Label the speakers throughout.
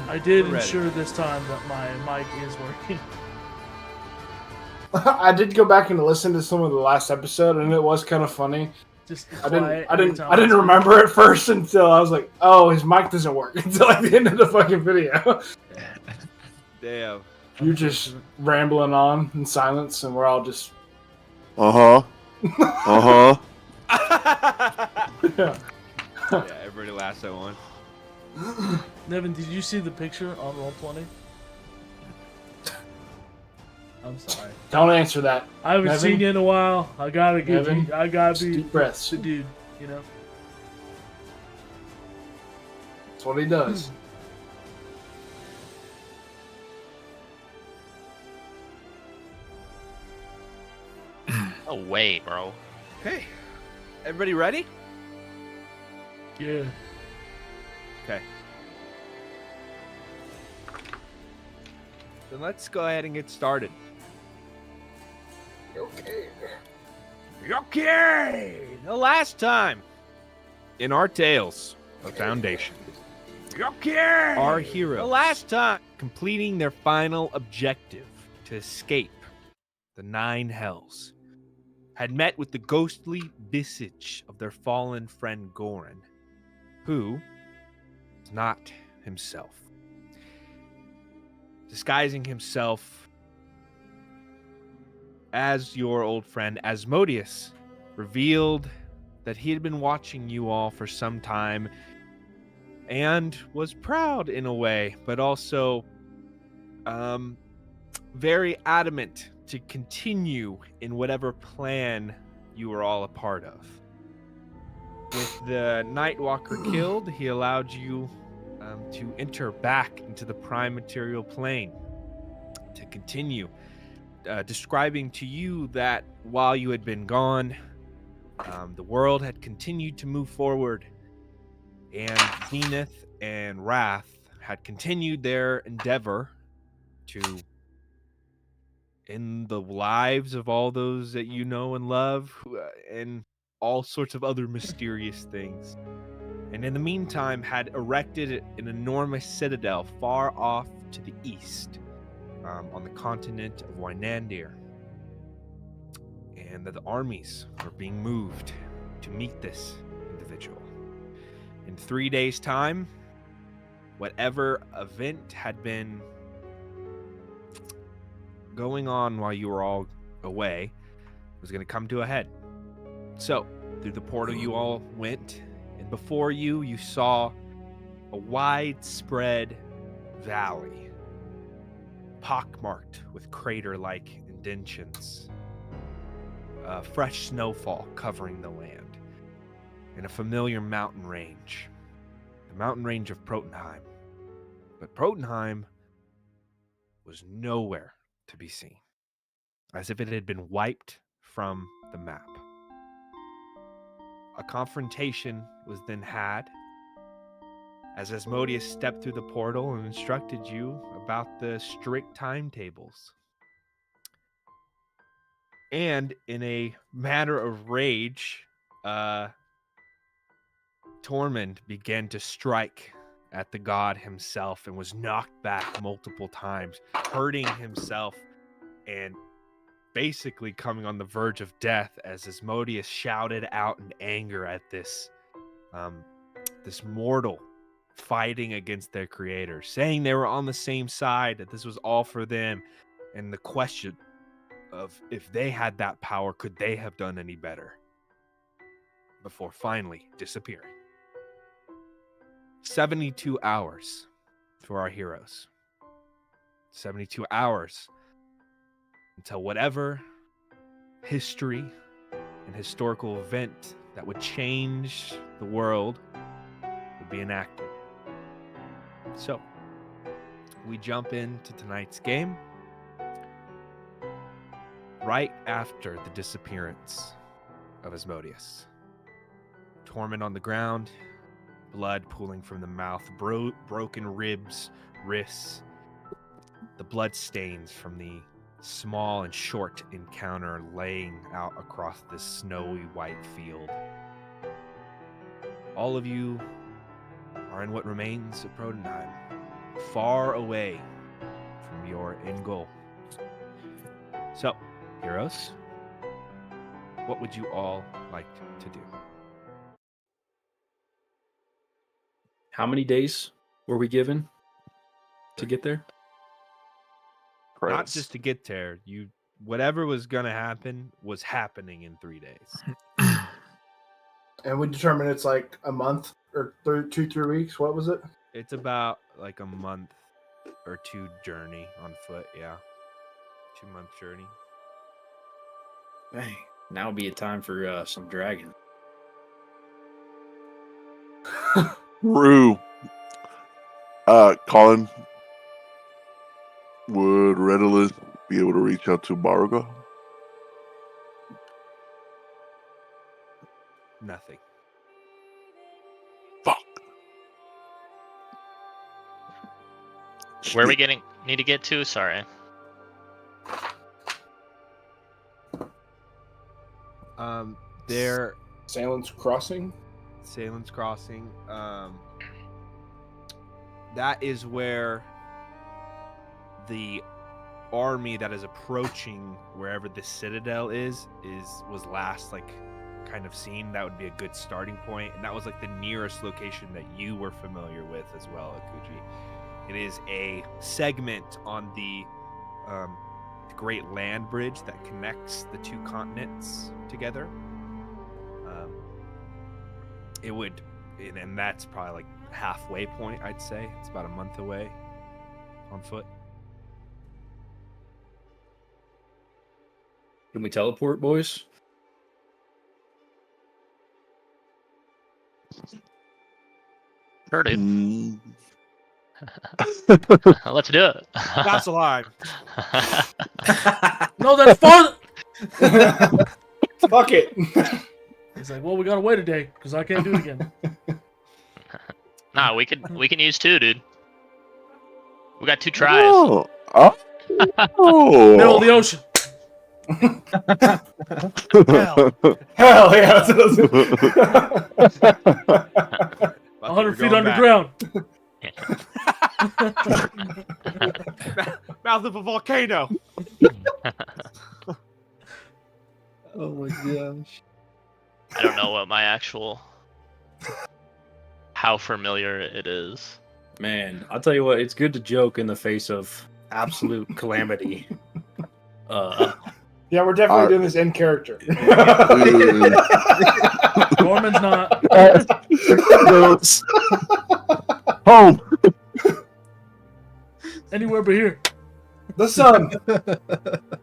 Speaker 1: I did
Speaker 2: We're ready.
Speaker 1: ensure this time that my mic is working.
Speaker 3: I did go back and listen to some of the last episode, and it was kind of funny.
Speaker 1: Just
Speaker 3: I
Speaker 1: quiet every time
Speaker 3: I didn't
Speaker 1: speak.
Speaker 3: remember it first until I was like, oh, his mic doesn't work until like the end of the fucking video.
Speaker 2: Damn.
Speaker 3: You're just rambling on in silence, and we're all just.
Speaker 4: Uh-huh. Uh-huh.
Speaker 3: Yeah.
Speaker 2: Yeah, everybody laughs at once.
Speaker 1: Nevin, did you see the picture on Roll20? I'm sorry.
Speaker 3: Don't answer that.
Speaker 1: I haven't
Speaker 3: Nevin?
Speaker 1: seen you in a while. I gotta give
Speaker 3: Nevin?
Speaker 1: you. I gotta
Speaker 3: Just
Speaker 1: be
Speaker 3: deep breaths.
Speaker 1: the dude. You know.
Speaker 3: That's what he does.
Speaker 5: No way, bro.
Speaker 2: Okay. Everybody ready?
Speaker 1: Yeah.
Speaker 2: Okay. Then let's go ahead and get started.
Speaker 3: Okay.
Speaker 2: Okay. The last time in our tales of Foundation, our hero, the last time completing their final objective to escape the 9 hells, had met with the ghostly visage of their fallen friend Goran, who is not himself. Disguising himself as your old friend Asmodeus, revealed that he had been watching you all for some time and was proud in a way, but also very adamant to continue in whatever plan you were all a part of. With the Nightwalker killed, he allowed you to enter back into the prime material plane to continue, describing to you that while you had been gone, the world had continued to move forward, and Zenith and Wrath had continued their endeavor to end the lives of all those that you know and love, and all sorts of other mysterious things. And in the meantime, had erected an enormous citadel far off to the east, on the continent of Wynandir. And that the armies were being moved to meet this individual. In 3 days' time, whatever event had been going on while you were all away was going to come to a head. So, through the portal you all went, and before you, you saw a widespread valley, pockmarked with crater-like indentions, fresh snowfall covering the land, and a familiar mountain range, the mountain range of Protenheim. But Protenheim was nowhere to be seen, as if it had been wiped from the map. A confrontation was then had as Asmodeus stepped through the portal and instructed you about the strict timetables. And in a matter of rage, Tormund began to strike at the god himself and was knocked back multiple times, hurting himself and basically coming on the verge of death as Asmodeus shouted out in anger at this mortal fighting against their creator, saying they were on the same side, that this was all for them, and the question of if they had that power, could they have done any better, before finally disappearing. 72 hours for our heroes. 72 hours until whatever history and historical event that would change the world would be enacted. So, we jump into tonight's game right after the disappearance of Asmodeus. Tormund on the ground, blood pooling from the mouth, broken ribs, wrists, the blood stains from the small and short encounter laying out across this snowy white field. All of you are in what remains of Protenheim, far away from your end goal. So, heroes, what would you all like to do?
Speaker 6: How many days were we given to get there?
Speaker 2: Not just to get there. Whatever was gonna happen was happening in 3 days.
Speaker 3: And we determined it's like a month or 3 weeks. What was it?
Speaker 2: It's about like a month or two journey on foot. Yeah, 2-month journey.
Speaker 6: Dang. Now would be a time for some dragon.
Speaker 4: Rue. Colin, would Redolith be able to reach out to Baruga?
Speaker 2: Nothing.
Speaker 4: Fuck.
Speaker 5: Where are we need to get to? Sorry.
Speaker 2: There,
Speaker 3: Salem's Crossing.
Speaker 2: Salem's Crossing. That is where the army that is approaching wherever the citadel was last kind of seen. That would be a good starting point, and that was like the nearest location that you were familiar with as well, Akuji. It is a segment on the Great Land Bridge that connects the two continents together. It would, and that's probably like halfway point, I'd say. It's about a month away on foot.
Speaker 6: Can we teleport, boys?
Speaker 5: Sure, dude.
Speaker 4: Mm.
Speaker 5: Let's do it.
Speaker 2: That's a lie.
Speaker 1: No, that's fun.
Speaker 3: Fuck it.
Speaker 1: He's like, well, we gotta wait a day because I can't do it again.
Speaker 5: Nah, we can use 2, dude. We got 2 tries.
Speaker 4: Oh.
Speaker 1: Middle of the ocean.
Speaker 3: Hell yeah.
Speaker 1: 100 feet underground.
Speaker 2: Mouth of a volcano.
Speaker 3: Oh my gosh.
Speaker 5: I don't know what my actual how familiar it is.
Speaker 6: Man, I'll tell you what, it's good to joke in the face of absolute calamity.
Speaker 3: Yeah, we're definitely doing this in character.
Speaker 1: Norman's not.
Speaker 4: Home.
Speaker 1: Anywhere but here.
Speaker 3: The sun.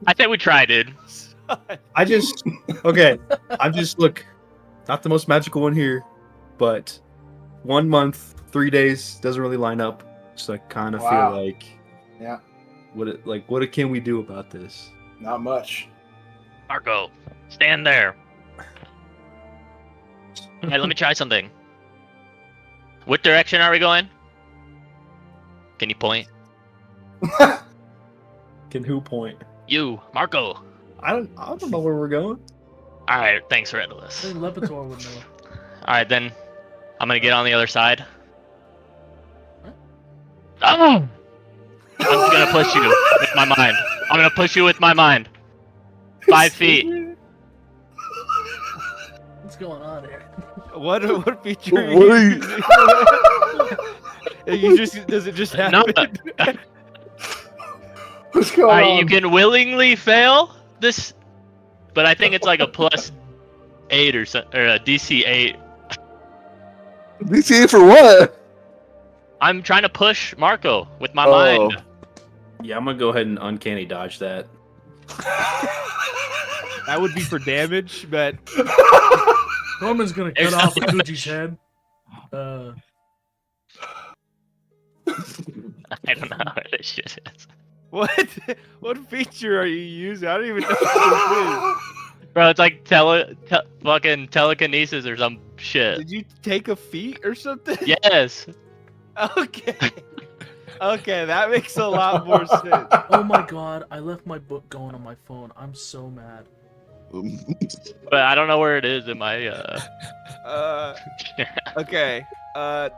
Speaker 5: I think we tried, dude.
Speaker 6: Look, not the most magical one here, but 1 month, 3 days doesn't really line up. So I kind of
Speaker 3: Wow.
Speaker 6: feel like,
Speaker 3: Yeah.
Speaker 6: what can we do about this?
Speaker 3: Not much.
Speaker 5: Marco, stand there. Hey, let me try something. What direction are we going? Can you point?
Speaker 6: Can who point?
Speaker 5: You, Marco.
Speaker 6: I don't know where we're going.
Speaker 5: All right, thanks,
Speaker 1: I
Speaker 5: Redolus.
Speaker 1: think Lepitor would know.
Speaker 5: All right, then I'm gonna get on the other side. Oh! I'm gonna push you with my mind. I'm gonna push you with my mind. 5 feet.
Speaker 1: What's going on here?
Speaker 2: What feature? Are
Speaker 4: What are
Speaker 2: you
Speaker 4: you-
Speaker 2: using? Does it just happen?
Speaker 5: No.
Speaker 3: What's going on?
Speaker 5: You can willingly fail this, but I think it's like a +8 or a DC 8.
Speaker 4: DCA for what?
Speaker 5: I'm trying to push Marco with my
Speaker 4: Oh.
Speaker 5: mind.
Speaker 6: Yeah, I'm gonna go ahead and uncanny dodge that.
Speaker 2: That would be for damage, but
Speaker 1: Norman's gonna cut off Akuji's head.
Speaker 5: I don't know what this shit is.
Speaker 2: what feature are you using? I don't even know what
Speaker 5: Bro, it's like fucking telekinesis or some
Speaker 2: this is.
Speaker 5: shit.
Speaker 2: Did you take a feat or something?
Speaker 5: Yes.
Speaker 2: Okay. Okay, that makes a lot more sense.
Speaker 1: Oh my god, I left my book going on my phone. I'm so mad.
Speaker 5: But I don't know where it is in my
Speaker 2: Okay.
Speaker 5: Oh,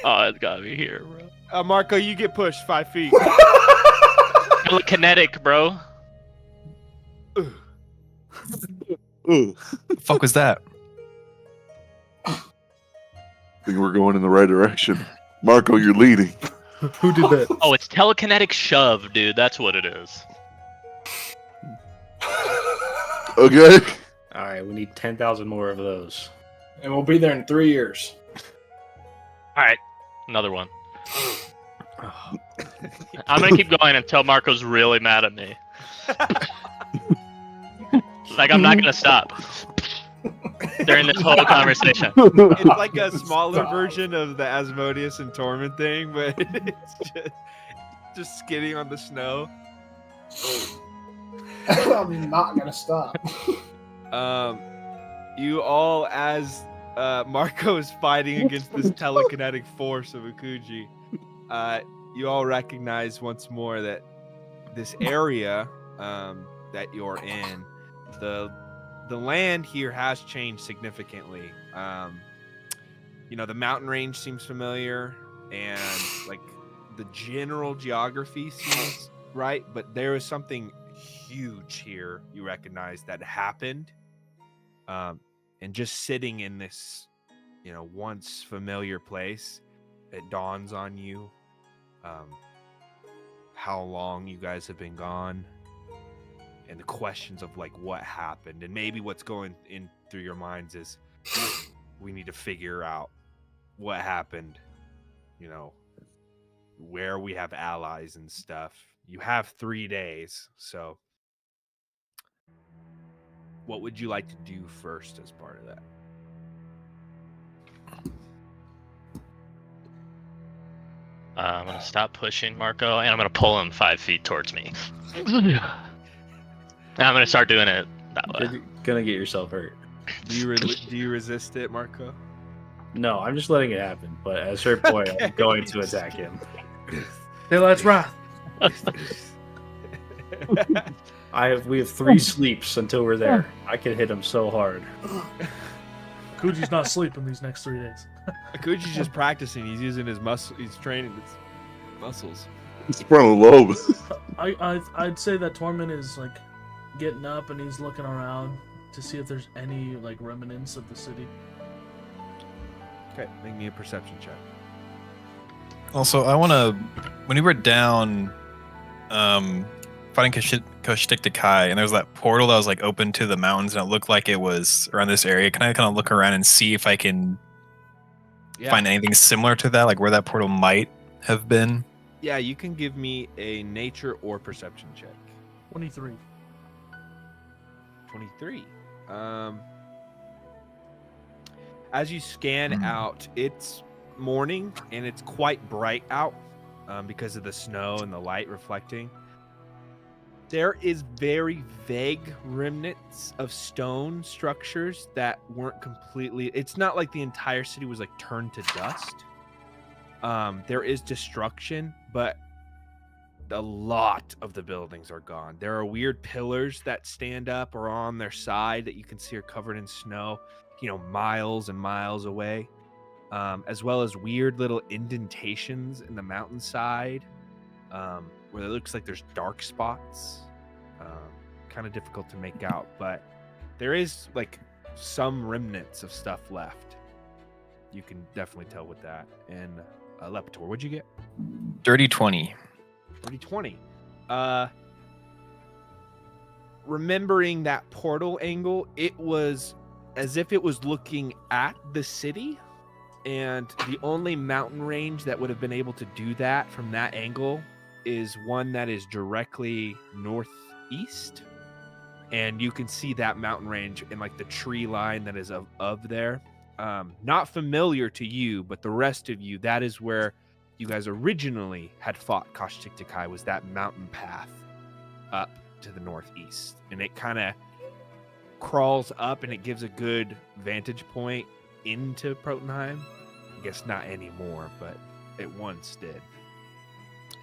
Speaker 5: it's gotta be here, bro.
Speaker 2: Marco, you get pushed 5 feet.
Speaker 5: Telekinetic, bro.
Speaker 4: Ugh.
Speaker 7: Fuck was that?
Speaker 4: I think we're going in the right direction. Marco, you're leading.
Speaker 6: Who did that?
Speaker 5: Oh, it's telekinetic shove, dude. That's what it is.
Speaker 4: Okay.
Speaker 8: All right, we need 10,000 more of those.
Speaker 3: And we'll be there in 3 years.
Speaker 5: All right, another one. I'm gonna keep going until Marco's really mad at me. Like I'm not gonna stop during this whole conversation.
Speaker 2: It's like a smaller version of the Asmodeus and Torment thing, but it's just skidding on the snow.
Speaker 3: I'm not gonna stop.
Speaker 2: You all, as Marco is fighting against this telekinetic force of Akuji, you all recognize once more that this area that you're in, the land here has changed significantly. The mountain range seems familiar, and like the general geography seems right, but there is something huge here you recognize that happened, and just sitting in this once familiar place, it dawns on you how long you guys have been gone, and the questions of like what happened, and maybe what's going in through your minds is we need to figure out what happened, where we have allies and stuff. You have 3 days, so what would you like to do first as part of that?
Speaker 5: I'm gonna stop pushing Marco, and I'm gonna pull him 5 feet towards me. And I'm gonna start doing it that way.
Speaker 8: You're gonna get yourself hurt.
Speaker 2: Do you resist it, Marco?
Speaker 8: No, I'm just letting it happen. But at a certain point, I'm going to attack him.
Speaker 1: Daylight's Wrath.
Speaker 8: We have 3 sleeps until we're there. I can hit him so hard.
Speaker 1: Kuji's not sleeping these next 3 days.
Speaker 2: Akuji's just practicing. He's using his muscle. He's training his muscles.
Speaker 4: It's frontal lobe.
Speaker 1: I'd say that Torment is like getting up and he's looking around to see if there's any like remnants of the city.
Speaker 2: Okay, make me a perception check.
Speaker 7: Also, I want to. When you were down, fighting Kashtiktakai, and there was that portal that was like open to the mountains, and it looked like it was around this area. Can I kind of look around and see if I can find anything similar to that, like where that portal might have been?
Speaker 2: Yeah, you can give me a nature or perception check.
Speaker 1: 23.
Speaker 2: 23. As you scan out, it's morning and it's quite bright out because of the snow and the light reflecting. There is very vague remnants of stone structures that weren't completely... It's not like the entire city was like turned to dust. There is destruction, but a lot of the buildings are gone. There are weird pillars that stand up or on their side that you can see are covered in snow, miles and miles away, as well as weird little indentations in the mountainside where it looks like there's dark spots. Kind of difficult to make out, but there is like some remnants of stuff left. You can definitely tell with that. And Lepitor, what'd you get?
Speaker 7: Dirty 20.
Speaker 2: Dirty 20. Remembering that portal angle, it was as if it was looking at the city, and the only mountain range that would have been able to do that from that angle is one that is directly northeast, and you can see that mountain range in like the tree line that is of there. Not familiar to you, but the rest of you, that is where you guys originally had fought Kashtiktakai, was that mountain path up to the northeast, and it kind of crawls up and it gives a good vantage point into Protunheim. I guess not anymore, but it once did.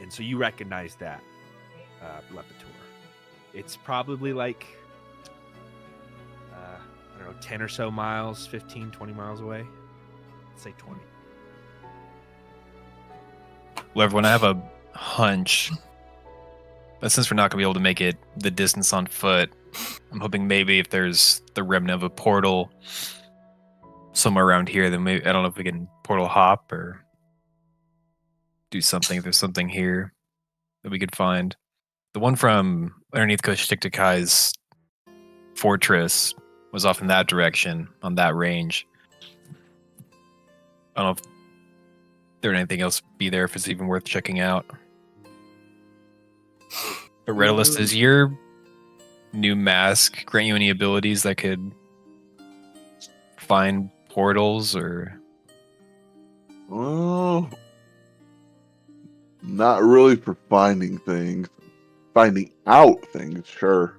Speaker 2: And so you recognize that, Lepitor. It's probably like, 10 or so miles, 15, 20 miles away. Let's say 20.
Speaker 7: Well, everyone, I have a hunch that since we're not going to be able to make it the distance on foot, I'm hoping maybe if there's the remnant of a portal somewhere around here, then maybe, I don't know if we can portal hop or do something. If there's something here that we could find. The one from underneath Koshtiktakai's fortress was off in that direction, on that range. I don't know if there anything else be there, if it's even worth checking out. But Redalist, does your new mask grant you any abilities that could find portals or?
Speaker 4: Well, not really for finding things. Finding out things, sure.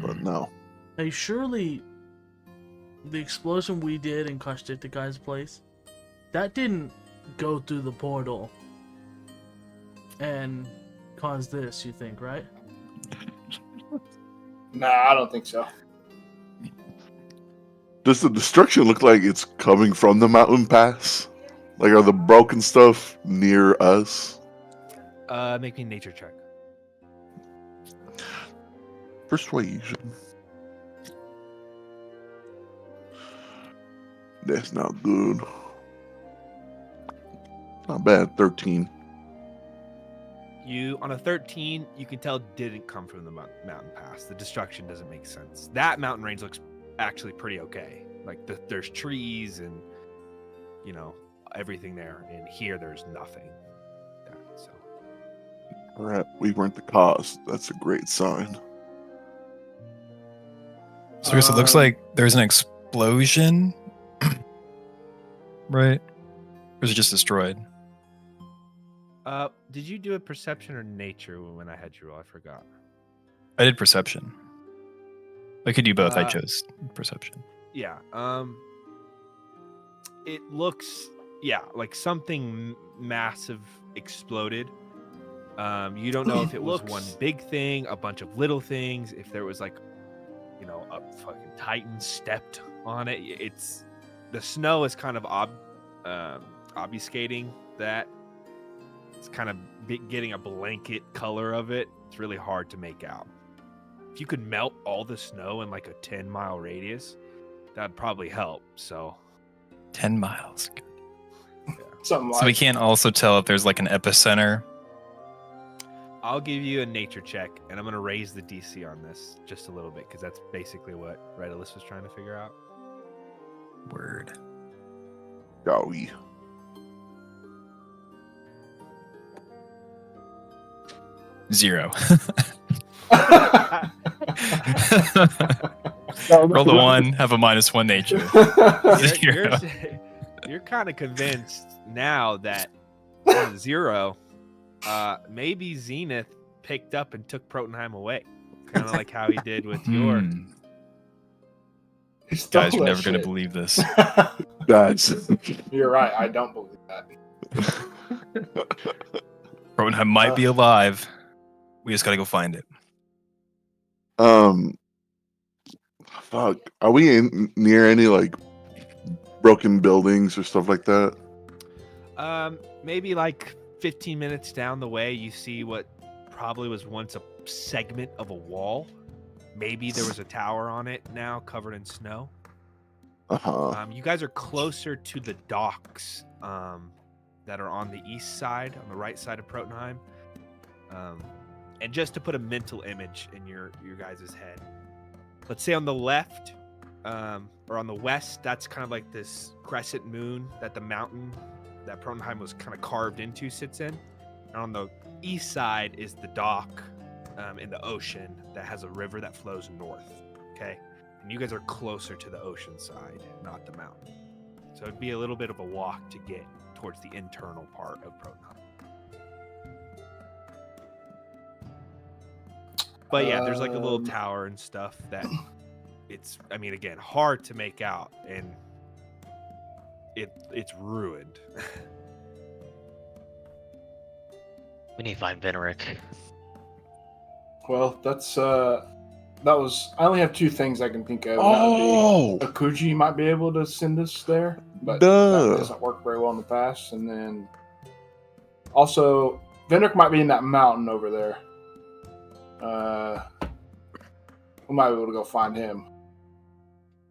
Speaker 4: But no.
Speaker 1: Hey, surely the explosion we did in Koshtiktakai's place, that didn't go through the portal and cause this, you think, right?
Speaker 3: Nah, I don't think so.
Speaker 4: Does the destruction look like it's coming from the mountain pass? Like, are the broken stuff near us?
Speaker 2: Make me a nature check.
Speaker 4: Persuasion. That's not good. Not bad. 13.
Speaker 2: You on a 13, you can tell it didn't come from the mountain pass. The destruction doesn't make sense. That mountain range looks actually pretty okay. Like there's trees and everything there, and here there's nothing. So.
Speaker 4: All right, we weren't the cause. That's a great sign.
Speaker 7: So I guess it looks like there's an explosion, right? Or is it just destroyed?
Speaker 2: Did you do a perception or nature when I had you roll? I forgot.
Speaker 7: I did perception. I could do both. I chose perception.
Speaker 2: Yeah. It looks, like something massive exploded. You don't know if it was one big thing, a bunch of little things, if there was like, a fucking titan stepped on it. It's the snow is kind of obfuscating that. It's kind of getting a blanket color of it. It's really hard to make out. If you could melt all the snow in like a 10-mile radius, that'd probably help. So
Speaker 7: 10 miles.
Speaker 2: Yeah.
Speaker 3: Something like
Speaker 7: So we can't also tell if there's like an epicenter.
Speaker 2: I'll give you a nature check, and I'm going to raise the DC on this just a little bit, because that's basically what Redalist was trying to figure out.
Speaker 7: Word.
Speaker 4: Yowie.
Speaker 7: Zero.
Speaker 3: that.
Speaker 7: Roll the 1, have a -1 nature. Zero.
Speaker 2: You're kind of convinced now that 0, maybe Zenith picked up and took Protonheim away. Kind of like how he did with your...
Speaker 7: Guys, you're never going to believe this.
Speaker 4: That's
Speaker 3: You're right. I don't believe that.
Speaker 7: Protonheim might be alive. We just got to go find it.
Speaker 4: Fuck. Are we near any like broken buildings or stuff like that?
Speaker 2: Maybe like 15 minutes down the way, you see what probably was once a segment of a wall. Maybe there was a tower on it now, covered in snow. You guys are closer to the docks that are on the east side, on the right side of Protonheim. And just to put a mental image in your guys' head, let's say on the left or on the west, that's kind of like this crescent moon that the mountain that Protonheim was kind of carved into sits in. And on the east side is the dock in the ocean that has a river that flows north. Okay. And you guys are closer to the ocean side, not the mountain. So it'd be a little bit of a walk to get towards the internal part of Protonheim. But yeah, there's like a little tower and stuff that it's, I mean, again, hard to make out, and it's ruined.
Speaker 5: We need to find Veneric.
Speaker 3: Well, that's that was. I only have 2 things I can think of.
Speaker 4: Oh,
Speaker 3: That would be Akuji might be able to send us there, but
Speaker 4: Duh.
Speaker 3: that doesn't work very well in the past. And then Also, Vendrick might be in that mountain over there. We might be able to go find him.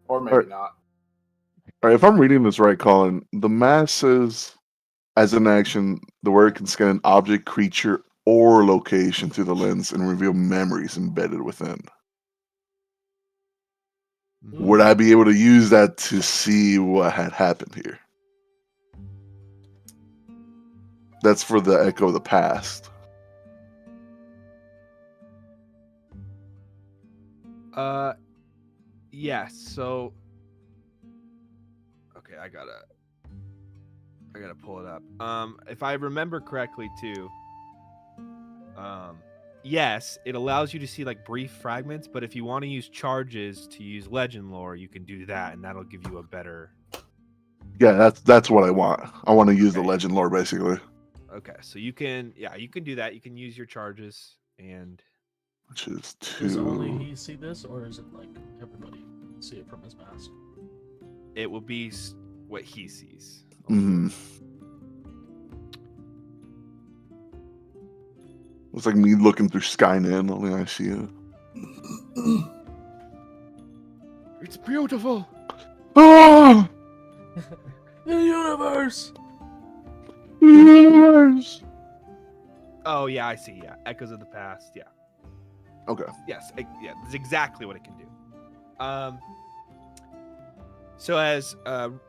Speaker 3: Or maybe
Speaker 4: Alright.
Speaker 3: not.
Speaker 4: All right, if I'm reading this right, Colin, the mask says, as an action, the wearer can scan an object, creature, or location through the lens and reveal memories embedded within. Would I be able to use that to see what had happened here? That's for the echo of the past.
Speaker 2: Yes. So, okay, I gotta pull it up. If I remember correctly, too. Yes, it allows you to see like brief fragments, but if you want to use charges to use legend lore, you can do that, and that'll give you a better.
Speaker 4: Yeah, that's what I want. I want to use the
Speaker 2: Okay.
Speaker 4: legend lore, basically.
Speaker 2: Okay, so you can do that. You can use your charges, and
Speaker 4: Which is
Speaker 1: Does only
Speaker 4: 2.
Speaker 1: he see this, or is it like everybody can see it from his mask?
Speaker 2: it will be what he sees.
Speaker 4: Mm-hmm. It's like me looking through Skynet, only I see it.
Speaker 2: It's beautiful.
Speaker 4: Ah!
Speaker 1: The universe.
Speaker 4: Universe!
Speaker 2: Oh yeah, I see. Yeah, echoes of the past. Yeah.
Speaker 4: Okay.
Speaker 2: Yes. Yeah. That's exactly what it can do. So as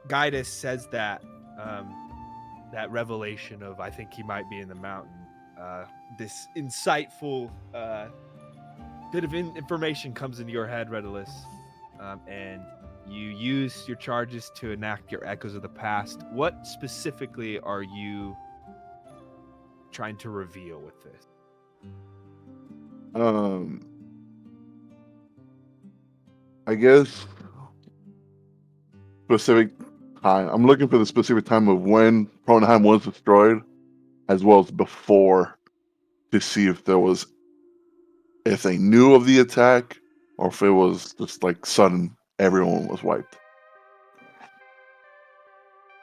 Speaker 2: Gaius says that that revelation of I think he might be in the mountain, this insightful bit of information comes into your head, Redulus, and you use your charges to enact your echoes of the past. What specifically are you trying to reveal with this?
Speaker 4: I guess specific time. I'm looking for the specific time of when Protenheim was destroyed, as well as before, to see if they knew of the attack, or if it was just like sudden, everyone was wiped.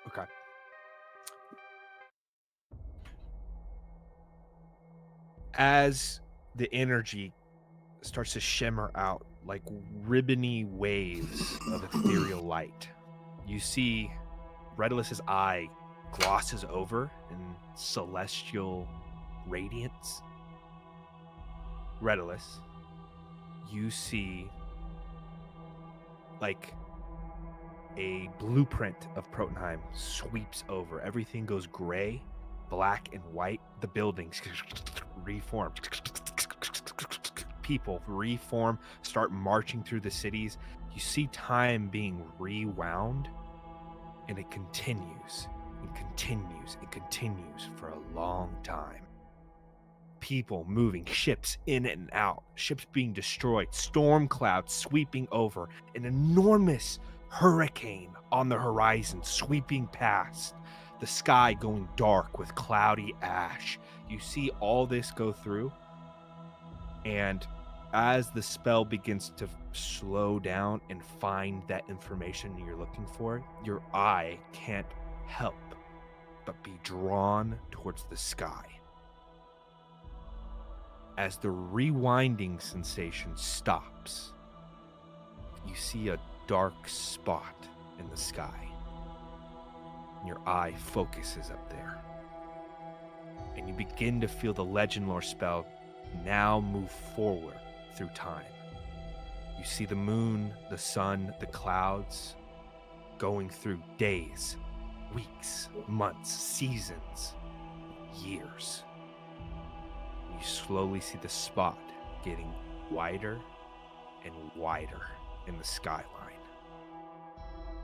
Speaker 2: Okay. As the energy starts to shimmer out like ribbony waves of ethereal light, you see Redulus's eye glosses over in celestial radiance. Redulus, you see like a blueprint of Protenheim sweeps over. Everything goes gray, black, and white. The buildings reform. People reform, start marching through the cities. You see time being rewound, and it continues and continues and continues for a long time. People moving, ships in and out, ships being destroyed, storm clouds sweeping over, an enormous hurricane on the horizon sweeping past, the sky going dark with cloudy ash. You see all this go through, and as the spell begins to slow down and find that information you're looking for, your eye can't help but be drawn towards the sky. As the rewinding sensation stops, you see a dark spot in the sky. And your eye focuses up there. And you begin to feel the legend lore spell now move forward through time. You see the moon, the sun, the clouds going through days, weeks, months, seasons, years. You slowly see the spot getting wider and wider in the skyline.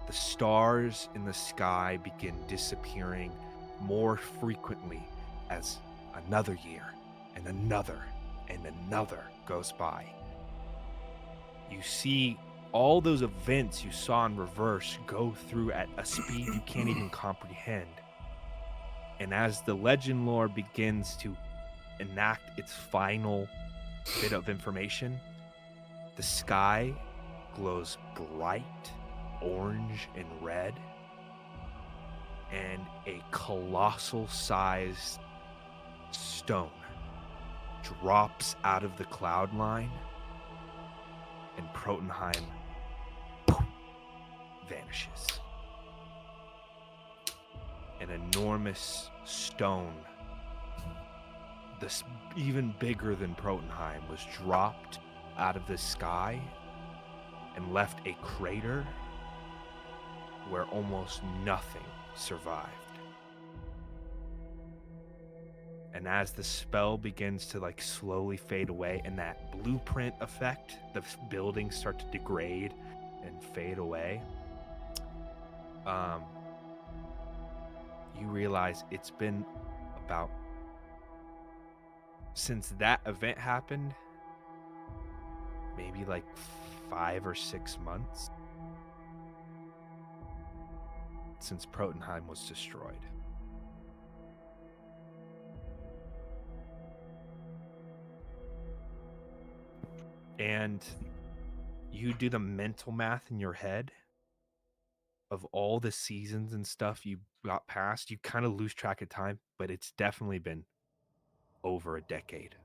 Speaker 2: The stars in the sky begin disappearing more frequently as another year and another goes by. You see all those events you saw in reverse go through at a speed you can't even comprehend. And as the legend lore begins to enact its final bit of information, the sky glows bright orange and red, and a colossal sized stone drops out of the cloud line, and Protunheim vanishes. An enormous stone, this even bigger than Protunheim, was dropped out of the sky and left a crater where almost nothing survived. And as the spell begins to like slowly fade away and that blueprint effect, the buildings start to degrade and fade away, you realize it's been about, since that event happened, maybe like 5 or 6 months since Protunheim was destroyed. And you do the mental math in your head of all the seasons and stuff you got past. You kind of lose track of time, but it's definitely been over a decade.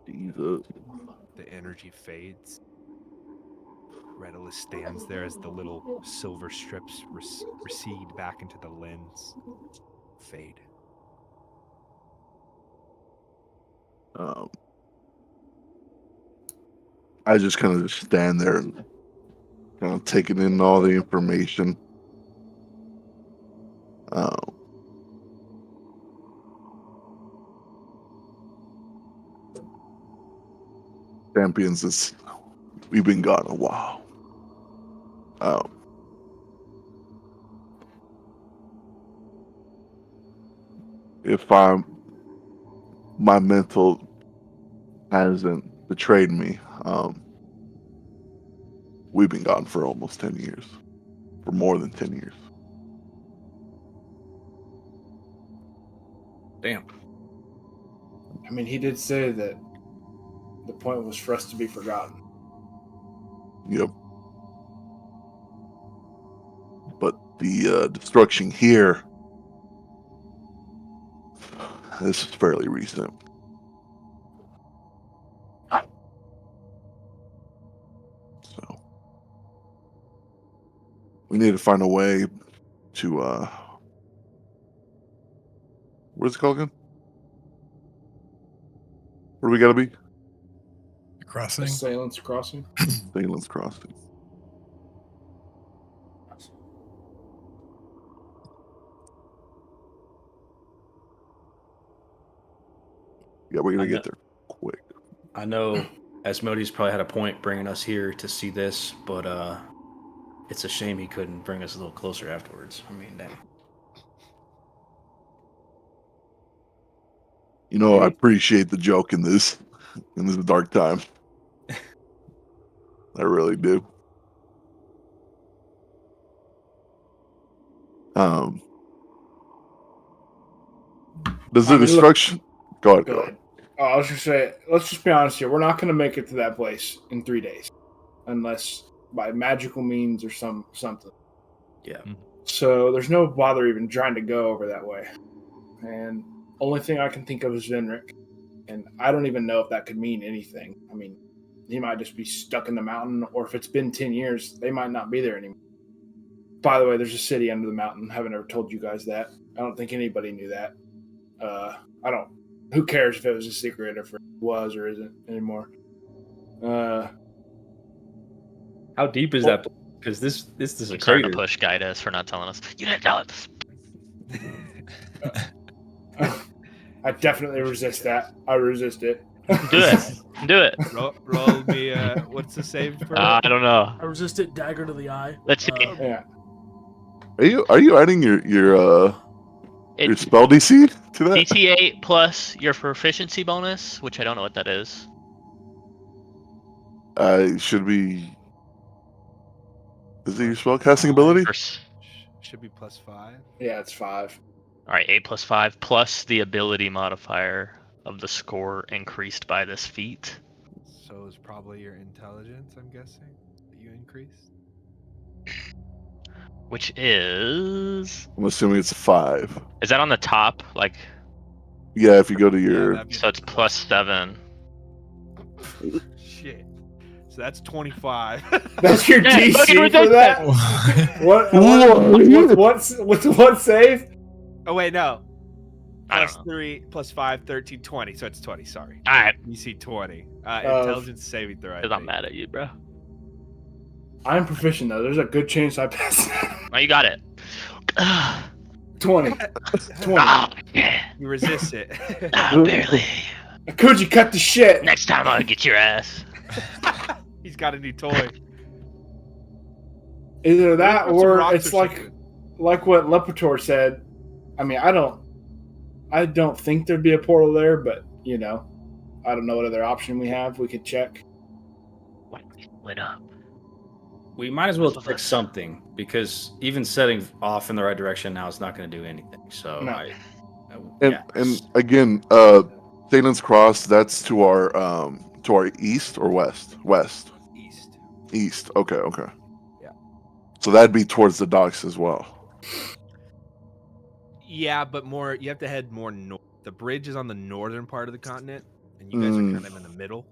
Speaker 4: Jesus.
Speaker 2: The energy fades. Redalus stands there as the little silver strips recede back into the lens. Fade.
Speaker 4: I just kind of just stand there and kind of taking in all the information. Champions, we've been gone a while. If my mental hasn't betrayed me, we've been gone for almost 10 years, for more than 10 years.
Speaker 6: Damn.
Speaker 3: I mean, he did say that the point was for us to be forgotten.
Speaker 4: Yep. But the destruction here, this is fairly recent. So we need to find a way to where's it called again? Where do we gotta be?
Speaker 7: Crossing.
Speaker 3: Assailants Crossing.
Speaker 4: Salem's Crossing. Yeah, we're gonna get there quick.
Speaker 8: I know Asmodeus probably had a point bringing us here to see this, but it's a shame he couldn't bring us a little closer afterwards. I mean, dang.
Speaker 4: You know, I appreciate the joke in this dark time. I really do. Does the destruction? Go ahead.
Speaker 3: Go ahead. Oh, I was just say, let's just be honest here. We're not going to make it to that place in 3 days, unless by magical means or something.
Speaker 8: Yeah.
Speaker 3: So there's no bother even trying to go over that way. And only thing I can think of is Venric, and I don't even know if that could mean anything. I mean, he might just be stuck in the mountain, or if it's been 10 years, they might not be there anymore. By the way, there's a city under the mountain. I haven't ever told you guys that. I don't think anybody knew that. Who cares if it was a secret, or if it was or isn't anymore.
Speaker 8: How deep is that? Because this is a
Speaker 5: I'm starting
Speaker 8: crater.
Speaker 5: to push Guidus for not telling us. You didn't tell us.
Speaker 3: I definitely resist that. I resist it.
Speaker 5: Do it. Do it.
Speaker 2: Roll me. What's the save for?
Speaker 5: I don't know.
Speaker 1: I resist it. Dagger to the eye.
Speaker 5: Let's see.
Speaker 3: Yeah.
Speaker 4: Are you adding your
Speaker 5: It,
Speaker 4: spell DC to that?
Speaker 5: DT8 plus your proficiency bonus, which I don't know what that is.
Speaker 4: It should be. Is it your spell casting ability?
Speaker 2: Should be +5.
Speaker 3: Yeah, it's 5.
Speaker 5: All right, 8 plus 5 plus the ability modifier of the score increased by this feat.
Speaker 2: So it's probably your intelligence, I'm guessing, that you increased.
Speaker 5: Which is
Speaker 4: I'm assuming it's 5.
Speaker 5: that on the top? Like,
Speaker 4: Yeah, if you go to
Speaker 2: Yeah,
Speaker 4: your.
Speaker 2: that'd be
Speaker 5: so it's
Speaker 2: the
Speaker 5: +7.
Speaker 2: Shit. So that's 25.
Speaker 3: That's your
Speaker 5: Yeah, look at
Speaker 3: DC for that. What save?
Speaker 2: Oh wait, no.
Speaker 5: I
Speaker 2: Plus
Speaker 5: don't know.
Speaker 2: 3, plus 5, 13, 20. So it's 20. Sorry.
Speaker 5: All right,
Speaker 2: You see 20. Intelligence saving throw. I
Speaker 5: because I'm
Speaker 2: think.
Speaker 5: mad at you, bro.
Speaker 3: I'm proficient though. There's a good chance I pass.
Speaker 5: Oh, you got it.
Speaker 3: 20. 20.
Speaker 5: Oh, yeah.
Speaker 2: You resist it.
Speaker 5: Barely.
Speaker 3: Could cut the shit?
Speaker 5: Next time I'll get your ass.
Speaker 2: He's got a new toy.
Speaker 3: Either that
Speaker 2: Put some
Speaker 3: or
Speaker 2: rocks
Speaker 3: it's
Speaker 2: or
Speaker 3: like
Speaker 2: something.
Speaker 3: what Lepator said. I mean, I don't think there'd be a portal there, but I don't know what other option we have. We could check.
Speaker 5: Went up.
Speaker 8: We might as well check something because even setting off in the right direction now is not going to do anything. So,
Speaker 3: No.
Speaker 4: And again, Satan's Cross. That's to our east or west. West.
Speaker 2: East.
Speaker 4: East. Okay.
Speaker 2: Yeah.
Speaker 4: So that'd be towards the docks as well.
Speaker 2: Yeah, but more. You have to head more north. The bridge is on the northern part of the continent, and you guys are kind of in the middle.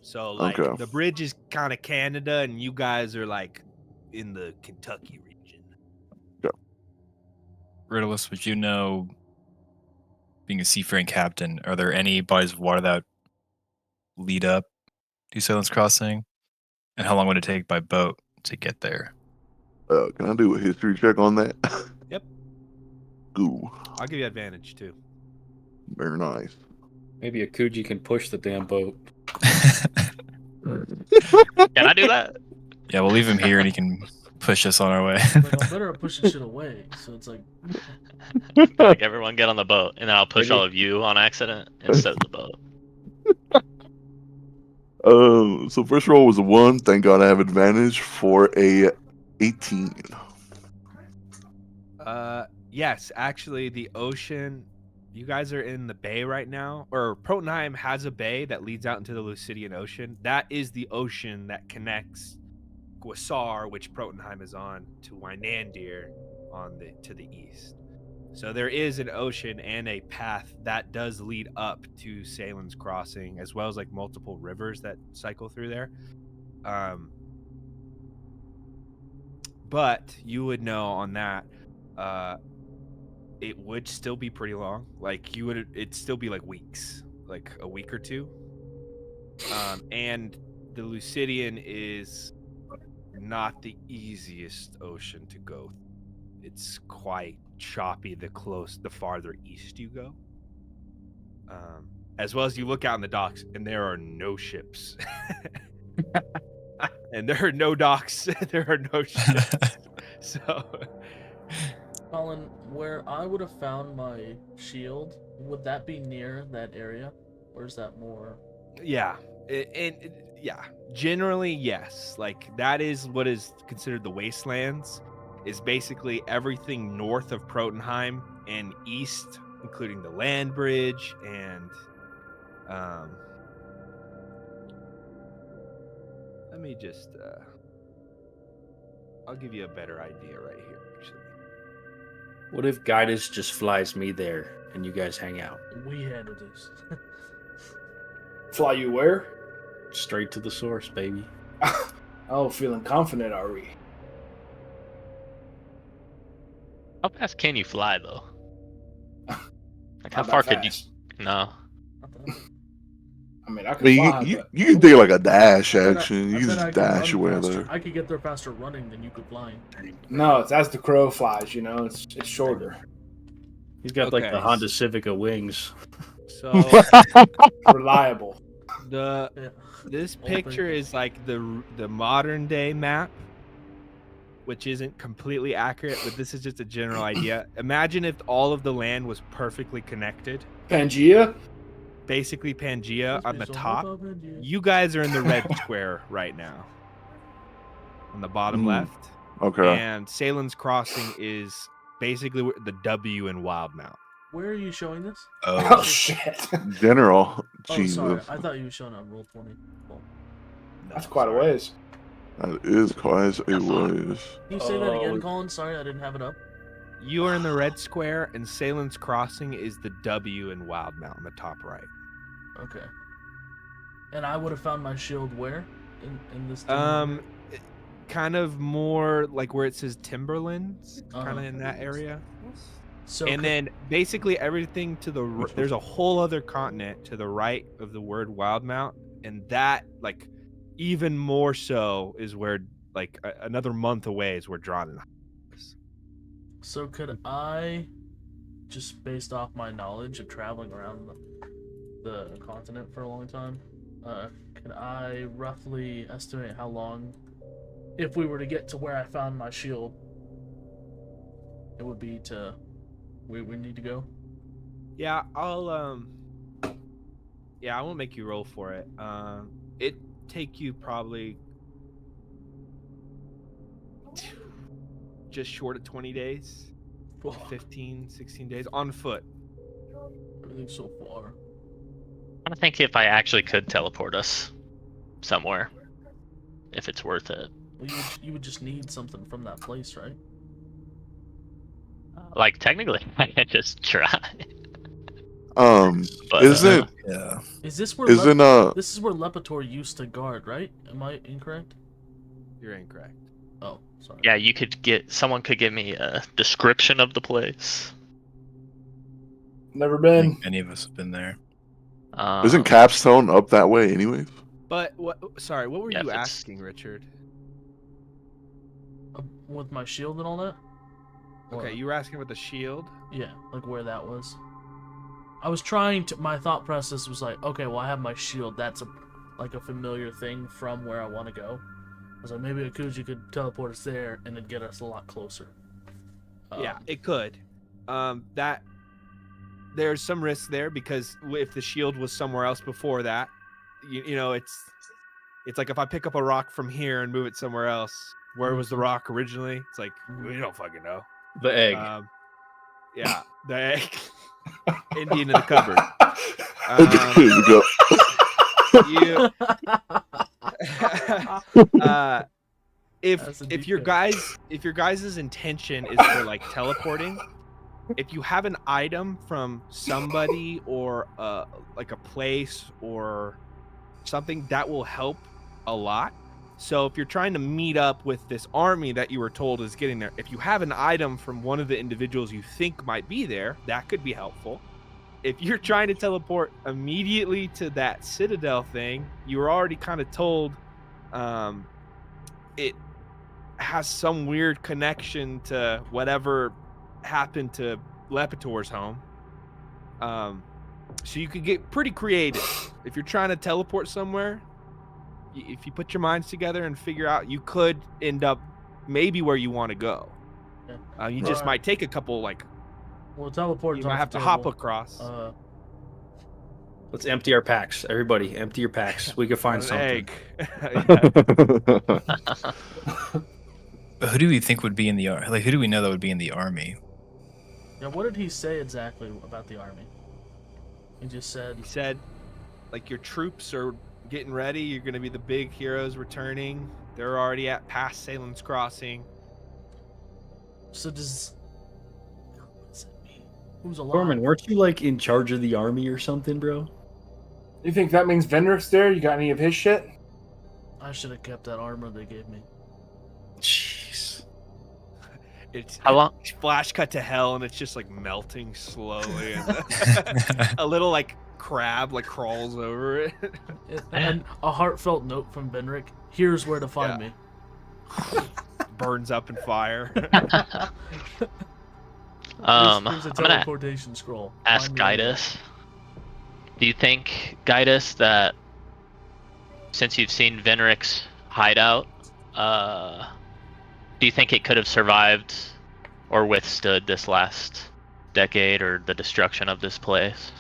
Speaker 2: So, like,
Speaker 4: Okay.
Speaker 2: the bridge is kind of Canada, and you guys are like in the Kentucky region.
Speaker 7: Riddleless, would you know, being a seafaring captain, are there any bodies of water that lead up to Salem's Crossing? And how long would it take by boat to get there?
Speaker 4: Can I do a history check on that?
Speaker 2: Yep.
Speaker 4: Ooh,
Speaker 2: I'll give you advantage too.
Speaker 4: very nice.
Speaker 8: Maybe a Kuji can push the damn boat.
Speaker 5: Can I do that?
Speaker 7: Yeah, we'll leave him here and he can push us on our way.
Speaker 1: Like, I'm better at pushing shit away. So it's like,
Speaker 5: Like, everyone get on the boat, and then I'll push all of you on accident instead of the boat.
Speaker 4: So first roll was a 1. Thank God I have advantage for a 18.
Speaker 2: Yes, actually, the ocean. You guys are in the bay right now, or Protonheim has a bay that leads out into the Lucidian Ocean. That is the ocean that connects Guasar, which Protonheim is on, to Wynandir to the east. So there is an ocean and a path that does lead up to Salem's Crossing, as well as like multiple rivers that cycle through there. But you would know on that, it would still be pretty long. Like it'd still be like weeks, like a week or two. And the Lucidian is not the easiest ocean to go. It's quite choppy the farther east you go. As well as you look out in the docks, and there are no ships. And there are no docks. There are no ships. So,
Speaker 1: Colin, where I would have found my shield, would that be near that area? Or is that more?
Speaker 2: yeah. Yeah. Generally, yes. Like, that is what is considered the wastelands, is basically everything north of Protonheim and east, including the land bridge and let me just I'll give you a better idea right here, actually.
Speaker 8: What if Guidus just flies me there and you guys hang out?
Speaker 1: We handle this.
Speaker 3: Fly you where?
Speaker 8: Straight to the source, baby.
Speaker 3: Oh, feeling confident, are we?
Speaker 5: How fast can you fly, though? Like, how
Speaker 3: Not
Speaker 5: far
Speaker 3: that
Speaker 5: could you?
Speaker 3: fast.
Speaker 5: No.
Speaker 3: I mean, I
Speaker 4: I
Speaker 3: could
Speaker 4: mean,
Speaker 3: fly,
Speaker 4: you
Speaker 3: but
Speaker 4: can do like a dash
Speaker 1: I said
Speaker 4: action.
Speaker 1: I
Speaker 4: You
Speaker 1: said I
Speaker 4: just
Speaker 1: could
Speaker 4: dash
Speaker 1: run
Speaker 4: away
Speaker 1: faster.
Speaker 4: there.
Speaker 1: I could get there faster running than you could flying.
Speaker 3: no, it's as the crow flies. It's shorter,
Speaker 8: He's got like
Speaker 2: Okay.
Speaker 8: the Honda Civica wings.
Speaker 2: So
Speaker 3: reliable.
Speaker 2: the
Speaker 1: Yeah.
Speaker 2: this
Speaker 1: Old thing.
Speaker 2: picture is like the modern day map, which isn't completely accurate, but this is just a general idea. Imagine if all of the land was perfectly connected.
Speaker 3: Pangea.
Speaker 2: Basically Pangea on the
Speaker 1: So
Speaker 2: top.
Speaker 1: hold up and you-
Speaker 2: You guys are in the red square right now. On the bottom
Speaker 4: Mm.
Speaker 2: left.
Speaker 4: Okay.
Speaker 2: And Salem's Crossing is basically the W in Wildmount.
Speaker 1: Where are you showing this?
Speaker 3: Oh
Speaker 7: Oh,
Speaker 3: shit,
Speaker 4: General.
Speaker 1: Oh,
Speaker 4: Jesus.
Speaker 1: sorry. I thought you were showing on roll 20. Cool.
Speaker 3: that's quite a ways.
Speaker 4: That is quite a ways.
Speaker 1: Can you say that again,
Speaker 6: Oh.
Speaker 1: Colin? Sorry, I didn't have it up.
Speaker 2: You are in the red square, and Salen's Crossing is the W in Wildmount on the top right.
Speaker 1: Okay. And I would have found my shield where? In this thing?
Speaker 2: Kind of more like where it says Timberlands, kind of
Speaker 1: Uh-huh.
Speaker 2: in that area.
Speaker 1: So
Speaker 2: And
Speaker 1: could-
Speaker 2: then basically everything to the there's a whole other continent to the right of the word Wildmount, and that like even more so is where like another month away is where Drawn is.
Speaker 1: So could I, just based off my knowledge of traveling around the continent for a long time, could I roughly estimate how long, if we were to get to where I found my shield, it would be to where we need to go?
Speaker 2: Yeah, I won't make you roll for it. It take you probably just short of 20 days. 15, 16 days on foot.
Speaker 1: Everything's so far.
Speaker 5: I'm trying to think if I actually could teleport us somewhere. If it's worth it.
Speaker 1: Well, you would just need something from that place, right?
Speaker 5: Like, technically, I could just try. But,
Speaker 4: Isn't
Speaker 7: yeah.
Speaker 1: Is this where
Speaker 4: isn't
Speaker 1: this is where Lepitor used to guard, right? Am I incorrect?
Speaker 2: You're incorrect.
Speaker 1: Oh, sorry.
Speaker 5: Yeah, you could someone could give me a description of the place.
Speaker 3: Never
Speaker 7: I
Speaker 3: been.
Speaker 7: think many of us have been there.
Speaker 4: isn't Capstone up that way anyways?
Speaker 2: But what? Sorry, what were
Speaker 5: Yeah,
Speaker 2: you
Speaker 5: if it's-
Speaker 2: asking, Richard?
Speaker 1: With my shield and all that?
Speaker 2: Okay,
Speaker 1: Or-
Speaker 2: you were asking about the shield.
Speaker 1: Yeah, like where that was. I was trying to. My thought process was like, okay, well, I have my shield. That's a familiar thing from where I want to go. I was like, maybe Akuji could teleport us there and it'd get us a lot closer.
Speaker 2: Yeah, it could. That there's some risk there because if the shield was somewhere else before that, you know, it's like if I pick up a rock from here and move it somewhere else, where was the rock originally? It's like we don't fucking know.
Speaker 6: The egg.
Speaker 2: Yeah, the egg. Indian in the cupboard.
Speaker 4: There you go.
Speaker 2: You,
Speaker 1: That's a
Speaker 2: if
Speaker 1: deep
Speaker 2: your
Speaker 1: cut.
Speaker 2: guys' intention is for like teleporting, if you have an item from somebody or like a place or something, that will help a lot. So if you're trying to meet up with this army that you were told is getting there, if you have an item from one of the individuals you think might be there, that could be helpful. If you're trying to teleport immediately to that Citadel thing, you were already kind of told it has some weird connection to whatever happened to Lepitor's home. So you could get pretty creative. If you're trying to teleport somewhere, if you put your minds together and figure out, you could end up maybe where you want to go.
Speaker 1: Yeah.
Speaker 2: You just
Speaker 1: Right.
Speaker 2: might take a couple, like,
Speaker 1: Well, teleport.
Speaker 2: you might have to hop across.
Speaker 6: Let's empty our packs. Everybody, empty your packs. We could find
Speaker 2: an
Speaker 6: something.
Speaker 2: egg. Yeah.
Speaker 7: But who do we think would be in the army? Like, who do we know that would be in the army?
Speaker 1: Yeah, what did he say exactly about the army? He just said,
Speaker 2: He said, like, your troops are getting ready. You're going to be the big heroes returning. They're already at past Salem's Crossing.
Speaker 1: so does. What does that mean? Who's alive?
Speaker 6: Norman, weren't you like in charge of the army or something, bro?
Speaker 3: You think that means Vendrick's there? You got any of his shit?
Speaker 1: I should have kept that armor they gave me.
Speaker 6: Jeez.
Speaker 2: It's
Speaker 5: How long?
Speaker 2: flash cut to hell, and it's just like melting slowly. And a little like crab like crawls over it.
Speaker 1: And a heartfelt note from Benrick. Here's where to find me.
Speaker 2: Burns up in fire.
Speaker 1: Here's a
Speaker 5: I'm gonna
Speaker 1: teleportation scroll.
Speaker 5: ask
Speaker 1: Find me on there.
Speaker 5: Gaius. Do you think, Gaius, that since you've seen Venric's hideout, do you think it could have survived or withstood this last decade or the destruction of this place?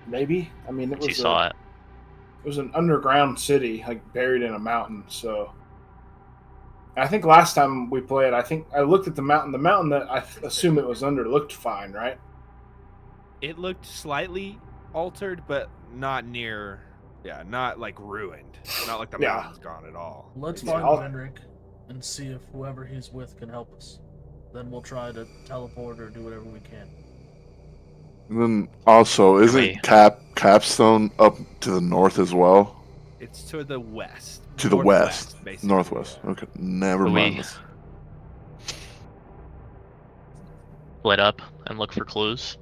Speaker 3: Maybe. I mean,
Speaker 5: You saw it.
Speaker 3: It was an underground city, like buried in a mountain. So I think last time we played, I think I looked at the mountain. The mountain that I assume it was under looked fine, right?
Speaker 2: It looked slightly altered, but not near. Yeah, not like ruined. Not like the
Speaker 3: Yeah.
Speaker 2: mountain's gone at all.
Speaker 1: Let's
Speaker 3: Yeah,
Speaker 1: find
Speaker 3: I'll-
Speaker 1: Venric and see if whoever he's with can help us. Then we'll try to teleport or do whatever we can.
Speaker 4: And then also, isn't
Speaker 5: we-
Speaker 4: Capstone up to the north as well?
Speaker 2: It's to the west.
Speaker 4: To the west,
Speaker 2: basically.
Speaker 4: northwest. Okay, never
Speaker 5: Do
Speaker 4: mind.
Speaker 5: we split up and look for clues?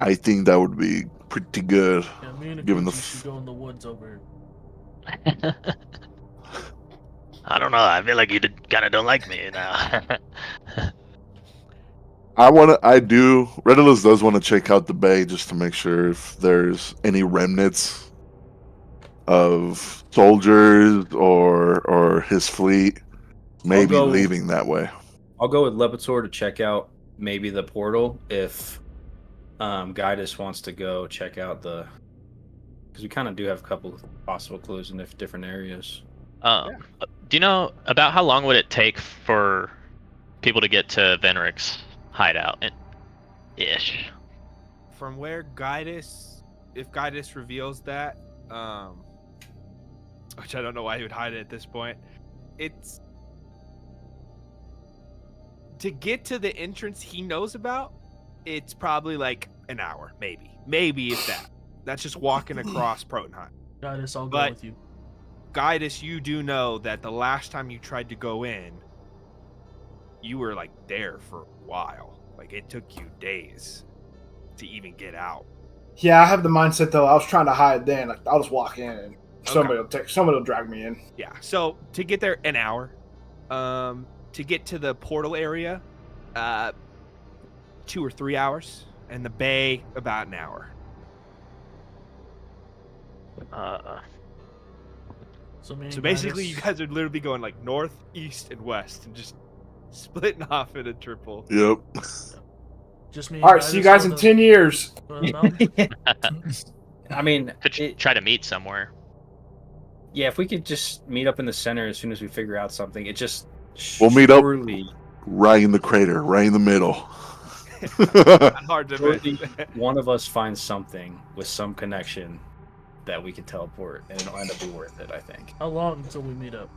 Speaker 4: I think that would be pretty good.
Speaker 1: Yeah, me and
Speaker 4: Given the
Speaker 1: Akuchi should go in the woods over here.
Speaker 5: I don't know. I feel like you kind of don't like me now.
Speaker 4: Redulus does want to check out the bay just to make sure if there's any remnants of soldiers or his fleet maybe
Speaker 8: go-
Speaker 4: leaving that way.
Speaker 8: I'll go with Lepitor to check out maybe the portal if Guidus wants to go check out the, because we kind of do have a couple of possible clues in different areas.
Speaker 5: Do you know about how long would it take for people to get to Venric's hideout? Ish.
Speaker 2: From where Guidus, if Guidus reveals that, which I don't know why he would hide it at this point, it's to get to the entrance he knows about. It's probably like an hour, maybe if that. That's just walking across Protonheim.
Speaker 1: Guidus, I'll go
Speaker 2: But-
Speaker 1: with you.
Speaker 2: Guidus, you do know that the last time you tried to go in, you were like there for a while. Like it took you days to even get out.
Speaker 3: Yeah, I have the mindset though. I was trying to hide then. I'll just walk in and somebody will drag me in.
Speaker 2: Yeah. So to get there, an hour. To get to the portal area, 2 or 3 hours, and the bay about an hour.
Speaker 1: So, me and
Speaker 2: So basically,
Speaker 1: Guidus-
Speaker 2: you guys would literally be going like north, east, and west, and just splitting off in a triple.
Speaker 4: Yep.
Speaker 1: Just me. and
Speaker 3: All right, see you
Speaker 1: Guidus
Speaker 3: guys in
Speaker 1: on
Speaker 3: 10 years.
Speaker 1: on the mountain?
Speaker 8: I mean,
Speaker 5: Could you try to meet somewhere?
Speaker 8: yeah, if we could just meet up in the center as soon as we figure out something, it just
Speaker 4: We'll meet up-
Speaker 8: surely-
Speaker 4: Right in the crater, right in the middle.
Speaker 2: Hard to
Speaker 8: surely
Speaker 2: admit.
Speaker 8: one of us finds something with some connection that we can teleport, and it'll end up being worth it. I think.
Speaker 1: How long until we meet up?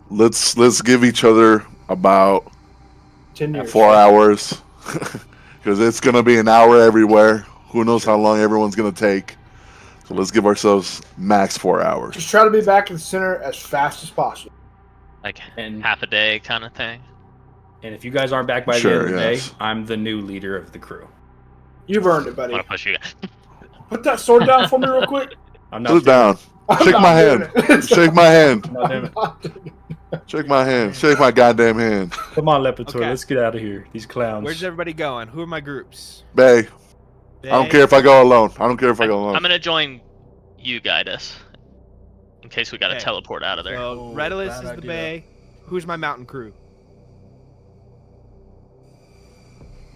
Speaker 4: let's give each other about
Speaker 3: 10 years.
Speaker 4: 4 hours because it's gonna be an hour everywhere. Who knows how long everyone's gonna take? So let's give ourselves max 4 hours.
Speaker 3: Just try to be back in the center as fast as possible.
Speaker 5: Like
Speaker 8: And
Speaker 5: half a day kind of thing?
Speaker 8: and if you guys aren't back by the
Speaker 4: Sure,
Speaker 8: end of the
Speaker 4: yes.
Speaker 8: day, I'm the new leader of the crew.
Speaker 3: You've earned it,
Speaker 5: I
Speaker 3: buddy.
Speaker 5: want to push you.
Speaker 3: Put that sword down for me real quick.
Speaker 8: I'm
Speaker 4: Put it
Speaker 8: not
Speaker 4: down.
Speaker 3: I'm
Speaker 4: Shake
Speaker 3: not
Speaker 4: my
Speaker 3: doing
Speaker 4: hand.
Speaker 3: it.
Speaker 4: Shake my hand.
Speaker 8: not doing it.
Speaker 3: I'm not doing it.
Speaker 4: Shake my hand. Shake my goddamn hand.
Speaker 8: Come on, Lepitor,
Speaker 2: Okay.
Speaker 8: let's get out of here. These clowns.
Speaker 2: Where's everybody going? Who are my groups?
Speaker 4: Bay. I don't care if I go alone. I don't care if I go alone.
Speaker 5: I'm gonna join you, Guidus, in case we gotta
Speaker 2: Okay.
Speaker 5: teleport out of there.
Speaker 2: So
Speaker 1: Oh,
Speaker 2: Redulus
Speaker 1: bad
Speaker 2: is the
Speaker 1: idea.
Speaker 2: bay. Who's my mountain crew?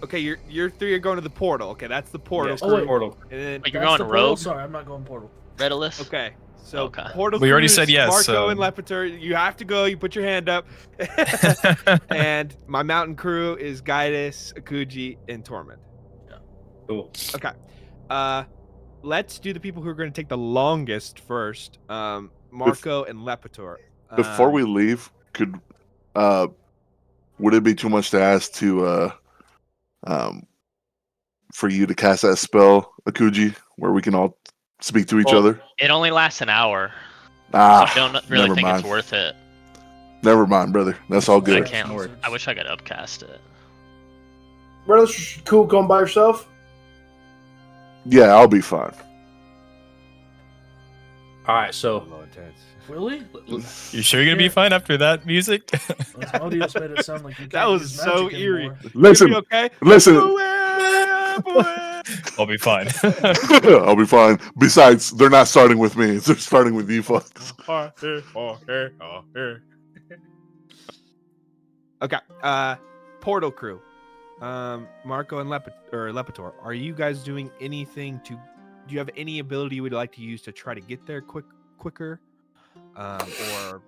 Speaker 2: Okay, you're 3 are going to the portal. Okay, that's the portal.
Speaker 8: Yes,
Speaker 1: Oh, wait.
Speaker 8: portal.
Speaker 2: And then,
Speaker 5: Wait, you're
Speaker 1: That's
Speaker 5: going
Speaker 1: the portal?
Speaker 5: rogue,
Speaker 1: Sorry, I'm not going portal.
Speaker 5: Redulus?
Speaker 2: okay, so
Speaker 5: Okay.
Speaker 2: portal.
Speaker 7: We already
Speaker 2: crews,
Speaker 7: said yes,
Speaker 2: Marco
Speaker 7: so-
Speaker 2: and Lepitor, you have to go. You put your hand up. And my mountain crew is Guidus, Akuji, and Torment.
Speaker 8: Cool.
Speaker 2: Okay. Let's do the people who are going to take the longest first. Marco and Lepitor.
Speaker 4: Before we leave, would it be too much to ask to for you to cast that spell, Akuji, where we can all speak to each
Speaker 5: Well,
Speaker 4: other?
Speaker 5: It only lasts an hour.
Speaker 4: Ah,
Speaker 5: I don't really
Speaker 4: never
Speaker 5: think
Speaker 4: mind.
Speaker 5: it's worth it.
Speaker 4: Never mind, brother. That's all
Speaker 5: I
Speaker 4: good.
Speaker 5: can't.
Speaker 8: Lord.
Speaker 5: I wish I could upcast it.
Speaker 3: Brother, it's cool going by yourself.
Speaker 4: Yeah, I'll be fine.
Speaker 8: All right, so
Speaker 2: Low intense.
Speaker 1: Really?
Speaker 7: You sure you're gonna be fine after that music?
Speaker 1: Asmodeus made it sound like you can't
Speaker 2: That was
Speaker 1: use
Speaker 2: so
Speaker 1: magic
Speaker 2: eerie.
Speaker 1: anymore.
Speaker 4: Listen,
Speaker 2: You okay?
Speaker 4: listen.
Speaker 7: I'll be fine.
Speaker 4: I'll be fine. Besides, they're not starting with me. They're starting with you fucks.
Speaker 2: Okay. Portal crew. Marco and Lepitor. Are you guys doing anything to? Do you have any ability you would like to use to try to get there quicker? or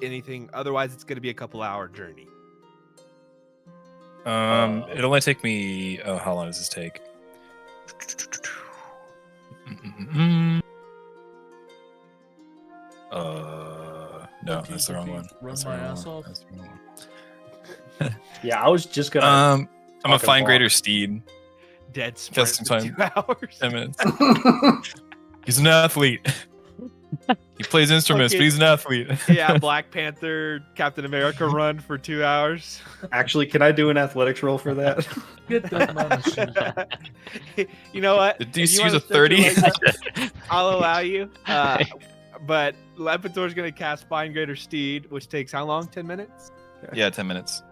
Speaker 2: anything. Otherwise, it's going to be a couple-hour journey.
Speaker 7: It'll only take me. Oh, how long does this take? No, that's the wrong one.
Speaker 1: Run
Speaker 7: That's the
Speaker 1: my
Speaker 7: wrong
Speaker 1: ass
Speaker 7: one.
Speaker 1: off.
Speaker 7: That's the wrong one.
Speaker 8: Yeah, I was just gonna.
Speaker 7: I'm a
Speaker 8: talk
Speaker 7: fine
Speaker 8: about-
Speaker 7: greater steed.
Speaker 2: Dead sprint
Speaker 7: Just in
Speaker 2: for
Speaker 7: time.
Speaker 2: 2 hours.
Speaker 7: 10 minutes. He's an athlete. He plays instruments, but he's an athlete.
Speaker 2: Yeah, Black Panther, Captain America run for 2 hours.
Speaker 8: Actually, can I do an athletics roll for that?
Speaker 1: Get that man of shit.
Speaker 2: You know what?
Speaker 7: Did you
Speaker 2: If
Speaker 7: use
Speaker 2: wanna
Speaker 7: a
Speaker 2: stretch your
Speaker 7: 30?
Speaker 2: legs out, I'll allow you. But Lepitor's going to cast Fine Greater Steed, which takes how long? 10 minutes?
Speaker 7: Yeah, 10 minutes.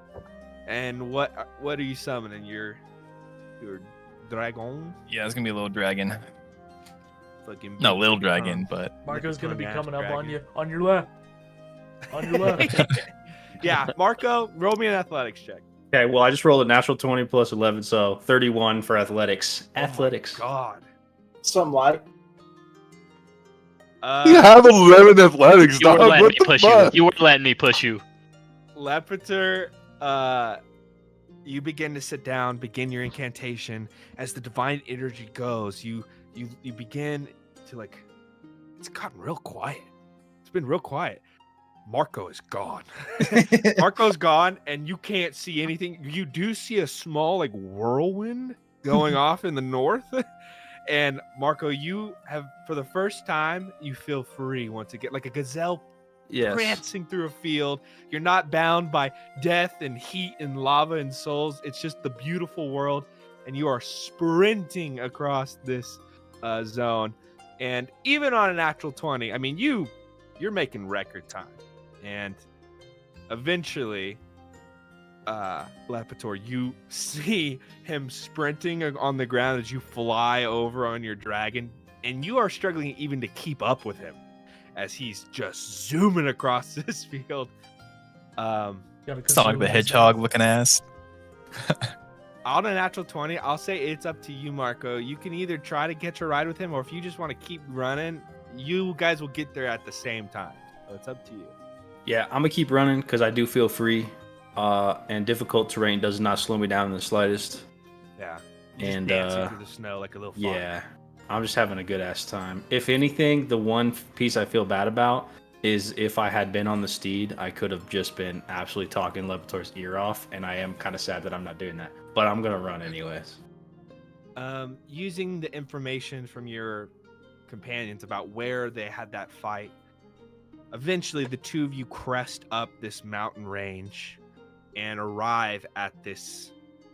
Speaker 2: And what are you summoning? Your dragon?
Speaker 7: Yeah, it's gonna be a little dragon.
Speaker 2: Fucking
Speaker 7: No,
Speaker 2: big
Speaker 7: little dragon, but
Speaker 1: Marco's gonna be
Speaker 2: Tongue-ass
Speaker 1: coming up on
Speaker 2: dragon.
Speaker 1: you, on your left, on your left.
Speaker 2: Yeah, Marco, roll me an athletics check.
Speaker 8: Okay, well, I just rolled a natural 20 plus 11, so 31 for athletics. Athletics.
Speaker 2: God.
Speaker 3: Something like.
Speaker 4: You have 11 athletics,
Speaker 5: You were
Speaker 4: dog.
Speaker 5: letting
Speaker 4: What
Speaker 5: me
Speaker 4: the
Speaker 5: push you.
Speaker 4: fuck?
Speaker 5: You were letting me push you.
Speaker 2: Lepitor, you begin to sit down, begin your incantation. As the divine energy goes, you begin to like. It's gotten real quiet. It's been real quiet. Marco is gone. Marco's gone, and you can't see anything. You do see a small like whirlwind going off in the north. And Marco, you have for the first time, you feel free once again, like a gazelle
Speaker 8: Yes.
Speaker 2: prancing through a field. You're not bound by death and heat and lava and souls. It's just the beautiful world, and you are sprinting across this zone. And even on a natural 20, I mean, you're making record time. And eventually, Lepitor, you see him sprinting on the ground as you fly over on your dragon, and you are struggling even to keep up with him as he's just zooming across this field.
Speaker 7: it's not like the hedgehog looking ass.
Speaker 2: On a natural 20, I'll say it's up to you, Marco. You can either try to catch a ride with him, or if you just want to keep running, you guys will get there at the same time. So it's up to you.
Speaker 8: Yeah, I'm gonna keep running because I do feel free. And difficult terrain does not slow me down in the slightest.
Speaker 2: Yeah. You're just
Speaker 8: And
Speaker 2: dancing through the snow like a little fox.
Speaker 8: yeah, I'm just having a good ass time. If anything, the one piece I feel bad about is if I had been on the steed, I could have just been absolutely talking Lepitor's ear off, and I am kind of sad that I'm not doing that. But I'm gonna run anyways.
Speaker 2: Using the information from your companions about where they had that fight, eventually the two of you crest up this mountain range and arrive at this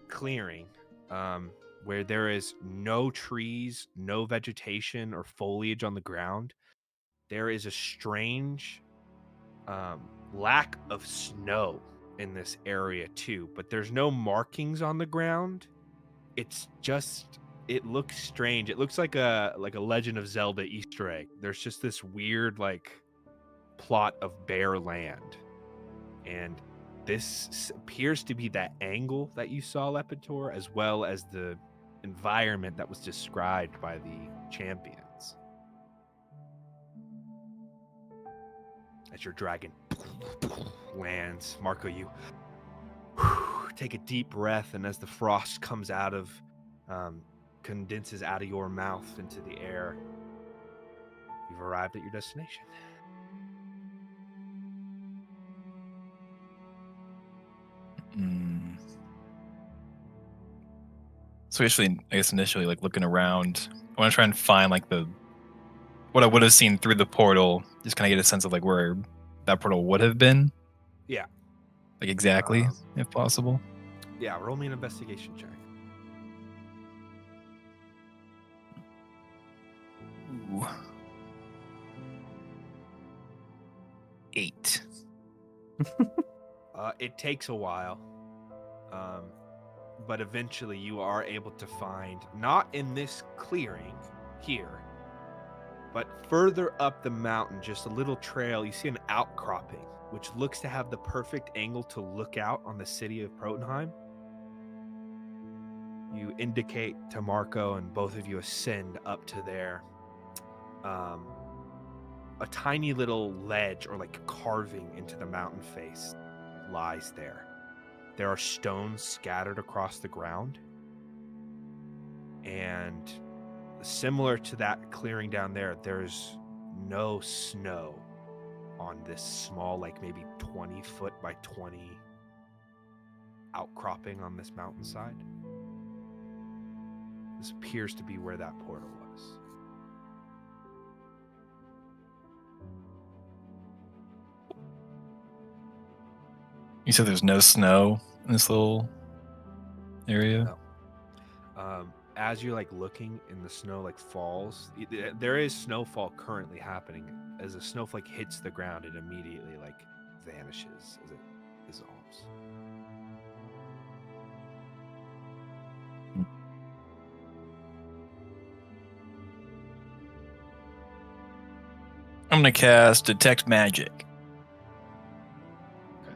Speaker 2: clearing where there is no trees, no vegetation or foliage on the ground. There is a strange lack of snow in this area too, but there's no markings on the ground. It's just, it looks strange. It looks like a Legend of Zelda Easter egg. There's just this weird like plot of bare land, and this appears to be that angle that you saw, Lepitor, as well as the environment that was described by the champions. As your dragon lands, Marco, you take a deep breath, and as the frost comes out of, condenses out of your mouth into the air, you've arrived at your destination.
Speaker 7: So actually, I guess initially, like looking around, I want to try and find like what I would have seen through the portal. Just kind of get a sense of like where that portal would have been.
Speaker 2: Yeah.
Speaker 7: Like exactly, if possible.
Speaker 2: Yeah, roll me an investigation check.
Speaker 7: Ooh. 8.
Speaker 2: It takes a while, but eventually you are able to find, not in this clearing here, but further up the mountain, just a little trail, you see an outcropping, which looks to have the perfect angle to look out on the city of Protenheim. You indicate to Marco, and both of you ascend up to there. a tiny little ledge or like carving into the mountain face lies there. There are stones scattered across the ground. And similar to that clearing down there, there's no snow on this small, like maybe 20 foot by 20 outcropping on this mountainside. This appears to be where that portal was.
Speaker 7: You said there's no snow in this little area?
Speaker 2: No. As you're like looking and the snow like falls, there is snowfall currently happening. As a snowflake hits the ground, it immediately like vanishes as it dissolves.
Speaker 7: I'm gonna cast Detect Magic.
Speaker 2: Okay.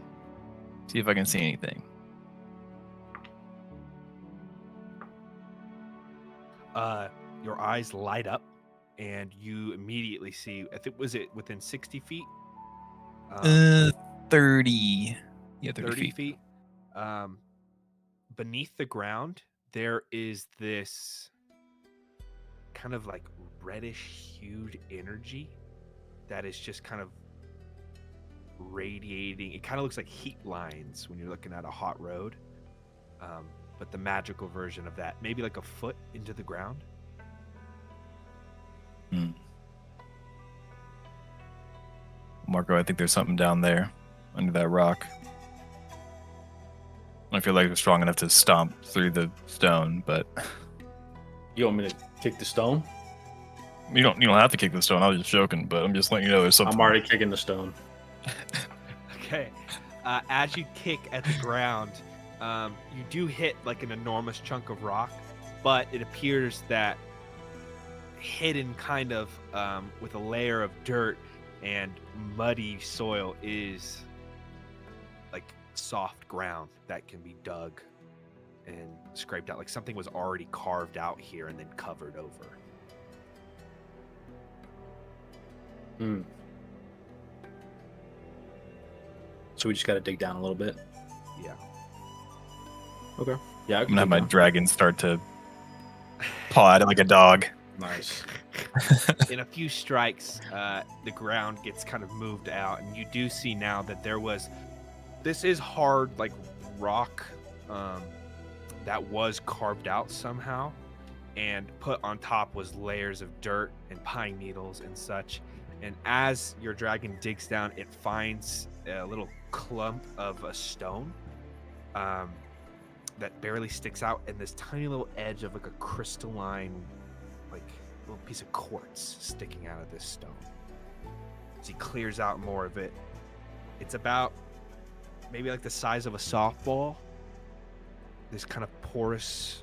Speaker 7: See if I can see anything.
Speaker 2: Your eyes light up, and you immediately see. I think was it within 60 feet?
Speaker 7: 30. Yeah, 30 feet.
Speaker 2: Beneath the ground, there is this kind of like reddish hued energy that is just kind of radiating. It kind of looks like heat lines when you're looking at a hot road. But the magical version of that, maybe like a foot into the ground.
Speaker 7: Marco, I think there's something down there under that rock. I don't feel like we're strong enough to stomp through the stone, but
Speaker 8: You want me to kick the stone?
Speaker 7: you don't have to kick the stone. I was just joking, but I'm just letting you know there's something.
Speaker 8: I'm already kicking the stone.
Speaker 2: Okay. As you kick at the ground, you do hit like an enormous chunk of rock, but it appears that hidden kind of with a layer of dirt and muddy soil is like soft ground that can be dug and scraped out. Like something was already carved out here and then covered over.
Speaker 8: So we just got to dig down a little bit.
Speaker 2: Yeah.
Speaker 8: Okay. Yeah. I
Speaker 7: I'm
Speaker 8: can
Speaker 7: gonna have
Speaker 8: dig
Speaker 7: my
Speaker 8: down.
Speaker 7: dragon start to paw at it like a dog.
Speaker 8: Nice.
Speaker 2: In a few strikes, the ground gets kind of moved out, and you do see now that this is hard, like rock that was carved out somehow, and put on top was layers of dirt and pine needles and such. And as your dragon digs down, it finds a little clump of a stone that barely sticks out, and this tiny little edge of like a crystalline, like little piece of quartz sticking out of this stone. As he clears out more of it, it's about maybe like the size of a softball. This kind of porous,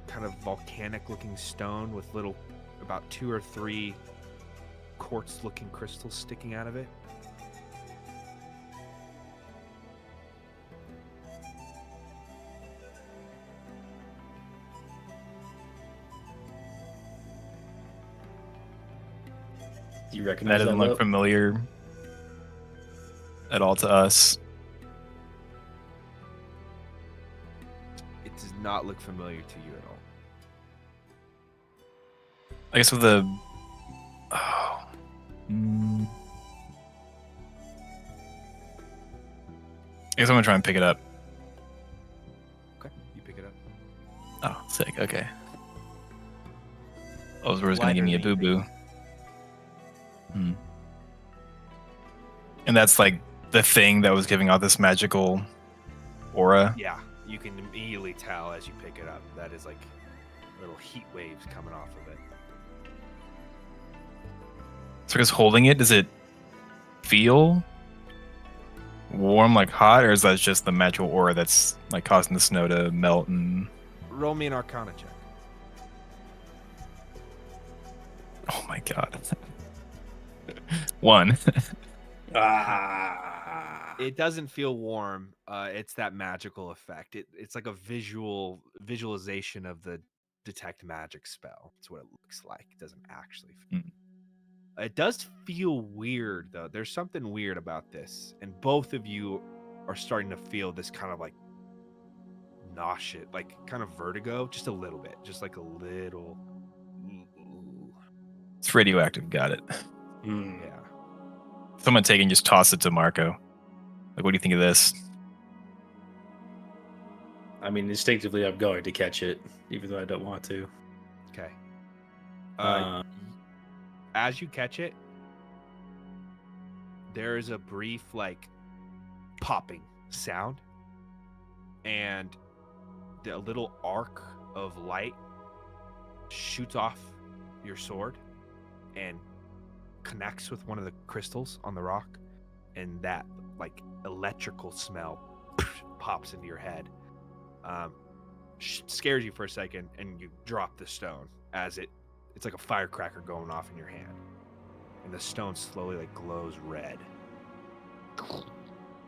Speaker 2: kind of volcanic looking stone with little, about 2 or 3 quartz looking crystals sticking out of it.
Speaker 8: Do you recognize
Speaker 7: That doesn't look familiar at all to us.
Speaker 2: It does not look familiar to you at all.
Speaker 7: I guess with the I guess I'm gonna try and pick it up.
Speaker 2: Okay, you pick it up.
Speaker 7: Oh, sick. Okay. I was gonna give me a
Speaker 2: Lighter
Speaker 7: boo
Speaker 2: than
Speaker 7: boo. And that's like the thing that was giving out this magical aura.
Speaker 2: Yeah, you can immediately tell as you pick it up. That is like little heat waves coming off of it.
Speaker 7: So I guess holding it, does it feel warm, like hot, or is that just the magical aura that's like causing the snow to melt? And
Speaker 2: Roll me an Arcana check.
Speaker 7: oh my god, 1.
Speaker 2: It doesn't feel warm. It's that magical effect. It's like a visualization of the detect magic spell. It's what it looks like. It doesn't actually feel. It does feel weird though. There's something weird about this, and both of you are starting to feel this kind of like nausea, like kind of vertigo, just a little bit, just like a little.
Speaker 7: It's radioactive. Got it.
Speaker 2: Yeah.
Speaker 7: Someone take it and just toss it to Marco. Like, what do you think of this?
Speaker 8: I mean, instinctively, I'm going to catch it, even though I don't want to.
Speaker 2: Okay.
Speaker 8: Uh,
Speaker 2: As you catch it, there is a brief like popping sound, and a little arc of light shoots off your sword and connects with one of the crystals on the rock, and that like electrical smell pops into your head. Scares you for a second, and you drop the stone as it's like a firecracker going off in your hand, and the stone slowly like glows red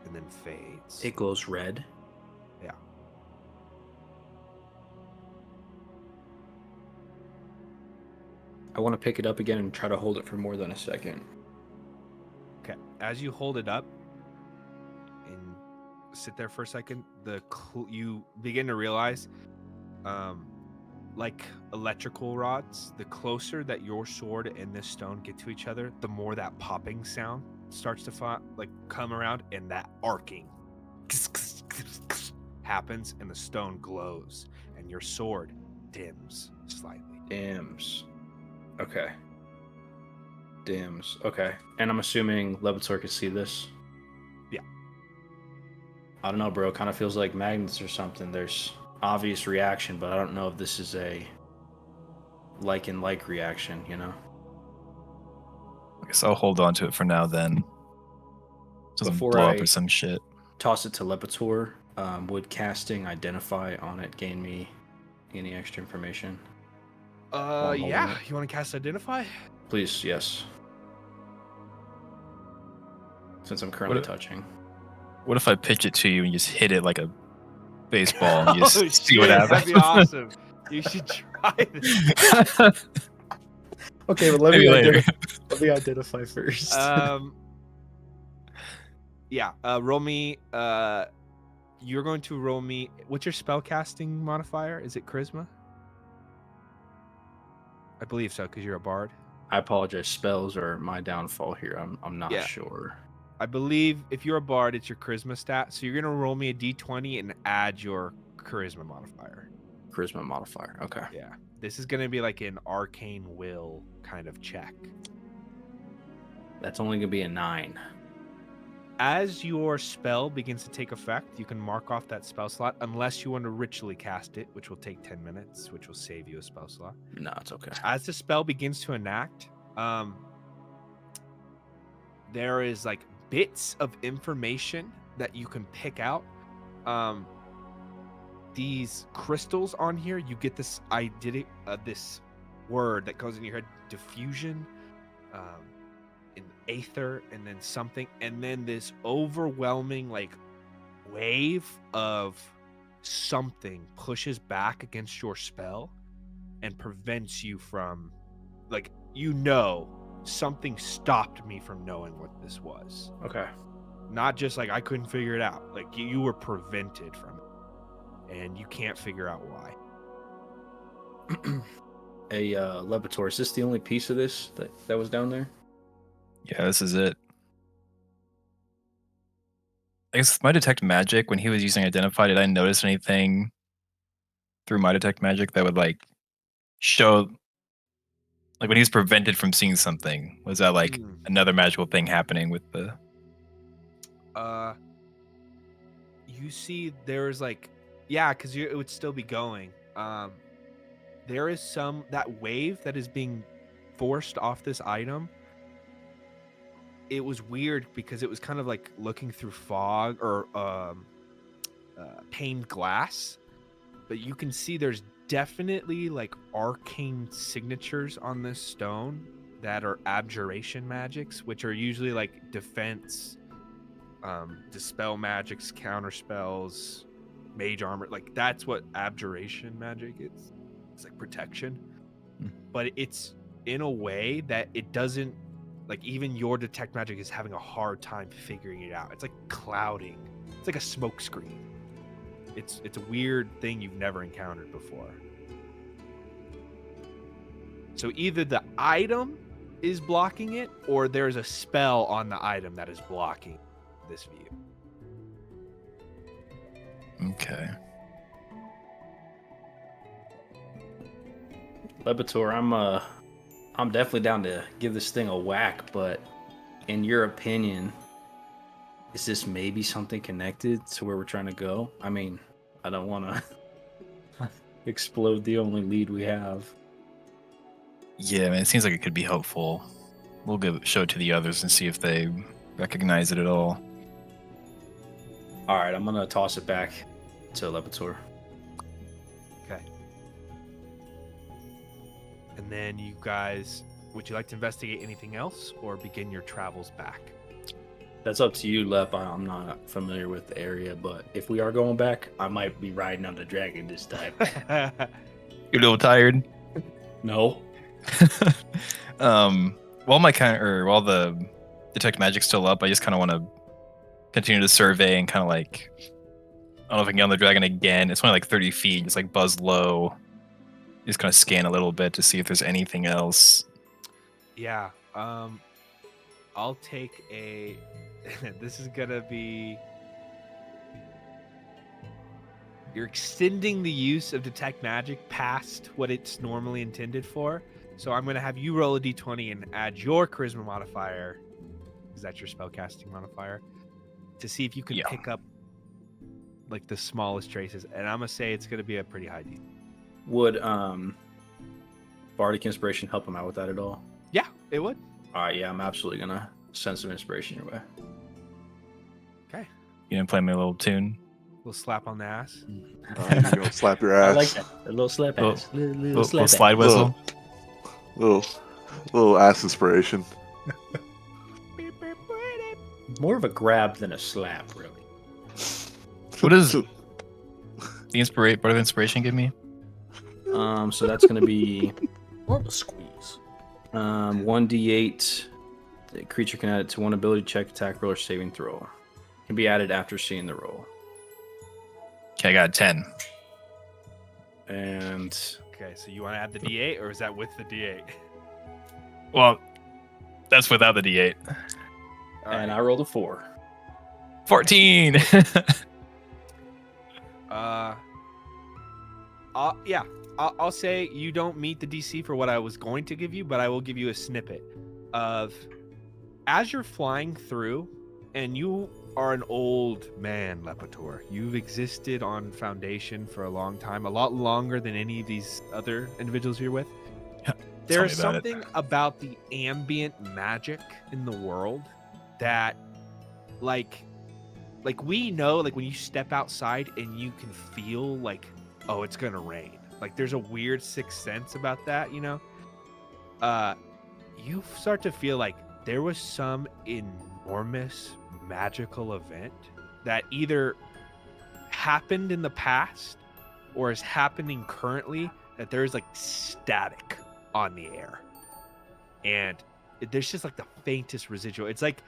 Speaker 2: and then fades.
Speaker 8: it glows red.
Speaker 2: Yeah.
Speaker 8: I want to pick it up again and try to hold it for more than a second.
Speaker 2: Okay. As you hold it up and sit there for a second, you begin to realize, like electrical rods, the closer that your sword and this stone get to each other, the more that popping sound starts to come around, and that arcing happens, and the stone glows, and your sword dims slightly.
Speaker 8: Dims. Okay. Dims. Okay. And I'm assuming Levitor can see this?
Speaker 2: Yeah.
Speaker 8: I don't know, bro. Kind of feels like magnets or something. There's obvious reaction, but I don't know if this is a like and like reaction, you know?
Speaker 7: I guess I'll hold on to it for now then. Doesn't
Speaker 8: Before
Speaker 7: blow up
Speaker 8: I-
Speaker 7: or some shit.
Speaker 8: Toss it to Levitor. Would casting identify on it gain me any extra information? I'm holding
Speaker 2: Yeah.
Speaker 8: it.
Speaker 2: You want to cast Identify?
Speaker 8: Please, yes. Since I'm currently
Speaker 7: What-
Speaker 8: touching.
Speaker 7: What if I pitch it to you and just hit it like a baseball and you
Speaker 2: Oh,
Speaker 7: just see what
Speaker 2: shit,
Speaker 7: happens?
Speaker 2: That'd be awesome. You should try this.
Speaker 6: Okay, but let
Speaker 7: Maybe later.
Speaker 6: let me identify first.
Speaker 2: Yeah. Roll me. You're going to roll me. What's your spellcasting modifier? Is it Charisma? I believe so, because you're a bard.
Speaker 8: I apologize. Spells are my downfall here. I'm not
Speaker 2: Yeah.
Speaker 8: sure.
Speaker 2: I believe if you're a bard, it's your charisma stat. So you're gonna roll me a d20 and add your charisma modifier.
Speaker 8: Charisma modifier. Okay.
Speaker 2: Yeah. This is gonna be like an arcane will kind of check.
Speaker 8: That's only gonna be a 9.
Speaker 2: As your spell begins to take effect, you can mark off that spell slot unless you want to ritually cast it, which will take 10 minutes, which will save you a spell slot.
Speaker 8: No, it's okay.
Speaker 2: As the spell begins to enact, there is like bits of information that you can pick out. These crystals on here, you get this this word that goes in your head: diffusion, in aether, and then something, and then this overwhelming like wave of something pushes back against your spell and prevents you from, like, something stopped me from knowing what this was.
Speaker 8: Okay.
Speaker 2: Not just like I couldn't figure it out, like you were prevented from it, and you can't figure out why.
Speaker 8: Levitor, is this the only piece of this that was down there?
Speaker 7: Yeah, this is it. I guess with my detect magic, when he was using identify, did I notice anything through my detect magic that would like show, like when he was prevented from seeing something? Was that like another magical thing happening with the?
Speaker 2: You see, there's like, yeah, because it would still be going. There is that wave that is being forced off this item. It was weird because it was kind of like looking through fog or paned glass, but you can see there's definitely like arcane signatures on this stone that are abjuration magics, which are usually like defense, dispel magics, counter spells, mage armor. Like that's what abjuration magic is. It's like protection, but it's in a way that it doesn't Like even your detect magic is having a hard time figuring it out. It's like clouding. It's like a smoke screen. It's a weird thing you've never encountered before. So either the item is blocking it, or there's a spell on the item that is blocking this view.
Speaker 7: Okay.
Speaker 8: Lebator, I'm definitely down to give this thing a whack, but in your opinion, is this maybe something connected to where we're trying to go? I mean, I don't want to explode the only lead we have.
Speaker 7: Yeah, man, it seems like it could be helpful. We'll show it to the others and see if they recognize it at all.
Speaker 8: All right, I'm gonna toss it back to Lebator.
Speaker 2: Okay. And then you guys, would you like to investigate anything else or begin your travels back?
Speaker 8: That's up to you, Lep. I'm not familiar with the area, but if we are going back, I might be riding on the dragon this time.
Speaker 7: You're a little tired.
Speaker 8: No.
Speaker 7: While the detect magic's still up, I just kind of want to continue to survey and kind of like, I don't know if I can get on the dragon again. It's only like 30 feet. Just like buzz low. Just kind of scan a little bit to see if there's anything else.
Speaker 2: Yeah. I'll take a. This is gonna be. You're extending the use of detect magic past what it's normally intended for. So I'm gonna have you roll a d20 and add your charisma modifier. Is that your spellcasting modifier? To see if you can pick up like the smallest traces. And I'm gonna say it's gonna be a pretty high D.
Speaker 8: Would Bardic Inspiration help him out with that at all?
Speaker 2: Yeah, it would.
Speaker 8: All right, yeah, I'm absolutely gonna send some inspiration your way.
Speaker 2: Okay.
Speaker 7: You gonna play me a little tune?
Speaker 2: Little slap on the ass.
Speaker 4: You're gonna slap your ass.
Speaker 8: I like that. A little slap ass. Little slap ass.
Speaker 7: slide whistle.
Speaker 4: Little ass inspiration.
Speaker 8: More of a grab than a slap, really.
Speaker 7: What does the Board of Inspiration give me?
Speaker 8: So that's gonna be
Speaker 1: More of a squeeze.
Speaker 8: 1d8. The creature can add it to one ability check, attack roll, or saving throw. Can be added after seeing the roll.
Speaker 7: Okay, I got a 10.
Speaker 8: And
Speaker 2: Okay, so you want to add the D8 or is that with the D8?
Speaker 7: Well, that's without the D8.
Speaker 2: All
Speaker 8: and
Speaker 2: right.
Speaker 8: I rolled a 4.
Speaker 7: 14.
Speaker 2: I'll say you don't meet the DC for what I was going to give you, but I will give you a snippet of as you're flying through, and you are an old man, Lepator. You've existed on Foundation for a long time, a lot longer than any of these other individuals you're with. There's
Speaker 7: Tell me about it.
Speaker 2: something about the ambient magic in the world that, like we know, like when you step outside and you can feel like, oh, it's gonna rain. Like there's a weird sixth sense about that, you know? You start to feel like there was some enormous magical event that either happened in the past or is happening currently, that there's like static on the air. And there's just like the faintest residual. It's like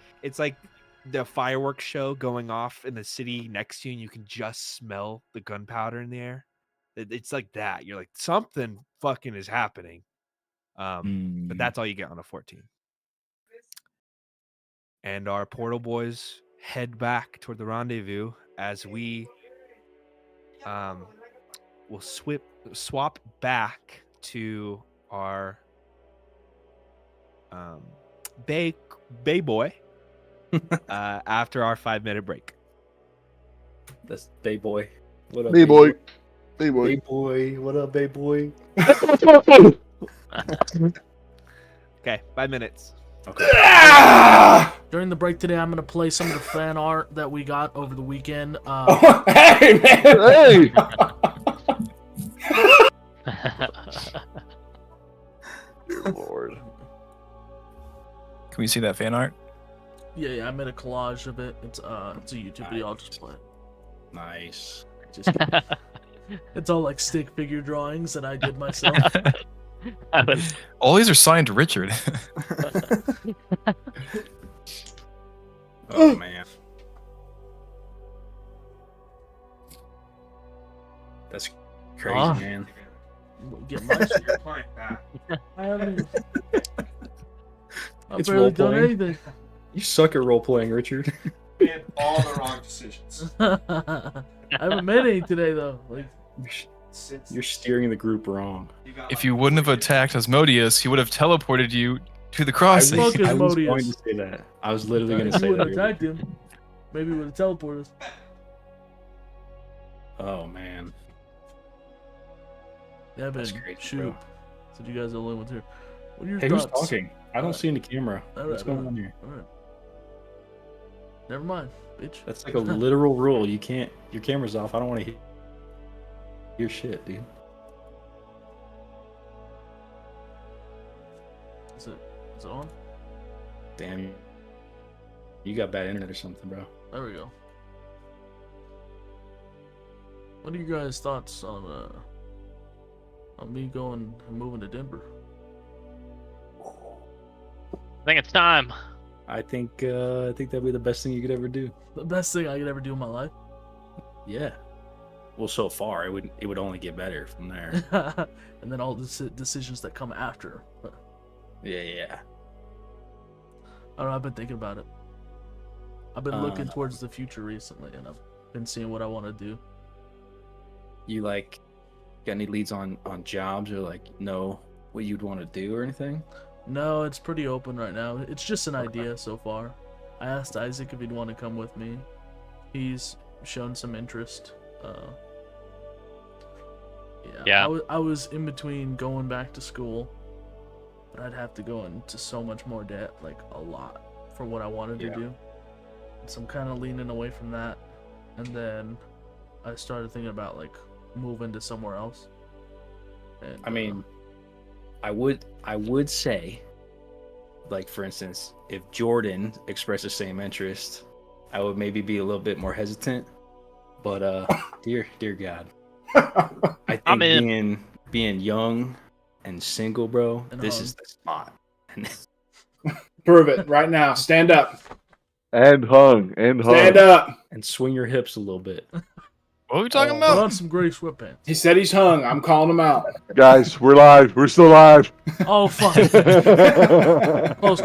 Speaker 2: the fireworks show going off in the city next to you and you can just smell the gunpowder in the air. It's like that. You're like, something fucking is happening. But that's all you get on a 14. And our portal boys head back toward the rendezvous as we will swap back to our Bay Boy after our 5-minute break.
Speaker 8: That's Bay Boy. What up,
Speaker 4: Hey boy. Hey
Speaker 8: Bay
Speaker 4: boy.
Speaker 8: Boy. What up, Bay Boy?
Speaker 2: Okay, 5 minutes.
Speaker 8: Okay.
Speaker 1: During the break today, I'm going to play some of the fan art that we got over the weekend.
Speaker 3: Hey, man!
Speaker 4: Hey! Dear Lord.
Speaker 7: Can we see that fan art?
Speaker 1: Yeah, I made a collage of it. It's a YouTube video. I'll just play it.
Speaker 8: Nice.
Speaker 1: Just, it's all like stick figure drawings that I did myself.
Speaker 7: All these are signed Richard.
Speaker 8: Oh man. That's crazy,
Speaker 5: Ah.
Speaker 8: man.
Speaker 1: Get my shit. I haven't. I've
Speaker 6: It's
Speaker 1: barely done
Speaker 6: role-playing.
Speaker 1: anything.
Speaker 6: You suck at role playing, Richard.
Speaker 3: Made all the wrong decisions.
Speaker 1: I haven't made any today though. Like,
Speaker 6: You're steering the group wrong.
Speaker 7: If you wouldn't have attacked Asmodeus, he would have teleported you to the
Speaker 1: I
Speaker 7: crossing.
Speaker 1: fuck
Speaker 6: I was
Speaker 1: Asmodeus.
Speaker 6: going to say that. I was literally going
Speaker 1: if
Speaker 6: to
Speaker 1: you
Speaker 6: say
Speaker 1: wouldn't have
Speaker 6: that.
Speaker 1: attacked him, maybe he would have teleported us.
Speaker 8: Oh man.
Speaker 1: Yeah,
Speaker 8: That's
Speaker 1: man.
Speaker 8: crazy,
Speaker 1: Shoot.
Speaker 8: bro.
Speaker 1: So you guys are the only ones here. What are your
Speaker 6: Hey, who's
Speaker 1: thoughts?
Speaker 6: talking? I don't see any camera.
Speaker 1: All
Speaker 6: What's
Speaker 1: right,
Speaker 6: going
Speaker 1: all
Speaker 6: on
Speaker 1: right.
Speaker 6: here?
Speaker 1: All right. Never mind, bitch.
Speaker 6: That's like a literal rule. You can't. Your camera's off. I don't want to hear your shit, dude.
Speaker 1: Is it on?
Speaker 6: Damn. You got bad internet or something, bro.
Speaker 1: There we go. What are your guys' thoughts on me going and moving to Denver?
Speaker 5: I think it's time.
Speaker 6: I think that'd be the best thing you could ever do.
Speaker 1: The best thing I could ever do in my life.
Speaker 6: Yeah. Well, so far it would only get better from there.
Speaker 1: And then all the decisions that come after. But
Speaker 6: Yeah.
Speaker 1: I don't know, I've been thinking about it. I've been looking towards the future recently, and I've been seeing what I want to do.
Speaker 6: You like got any leads on jobs or like know what you'd want to do or anything?
Speaker 1: No, it's pretty open right now. It's just an idea so far. I asked Isaac if he'd want to come with me. He's shown some interest.
Speaker 5: Yeah.
Speaker 1: I was in between going back to school, but I'd have to go into so much more debt, like a lot, for what I wanted to do. So I'm kind of leaning away from that. And then I started thinking about like moving to somewhere else. And,
Speaker 6: I mean, I would say, like for instance, if Jordan expressed the same interest, I would maybe be a little bit more hesitant. But dear God, I
Speaker 5: I'm
Speaker 6: think
Speaker 5: in.
Speaker 6: being young and single, bro,
Speaker 1: And
Speaker 6: this
Speaker 1: hung.
Speaker 6: is the spot.
Speaker 3: Prove it right now. Stand up.
Speaker 4: And hung.
Speaker 3: Stand up.
Speaker 6: And swing your hips a little bit.
Speaker 7: What are we talking
Speaker 1: put
Speaker 7: about?
Speaker 1: on some gray sweatpants.
Speaker 3: He said he's hung. I'm calling him out.
Speaker 4: Guys, we're live. We're still live.
Speaker 1: Oh fuck! Close.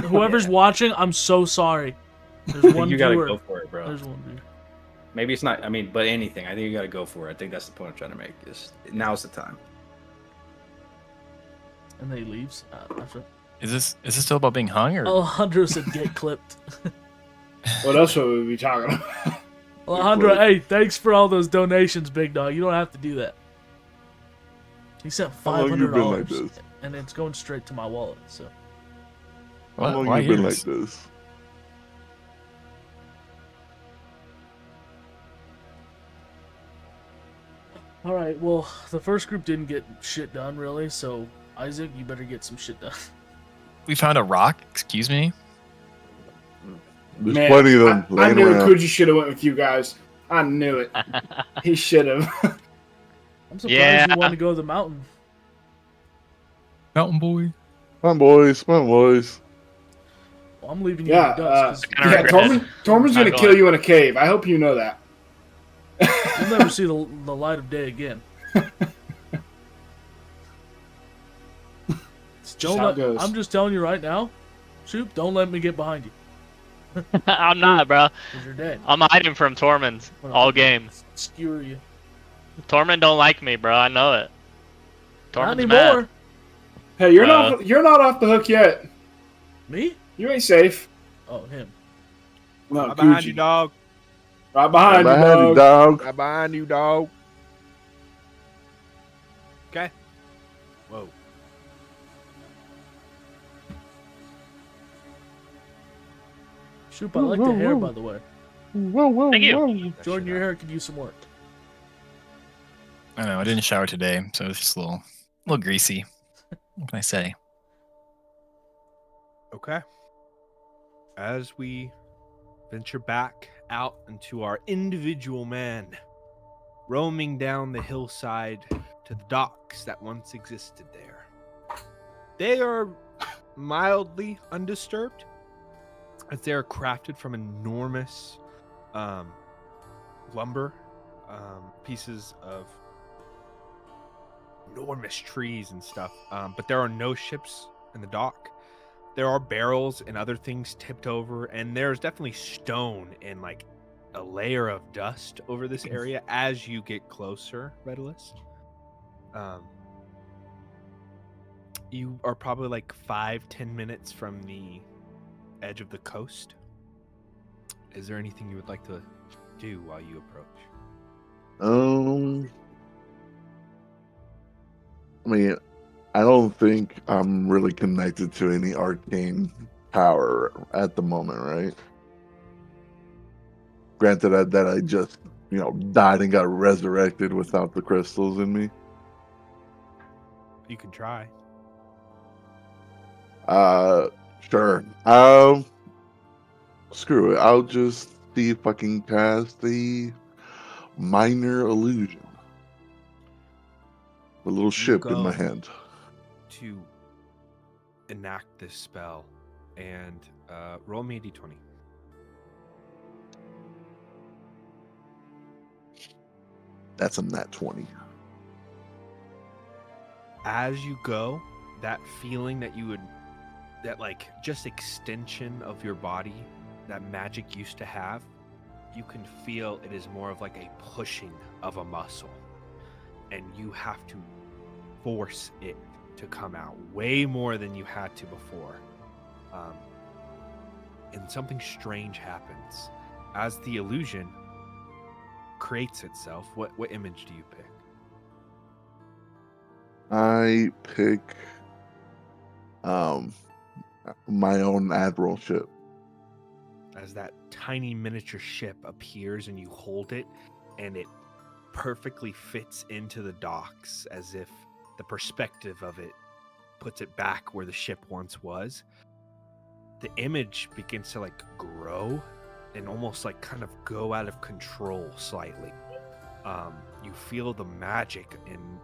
Speaker 1: Whoever's watching, I'm so sorry. There's one
Speaker 6: You gotta
Speaker 1: viewer.
Speaker 6: go for it, bro.
Speaker 1: There's one viewer.
Speaker 6: Maybe it's not. I mean, but anything. I think you gotta go for it. I think that's the point I'm trying to make. Is now's the time.
Speaker 1: And then he leaves after.
Speaker 7: Is this still about being hung or?
Speaker 1: Alejandro said get clipped.
Speaker 3: What else would we be talking about?
Speaker 1: Alejandro, hey, thanks for all those donations, big dog. You don't have to do that. He sent
Speaker 4: How long you been like
Speaker 1: $500,
Speaker 4: this?
Speaker 1: and it's going straight to my wallet. So
Speaker 4: How long
Speaker 7: Why
Speaker 4: you been like
Speaker 7: yours?
Speaker 4: this?
Speaker 1: all right. Well, the first group didn't get shit done really. So Isaac, you better get some shit done.
Speaker 7: We found a rock. Excuse me.
Speaker 4: There's
Speaker 3: Man,
Speaker 4: plenty of them
Speaker 3: I
Speaker 4: laying
Speaker 3: knew
Speaker 4: around.
Speaker 3: Kuji should have went with you guys. I knew it. He should have.
Speaker 1: I'm surprised
Speaker 5: Yeah.
Speaker 1: you wanted to go to the mountain.
Speaker 7: Mountain boy.
Speaker 4: Come on, boys. Come on, boys.
Speaker 1: Well, I'm leaving you
Speaker 3: Yeah,
Speaker 1: in the dust.
Speaker 5: Kinda
Speaker 3: yeah.
Speaker 5: regret
Speaker 3: Tormund's
Speaker 5: not
Speaker 3: gonna
Speaker 5: going.
Speaker 3: kill you in a cave. I hope you know that.
Speaker 1: You'll never see the light of day again.
Speaker 3: Just how it goes.
Speaker 1: I'm just telling you right now, Shoop, don't let me get behind you,
Speaker 5: I'm not, bro.
Speaker 1: because you're dead.
Speaker 5: I'm hiding from Tormund all game.
Speaker 1: Skewer you.
Speaker 5: Tormund don't like me, bro. I know it.
Speaker 1: Not
Speaker 5: Tormund's
Speaker 1: anymore.
Speaker 5: mad.
Speaker 3: Hey, you're not off the hook yet.
Speaker 1: Me?
Speaker 3: You ain't safe.
Speaker 1: Oh, him.
Speaker 3: No,
Speaker 2: Right behind
Speaker 3: Kuji.
Speaker 2: you, dog.
Speaker 3: Right behind you,
Speaker 4: Behind you,
Speaker 3: dog.
Speaker 4: dog.
Speaker 2: Right behind you, dog. Okay. Whoa.
Speaker 1: Shoop, I like the hair, by the way.
Speaker 5: Thank you.
Speaker 1: Jordan, your hair could use some work.
Speaker 7: I know. I didn't shower today, so it's just a little greasy. What can I say?
Speaker 2: Okay. As we venture back out into our individual man, roaming down the hillside to the docks that once existed there. They are mildly undisturbed, as they are crafted from enormous lumber, pieces of enormous trees and stuff. But there are no ships in the dock. There are barrels and other things tipped over, and there's definitely stone and like a layer of dust over this area as you get closer, Redulus. You are probably like 5-10 minutes from the edge of the coast. Is there anything you would like to do while you approach?
Speaker 4: I mean, I don't think I'm really connected to any arcane power at the moment, right? Granted that I just, died and got resurrected without the crystals in me.
Speaker 2: You can try.
Speaker 4: Sure. Screw it. I'll just see if I can cast the minor illusion. The little ship in my
Speaker 2: go
Speaker 4: hand.
Speaker 2: To enact this spell, and roll me a d20.
Speaker 4: That's a nat 20.
Speaker 2: As you go, that feeling that like just extension of your body that magic used to have, you can feel it is more of like a pushing of a muscle, and you have to force it to come out way more than you had to before. And something strange happens as the illusion creates itself. What image do you pick?
Speaker 4: I pick my own admiral ship.
Speaker 2: As that tiny miniature ship appears and you hold it, and it perfectly fits into the docks, as if the perspective of it puts it back where the ship once was. The image begins to like grow and almost like kind of go out of control slightly. You feel the magic in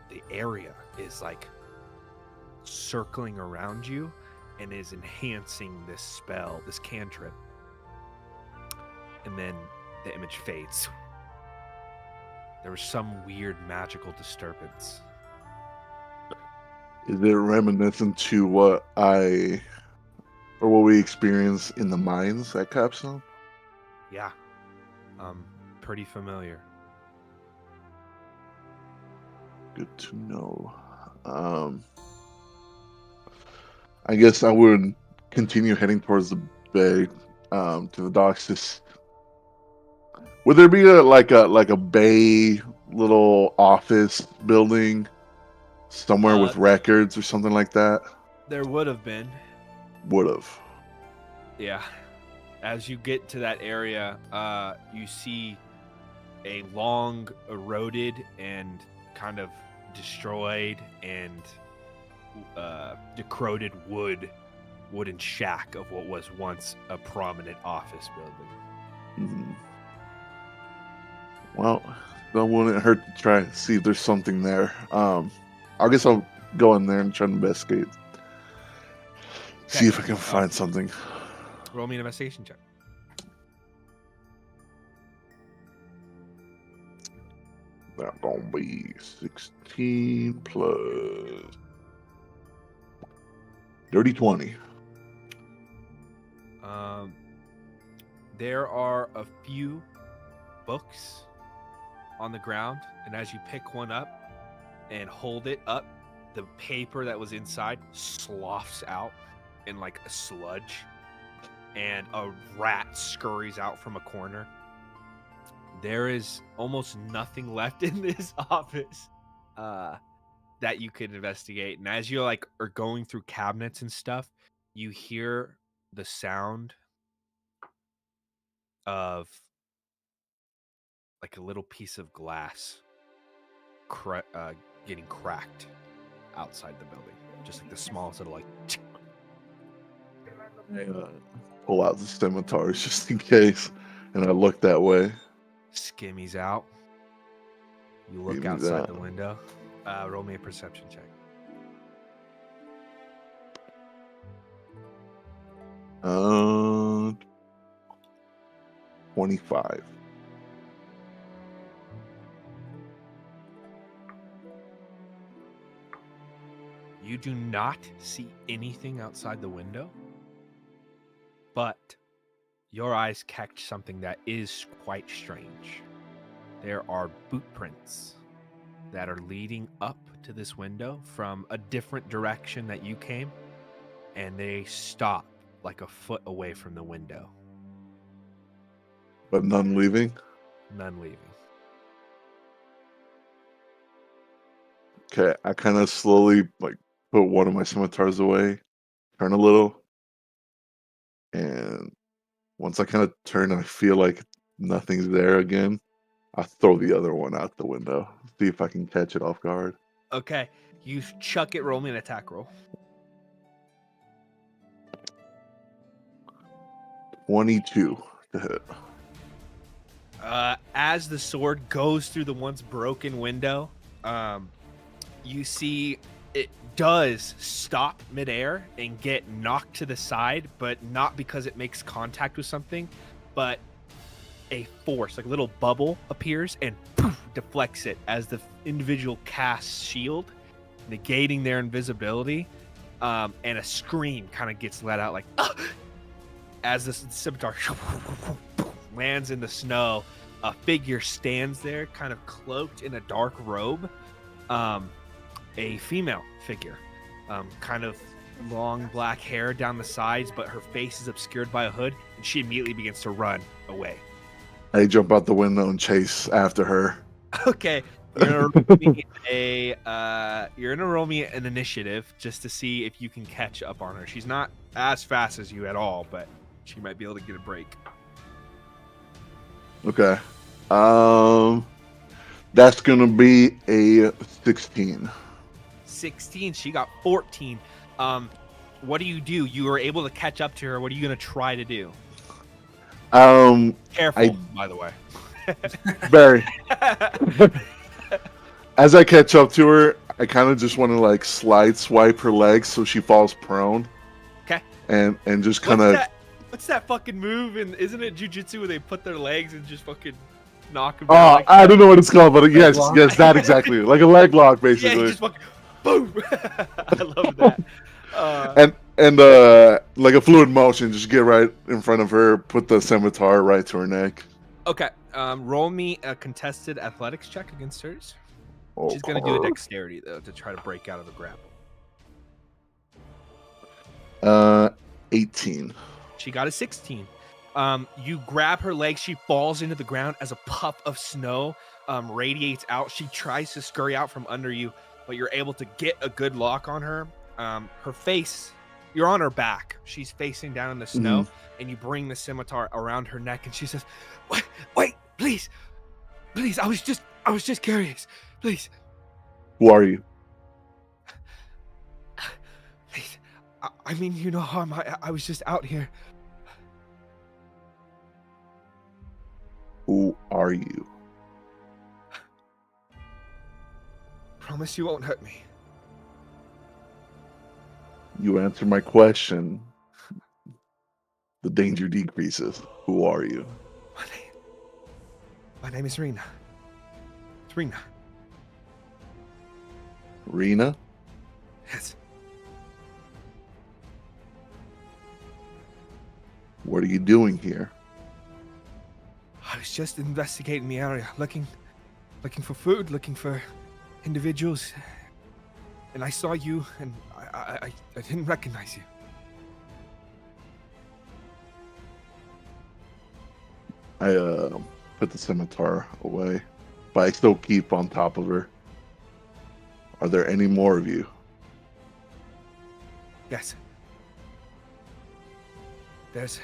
Speaker 2: the area is like circling around you and is enhancing this spell, this cantrip. And then the image fades. There was some weird magical disturbance.
Speaker 4: Is it reminiscent to what we experienced in the mines at Capstone?
Speaker 2: Yeah. Pretty familiar.
Speaker 4: Good to know. I guess I would continue heading towards the bay, to the docks. Would there be a bay little office building somewhere with records or something like that?
Speaker 2: There would have been.
Speaker 4: Would have.
Speaker 2: Yeah. As you get to that area, you see a long, eroded, and kind of destroyed and decrepit wooden shack of what was once a prominent office building.
Speaker 4: Well, that wouldn't hurt to try to see if there's something there. I guess I'll go in there and try to investigate. See if I can find something.
Speaker 2: Roll me an investigation check.
Speaker 4: That's gonna be 16 plus dirty 20.
Speaker 2: There are a few books on the ground, and as you pick one up and hold it up, the paper that was inside sloughs out in like a sludge, and a rat scurries out from a corner. There is almost nothing left in this office that you could investigate. And as you like are going through cabinets and stuff, you hear the sound of like a little piece of glass getting cracked outside the building. Just like the smallest little like.
Speaker 4: Pull out the scimitars just in case, and I look that way.
Speaker 2: Skimmies out. You look outside the window. Roll me a perception check.
Speaker 4: Uh, 25.
Speaker 2: You do not see anything outside the window, but your eyes catch something that is quite strange. There are boot prints that are leading up to this window from a different direction that you came, and they stop like a foot away from the window.
Speaker 4: But none leaving?
Speaker 2: None leaving.
Speaker 4: Okay, I kind of slowly like put one of my scimitars away, turn a little, and once I kind of turn and I feel like nothing's there again, I throw the other one out the window. See if I can catch it off guard.
Speaker 2: Okay, you chuck it, roll me an attack roll.
Speaker 4: 22 to hit.
Speaker 2: As the sword goes through the once broken window, you see it does stop midair and get knocked to the side, but not because it makes contact with something, but a force, like a little bubble appears and poof, deflects it as the individual casts shield, negating their invisibility, and a scream kind of gets let out like as the scimitar lands in the snow. A figure stands there, kind of cloaked in a dark robe. A female figure, kind of long black hair down the sides, but her face is obscured by a hood, and she immediately begins to run away.
Speaker 4: I jump out the window and chase after her.
Speaker 2: Okay, you're gonna roll me an initiative just to see if you can catch up on her. She's not as fast as you at all, but she might be able to get a break.
Speaker 4: Okay. That's gonna be a 16.
Speaker 2: 16. She got 14. What do? You were able to catch up to her. What are you gonna try to do? Careful, by the way.
Speaker 4: Very. As I catch up to her, I kind of just want to like slide swipe her legs so she falls prone.
Speaker 2: Okay.
Speaker 4: And just kind of.
Speaker 2: What's that fucking move? And isn't it jujitsu where they put their legs and just fucking knock them?
Speaker 4: Oh,
Speaker 2: like
Speaker 4: I don't know what it's called, but yes, that exactly, like a leg lock, basically.
Speaker 2: Yeah, you just fucking boom. I love that.
Speaker 4: And like a fluid motion, just get right in front of her, put the scimitar right to her neck.
Speaker 2: Okay. Roll me a contested athletics check against hers.
Speaker 4: Oh,
Speaker 2: She's gonna do a dexterity though to try to break out of the grapple.
Speaker 4: 18.
Speaker 2: She got a 16. You grab her leg. She falls into the ground as a puff of snow radiates out. She tries to scurry out from under you, but you're able to get a good lock on her. Her face, you're on her back. She's facing down in the snow, and you bring the scimitar around her neck, and she says, "Wait, please, I was just curious, please."
Speaker 4: Who are you?
Speaker 2: Please, I mean you no harm. I was just out here.
Speaker 4: Who are you?
Speaker 2: Promise you won't hurt me.
Speaker 4: You answer my question. The danger decreases. Who are you?
Speaker 2: My name is Rena. It's Rena.
Speaker 4: Rena?
Speaker 2: Yes.
Speaker 4: What are you doing here?
Speaker 2: I was just investigating the area, looking for food, looking for individuals, and I saw you, and I didn't recognize you.
Speaker 4: I put the scimitar away, but I still keep on top of her. Are there any more of you?
Speaker 2: Yes. There's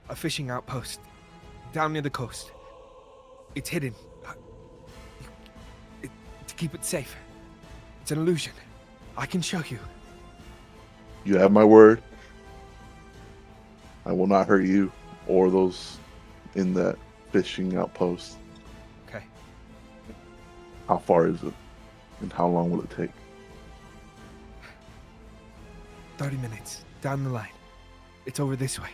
Speaker 2: a fishing outpost down near the coast. It's hidden. To keep it safe. It's an illusion. I can show you.
Speaker 4: You have my word. I will not hurt you or those in that fishing outpost.
Speaker 2: Okay.
Speaker 4: How far is it? And how long will it take?
Speaker 2: 30 minutes down the line. It's over this way.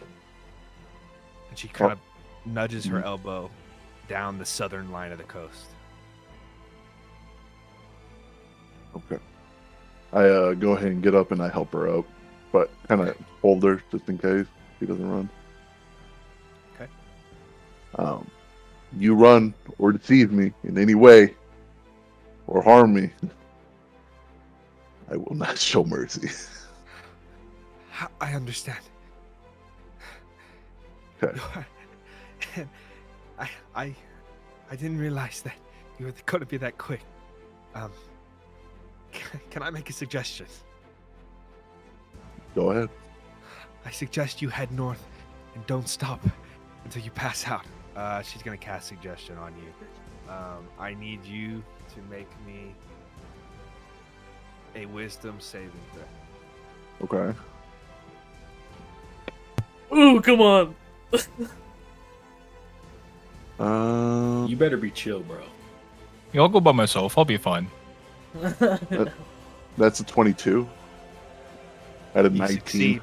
Speaker 2: And she kind of nudges her elbow down the southern line of the coast.
Speaker 4: Okay. I go ahead and get up and I help her up, but kind of hold her just in case she doesn't run.
Speaker 2: Okay.
Speaker 4: You run or deceive me in any way or harm me, I will not show mercy.
Speaker 2: I understand.
Speaker 4: Okay.
Speaker 2: I didn't realize that you were going to be that quick. Can I make a suggestion?
Speaker 4: Go ahead.
Speaker 2: I suggest you head north and don't stop until you pass out. She's gonna cast suggestion on you. I need you to make me a wisdom saving throw.
Speaker 4: Okay.
Speaker 1: Ooh, come on.
Speaker 8: You better be chill, bro.
Speaker 7: Yeah, I'll go by myself. I'll be fine.
Speaker 4: That's a 22 out of
Speaker 2: You
Speaker 4: 19.
Speaker 2: succeed.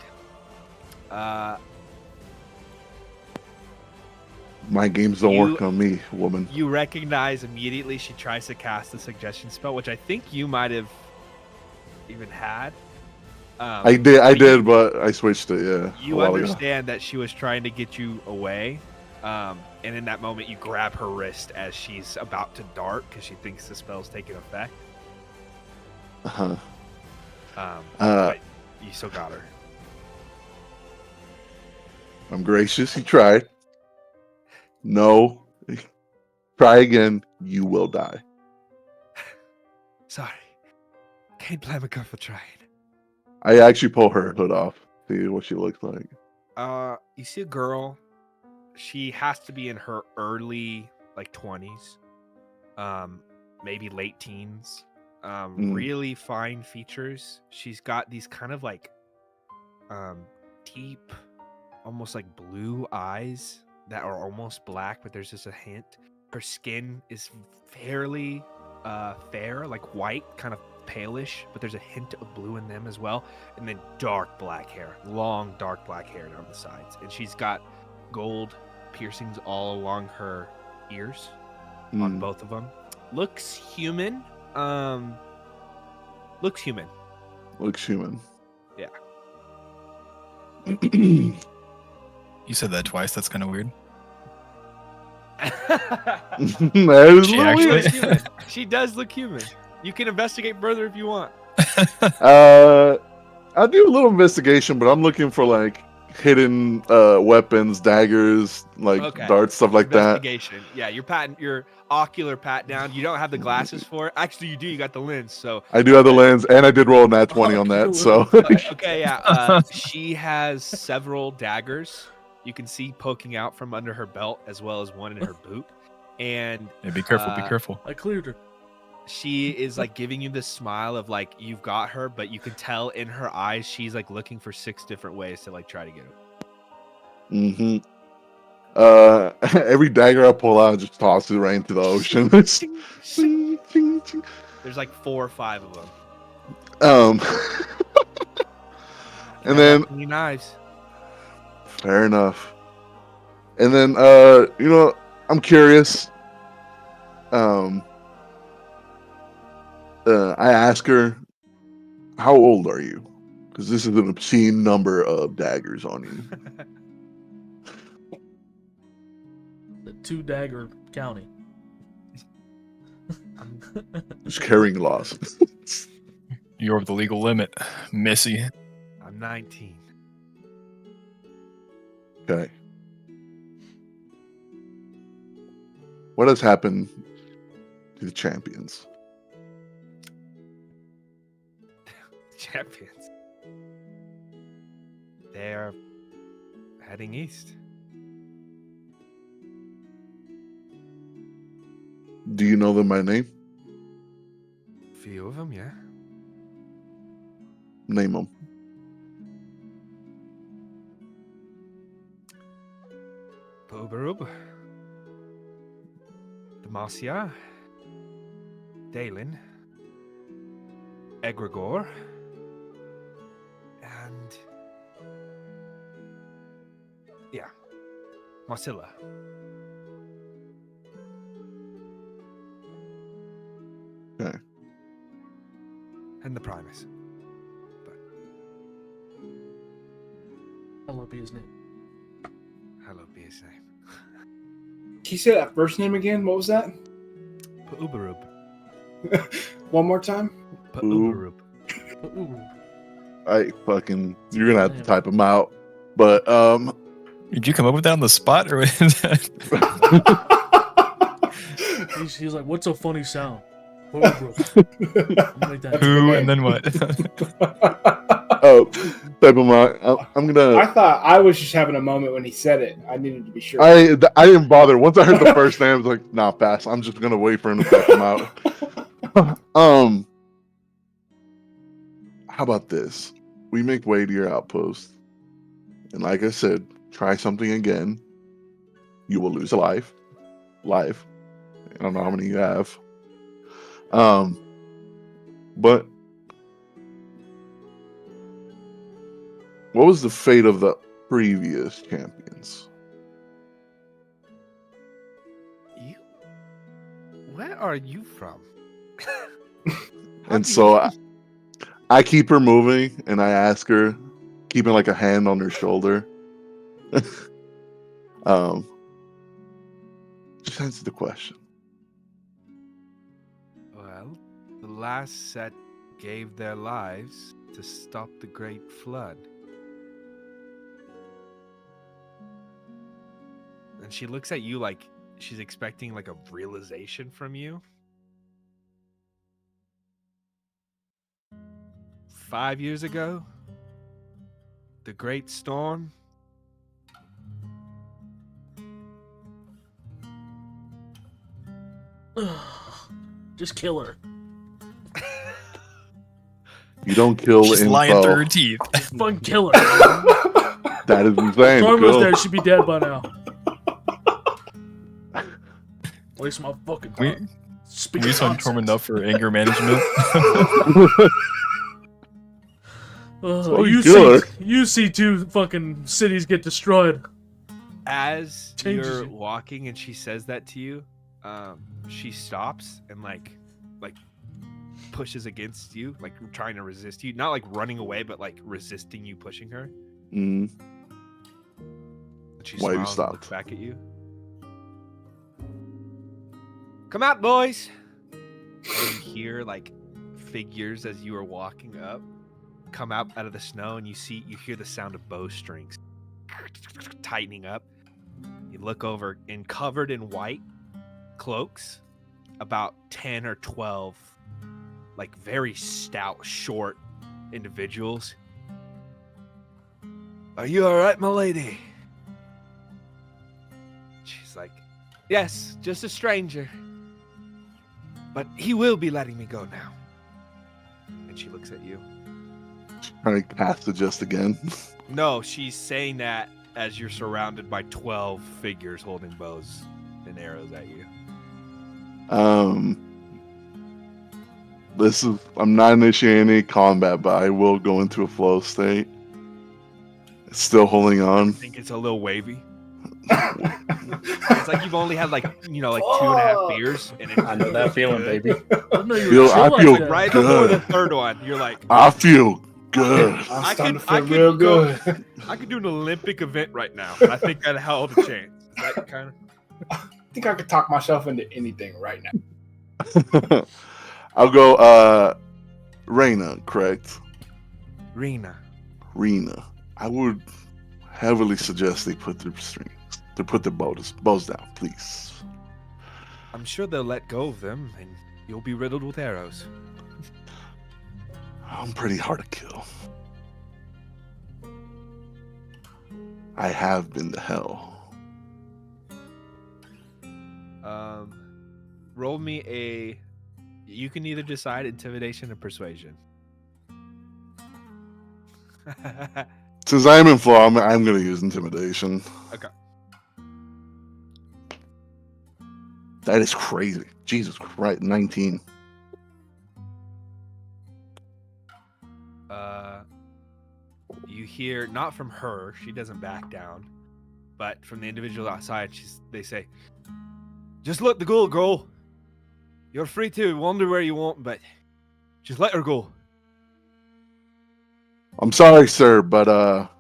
Speaker 4: My games don't
Speaker 2: You-
Speaker 4: work on me, woman.
Speaker 2: You recognize immediately she tries to cast the suggestion spell, which I think you might have even had.
Speaker 4: I did, but I switched it. Yeah.
Speaker 2: You
Speaker 4: a while ago.
Speaker 2: understand that she was trying to get you away, and in that moment you grab her wrist as she's about to dart because she thinks the spell's taking effect.
Speaker 4: Uh-huh.
Speaker 2: But you still got her.
Speaker 4: I'm gracious. You tried. No. Try again. You will die.
Speaker 2: Sorry. Can't blame a girl for trying.
Speaker 4: I actually pull her hood off. See what she looks like.
Speaker 2: You see a girl. She has to be in her early 20s, maybe late teens. Really fine features. She's got these kind of deep, almost like blue eyes that are almost black, but there's just a hint. Her skin is fairly fair, like white, kind of palish, but there's a hint of blue in them as well. And then dark black hair, long dark black hair down the sides. And she's got gold piercings all along her ears on both of them. Looks human. Looks human.
Speaker 4: Looks human.
Speaker 2: Yeah.
Speaker 7: You said that twice. That's kind of weird.
Speaker 4: That is
Speaker 7: She
Speaker 4: a little
Speaker 7: actually-
Speaker 4: weird.
Speaker 2: Human. She does look human. You can investigate further if you want.
Speaker 4: I'll do a little investigation, but I'm looking for hidden weapons, daggers,
Speaker 2: Okay.
Speaker 4: darts, stuff like that.
Speaker 2: Investigation. Yeah, your ocular pat down. You don't have the glasses for it. Actually, you do. You got the lens. So
Speaker 4: I do have the lens, and I did roll a nat 20 on that. So
Speaker 2: okay, yeah. She has several daggers you can see poking out from under her belt, as well as one in her boot. And
Speaker 7: Yeah, be careful. Be careful.
Speaker 1: I cleared her.
Speaker 2: she is giving you this smile of you've got her, but you can tell in her eyes she's looking for 6 different ways to try to get her.
Speaker 4: every dagger I pull out, I just toss it right into the ocean.
Speaker 2: There's 4 or 5 of them.
Speaker 4: And then
Speaker 2: Any knives.
Speaker 4: fair enough. And then I'm curious. I ask her, how old are you? Because this is an obscene number of daggers on you.
Speaker 1: The 2-dagger county.
Speaker 4: Just carrying loss.
Speaker 7: You're over the legal limit, Missy.
Speaker 2: I'm 19.
Speaker 4: Okay. What has happened to the champions?
Speaker 2: Champions. They're heading east.
Speaker 4: Do you know them by name?
Speaker 2: Few of them, yeah.
Speaker 4: Name them.
Speaker 2: Boberub, Demacia, Dalen, Egregor, and Marcilla.
Speaker 4: Okay.
Speaker 2: And the Primus.
Speaker 1: Hello, be his name.
Speaker 2: Hello, be his name.
Speaker 3: Can you say that first name again? What was that?
Speaker 2: Uberub.
Speaker 3: One more time?
Speaker 2: Uberub.
Speaker 1: Ooh.
Speaker 4: You're gonna have to type them out. But
Speaker 7: Did you come up with that on the spot, or was that...
Speaker 1: He's like, what's a funny sound? Ooh, bro. Like that.
Speaker 7: who and then what?
Speaker 4: type them out. I'm gonna.
Speaker 3: I thought I was just having a moment when he said it. I needed to be sure.
Speaker 4: I didn't bother. Once I heard the first name, I was like, nah, pass. I'm just gonna wait for him to type them out. How about this? We make way to your outpost, and like I said, try something again. You will lose a life. I don't know how many you have. But what was the fate of the previous champions?
Speaker 2: Where are you from?
Speaker 4: And so I keep her moving, and I ask her, keeping like a hand on her shoulder. Just answer the question.
Speaker 2: Well, the last set gave their lives to stop the Great Flood. And she looks at you like she's expecting like a realization from you. 5 years ago, the Great Storm.
Speaker 1: Just kill her.
Speaker 4: You don't kill
Speaker 7: She's
Speaker 4: info.
Speaker 7: lying through her teeth.
Speaker 1: Just fucking kill her.
Speaker 4: That is insane.
Speaker 1: Torm was
Speaker 4: Kill.
Speaker 1: there. She'd be dead by now. Waste my fucking
Speaker 7: We
Speaker 1: time. Speak
Speaker 7: we just want Torm
Speaker 1: nonsense.
Speaker 7: enough for anger management.
Speaker 4: why we
Speaker 1: You
Speaker 4: kill
Speaker 1: see, you see two fucking cities get destroyed.
Speaker 2: As
Speaker 1: Changes
Speaker 2: you're
Speaker 1: you.
Speaker 2: walking and she says that to you, she stops and like pushes against you, like trying to resist you, not like running away, but like resisting you pushing her.
Speaker 4: Mm.
Speaker 2: And she
Speaker 4: Why you
Speaker 2: smiles and looks
Speaker 4: stopped?
Speaker 2: back at you. Come out, boys. And you hear like figures as you are walking up come out of the snow, and you hear the sound of bowstrings tightening up. You look over, and covered in white cloaks, about 10 or 12 like very stout, short individuals. Are you all right, my lady? She's like, yes, just a stranger, but he will be letting me go now. And she looks at you.
Speaker 4: Trying to cast adjust again.
Speaker 2: No, she's saying that as you're surrounded by 12 figures holding bows and arrows at you.
Speaker 4: I'm not initiating any combat, but I will go into a flow state. Still holding on.
Speaker 2: I think it's a little wavy. It's like you've only had like 2.5 beers, and it's
Speaker 8: I know that feeling,
Speaker 2: good.
Speaker 8: baby.
Speaker 1: I know you were
Speaker 4: I
Speaker 1: chill
Speaker 4: feel
Speaker 1: like that.
Speaker 2: Right before the
Speaker 4: Good.
Speaker 2: third one, you're like,
Speaker 4: I feel good.
Speaker 3: I'm
Speaker 2: I
Speaker 3: starting
Speaker 2: could-
Speaker 3: to
Speaker 2: I
Speaker 3: feel
Speaker 2: could
Speaker 3: real
Speaker 2: go-
Speaker 3: good.
Speaker 2: I could do an Olympic event right now. And I think I'd hold a chance. Is that kind of?
Speaker 3: I think I could talk myself into anything right now.
Speaker 4: I'll go Reyna, correct?
Speaker 2: Rena.
Speaker 4: Rena. I would heavily suggest they put their bows down, please.
Speaker 2: I'm sure they'll let go of them, and you'll be riddled with arrows.
Speaker 4: I'm pretty hard to kill. I have been to hell.
Speaker 2: Roll me a. You can either decide intimidation or persuasion.
Speaker 4: Since I'm in flow, I'm going to use intimidation.
Speaker 2: Okay.
Speaker 4: That is crazy. Jesus Christ, 19.
Speaker 2: You hear, not from her, she doesn't back down, But from the individual outside, they say, "Just let the girl go. You're free to wander where you want, but just let her go."
Speaker 4: I'm sorry, sir, but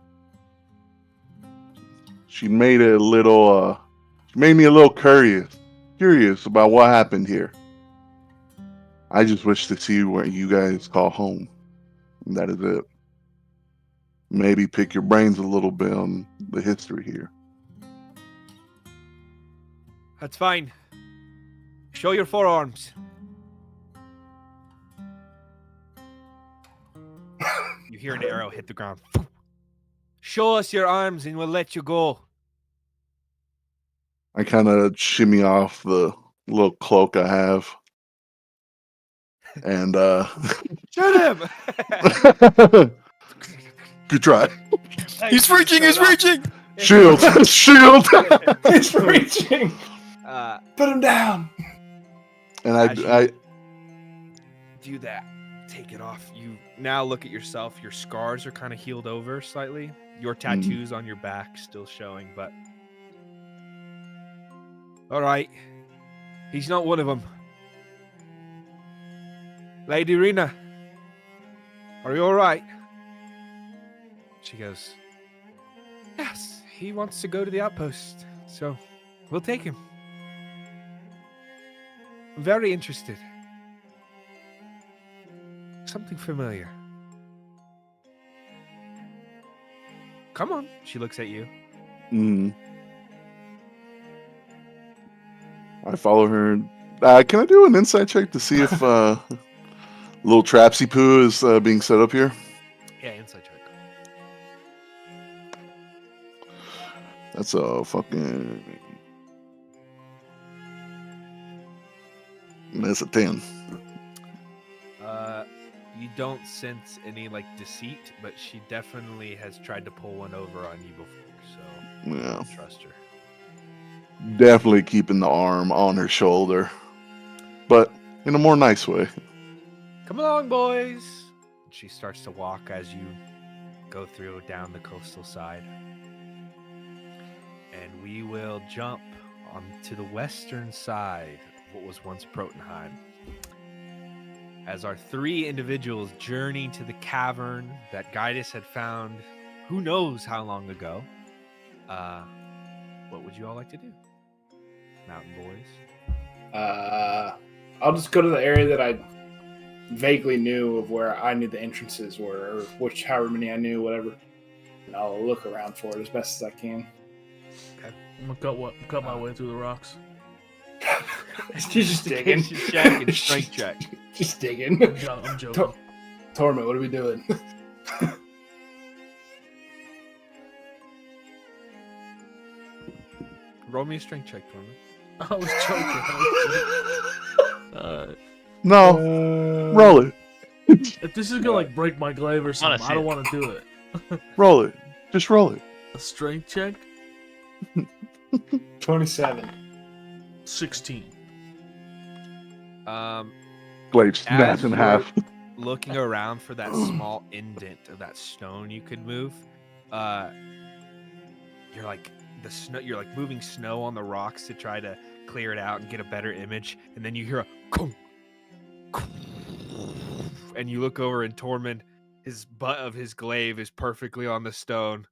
Speaker 4: she made it a little she made me a little curious about what happened here. I just wish to see where you guys call home. And that is it. Maybe pick your brains a little bit on the history here.
Speaker 2: That's fine. Show your forearms. You hear an arrow hit the ground. Show us your arms and we'll let you go.
Speaker 4: I kind of shimmy off the little cloak I have. And
Speaker 2: Shoot him!
Speaker 4: good try.
Speaker 7: He's reaching! He's reaching!
Speaker 4: Shield! Shield!
Speaker 3: He's reaching. Put him down.
Speaker 4: And
Speaker 2: As you
Speaker 4: I
Speaker 2: do that. Take it off. You now look at yourself. Your scars are kind of healed over slightly. Your tattoos on your back still showing, but all right. He's not one of them. Lady Rena, are you all right? She goes, yes, he wants to go to the outpost, so we'll take him. I'm very interested. Something familiar. Come on. She looks at you.
Speaker 4: I follow her. Can I do an insight check to see if little Trapsy Poo is being set up here?
Speaker 2: Yeah, inside check.
Speaker 4: That's a fucking. That's a 10.
Speaker 2: You don't sense any like deceit, but she definitely has tried to pull one over on you before, so
Speaker 4: Yeah.
Speaker 2: trust her.
Speaker 4: Definitely keeping the arm on her shoulder, but in a more nice way.
Speaker 2: Come along, boys. She starts to walk as you go through down the coastal side. And we will jump onto the western side of what was once Protenheim. As our three individuals journey to the cavern that Gaius had found who knows how long ago, what would you all like to do? Mountain boys?
Speaker 3: I'll just go to the area that I vaguely knew of where I knew the entrances were, or however many I knew, whatever. And I'll look around for it as best as I can.
Speaker 1: I'm gonna cut my way through the rocks.
Speaker 3: She's just digging.
Speaker 2: Check and strength check.
Speaker 3: Just digging.
Speaker 1: I'm joking.
Speaker 3: Torment, what are we doing?
Speaker 2: Roll me a strength check, Torment.
Speaker 1: I was joking.
Speaker 4: No, roll it.
Speaker 1: If this is gonna like break my glaive or something, I don't want to do it.
Speaker 4: Roll it. Just roll it.
Speaker 1: A strength check?
Speaker 3: 27.
Speaker 1: 16.
Speaker 4: Blade snaps in
Speaker 2: you're
Speaker 4: half.
Speaker 2: Looking around for that small indent of that stone you could move, you're like the snow. You're like moving snow on the rocks to try to clear it out and get a better image, and then you hear a "Kong, kong," and you look over, and Tormund, his butt of his glaive is perfectly on the stone,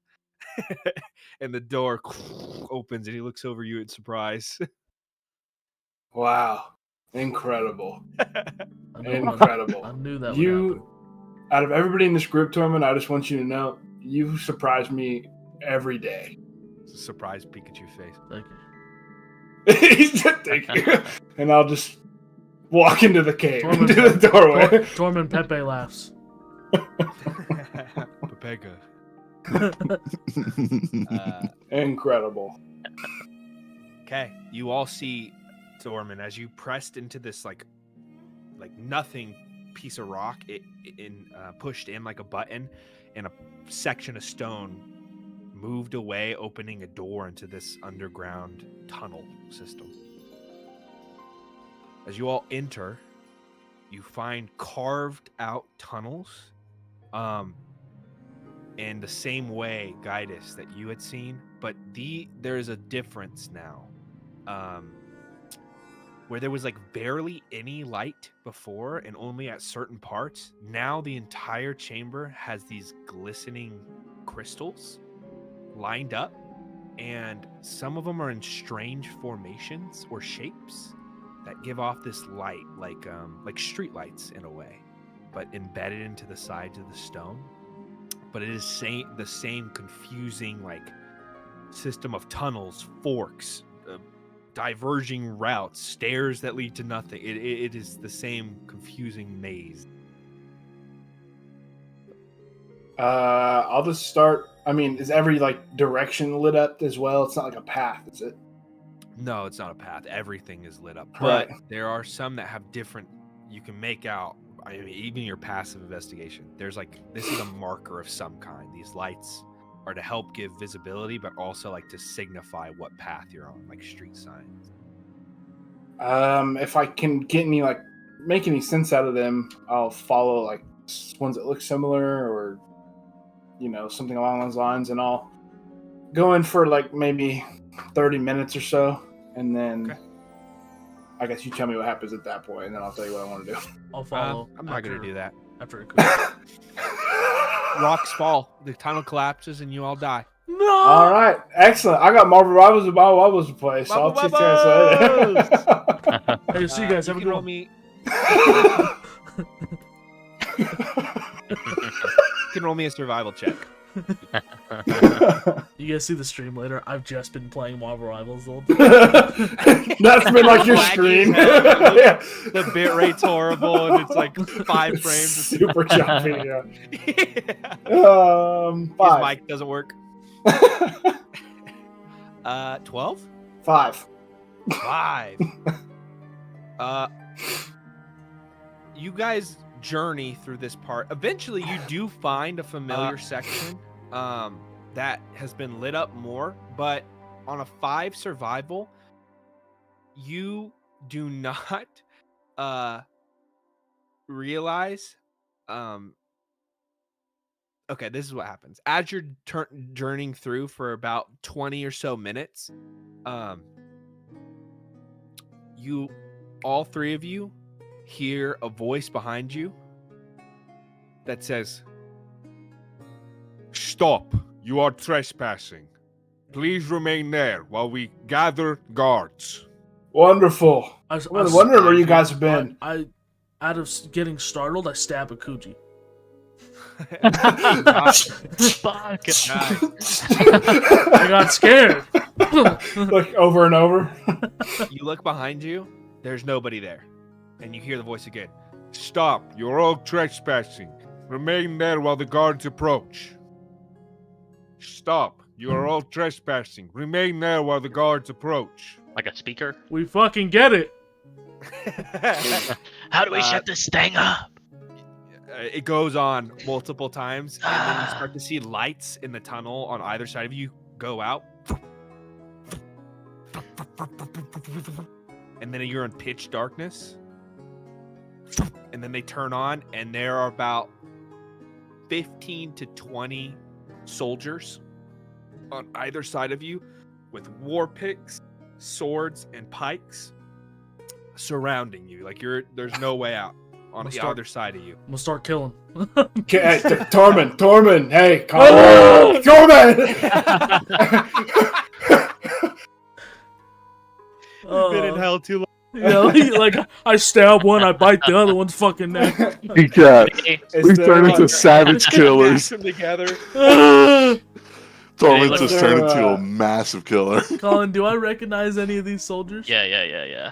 Speaker 2: and the door opens, and he looks over you in surprise.
Speaker 3: Wow. Incredible.
Speaker 1: I knew
Speaker 3: Incredible.
Speaker 1: I knew that would
Speaker 3: You, out of everybody in this group, Torment, I just want you to know, you surprise me every day.
Speaker 2: It's a surprise Pikachu face.
Speaker 1: happen. Thank you.
Speaker 3: He said, thank you. And I'll just walk into the cave,
Speaker 1: Torment,
Speaker 3: into the doorway.
Speaker 1: Torment Pepe laughs.
Speaker 2: Pepega.
Speaker 3: Incredible.
Speaker 2: Okay, you all see Tormund as you pressed into this like nothing piece of rock. It pushed in like a button, and a section of stone moved away, opening a door into this underground tunnel system. As you all enter, you find carved out tunnels. in the same way, Guidus, that you had seen, but there is a difference now. Where there was like barely any light before and only at certain parts, now the entire chamber has these glistening crystals lined up, and some of them are in strange formations or shapes that give off this light like street lights in a way, but embedded into the sides of the stone. But it is the same confusing like system of tunnels, forks, diverging routes, stairs that lead to nothing. It is the same confusing maze.
Speaker 3: I'll just start. I mean, is every like direction lit up as well? It's not like a path, is it?
Speaker 2: No, it's not a path. Everything is lit up,
Speaker 3: Right.
Speaker 2: but there are some that have different. You can make out. I mean, even your passive investigation. There's like this is a marker of some kind. These lights are to help give visibility, but also like to signify what path you're on, like street signs.
Speaker 3: If I can get any like make any sense out of them, I'll follow like ones that look similar or something along those lines, and I'll go in for like maybe 30 minutes or so, and then
Speaker 2: Okay.
Speaker 3: I guess you tell me what happens at that point, and then I'll tell you what I want to do.
Speaker 1: I'll follow.
Speaker 2: I'm not going to do that.
Speaker 1: After it goes.
Speaker 2: Rocks fall, the tunnel collapses, and you all die.
Speaker 1: No.
Speaker 3: All right, excellent. I got Marvel Rivals and Marvel Rivals to play, so I'll
Speaker 2: Marvel
Speaker 3: take care of later.
Speaker 1: Hey, see you guys. Have a
Speaker 2: can
Speaker 1: good
Speaker 2: roll
Speaker 1: one.
Speaker 2: me. You can roll me a survival check.
Speaker 1: You guys see the stream later? I've just been playing Marvel Rivals the whole time.
Speaker 3: That's been like your
Speaker 2: Laggy
Speaker 3: screen.
Speaker 2: as hell.
Speaker 3: Yeah.
Speaker 2: The bit rate's horrible, and it's like 5 frames.
Speaker 3: Super choppy. Yeah.
Speaker 2: His
Speaker 3: 5.
Speaker 2: mic doesn't work. 12?
Speaker 3: 5.
Speaker 2: 5. You guys journey through this part. Eventually, you do find a familiar section that has been lit up more, but on a 5 survival, you do not realize. Okay, this is what happens. As you're journeying through for about 20 or so minutes, you, all 3 of you, hear a voice behind you that says, "Stop! You are trespassing. Please remain there while we gather guards."
Speaker 3: Wonderful.
Speaker 1: I
Speaker 3: was wondering where you guys have been.
Speaker 1: I out of getting startled, I stab a Kuji.
Speaker 5: Fuck.
Speaker 1: I got scared.
Speaker 3: Like over and over.
Speaker 2: You look behind you, there's nobody there. And you hear the voice again. "Stop! You're all trespassing. Remain there while the guards approach." "Stop! You are all trespassing. Remain there while the guards approach."
Speaker 5: Like a speaker?
Speaker 1: We fucking get it.
Speaker 5: How do we shut this thing up?
Speaker 2: It goes on multiple times, and then you start to see lights in the tunnel on either side of you go out. And then you're in pitch darkness. And then they turn on, and there are about 15 to 20 soldiers on either side of you with war picks, swords, and pikes surrounding you. Like there's no way out on the other side of you.
Speaker 1: I'm gonna start killing.
Speaker 3: Okay, Tormund, hey, calm down. Tormund!
Speaker 2: You've been in hell too long.
Speaker 1: Like I stab one, I bite the other one's fucking neck.
Speaker 4: Yeah,
Speaker 5: Hey,
Speaker 4: we turned into savage killers.
Speaker 2: Them together.
Speaker 4: Torment
Speaker 5: look,
Speaker 4: just turned into a massive killer.
Speaker 1: Colin, do I recognize any of these soldiers?
Speaker 5: yeah.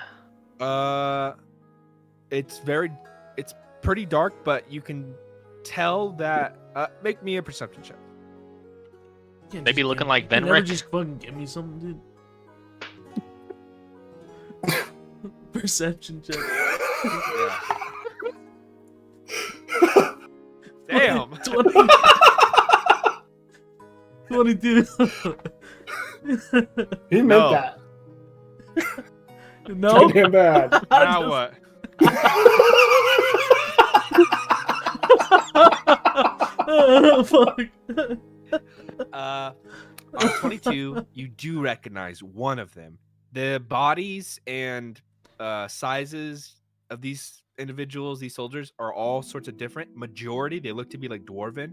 Speaker 2: It's pretty dark, but you can tell that. Make me a perception check.
Speaker 1: Can't
Speaker 5: They be
Speaker 1: just
Speaker 5: looking
Speaker 1: give-
Speaker 5: like
Speaker 1: you can never
Speaker 5: Venric?
Speaker 1: just fucking give me something, dude. Perception check.
Speaker 2: Damn.
Speaker 1: 20. 22.
Speaker 3: He meant
Speaker 2: No.
Speaker 3: that.
Speaker 1: No.
Speaker 3: Damn bad.
Speaker 2: Now what?
Speaker 1: Fuck.
Speaker 2: On 22, you do recognize one of them. The bodies and sizes of these individuals, these soldiers, are all sorts of different. Majority, they look to be like dwarven,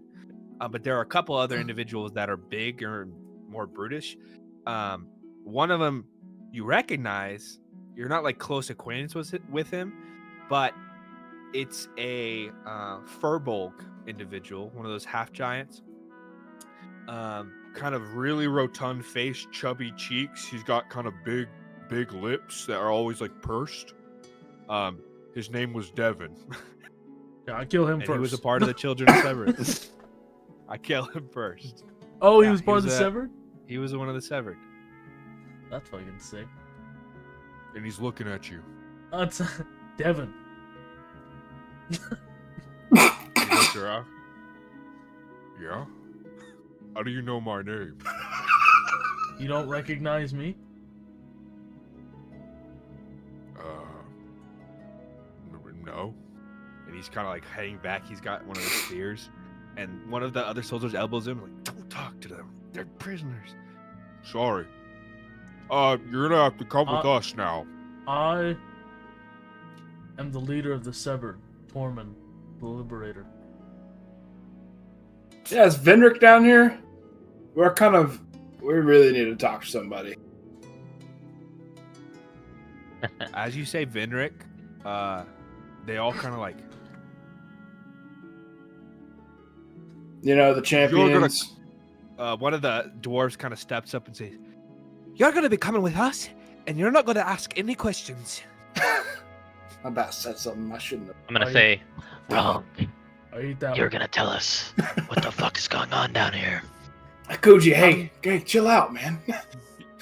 Speaker 2: but there are a couple other individuals that are big or more brutish. One of them you recognize. You're not like close acquaintance with him, but it's a Furbolg individual, one of those half giants. Kind of really rotund face, chubby cheeks. He's got kind of big lips that are always like pursed. His name was Devin.
Speaker 1: Yeah, I kill him
Speaker 2: And
Speaker 1: first.
Speaker 2: he was a part of the Children of Severus. I kill him first.
Speaker 1: Oh, he
Speaker 2: Yeah,
Speaker 1: was part of the
Speaker 2: a-
Speaker 1: Severed?
Speaker 2: He was one of the Severed.
Speaker 1: That's fucking sick.
Speaker 2: And he's looking at you.
Speaker 1: That's Devin.
Speaker 2: Yeah? How do you know my name?
Speaker 1: You don't recognize me?
Speaker 2: No. And he's kind of like hanging back. He's got one of the spears. And one of the other soldiers elbows him, like, don't talk to them. They're prisoners. Sorry. You're gonna have to come with us now.
Speaker 1: I am the leader of the Severed, Tormund, the Liberator.
Speaker 3: Yeah, is Vendrick down here? We really need to talk to somebody.
Speaker 2: As you say Vendrick, they all kind of like,
Speaker 3: You know, the champions.
Speaker 2: one of the dwarves kind of steps up and says, "You're gonna be coming with us, and you're not gonna ask any questions."
Speaker 3: I about said something I shouldn't have.
Speaker 5: I'm gonna
Speaker 1: Are you-
Speaker 5: say, wrong.
Speaker 1: I eat that
Speaker 5: You're
Speaker 1: one.
Speaker 5: gonna tell us what the fuck is going on down here.
Speaker 3: Koji, hey, chill out, man.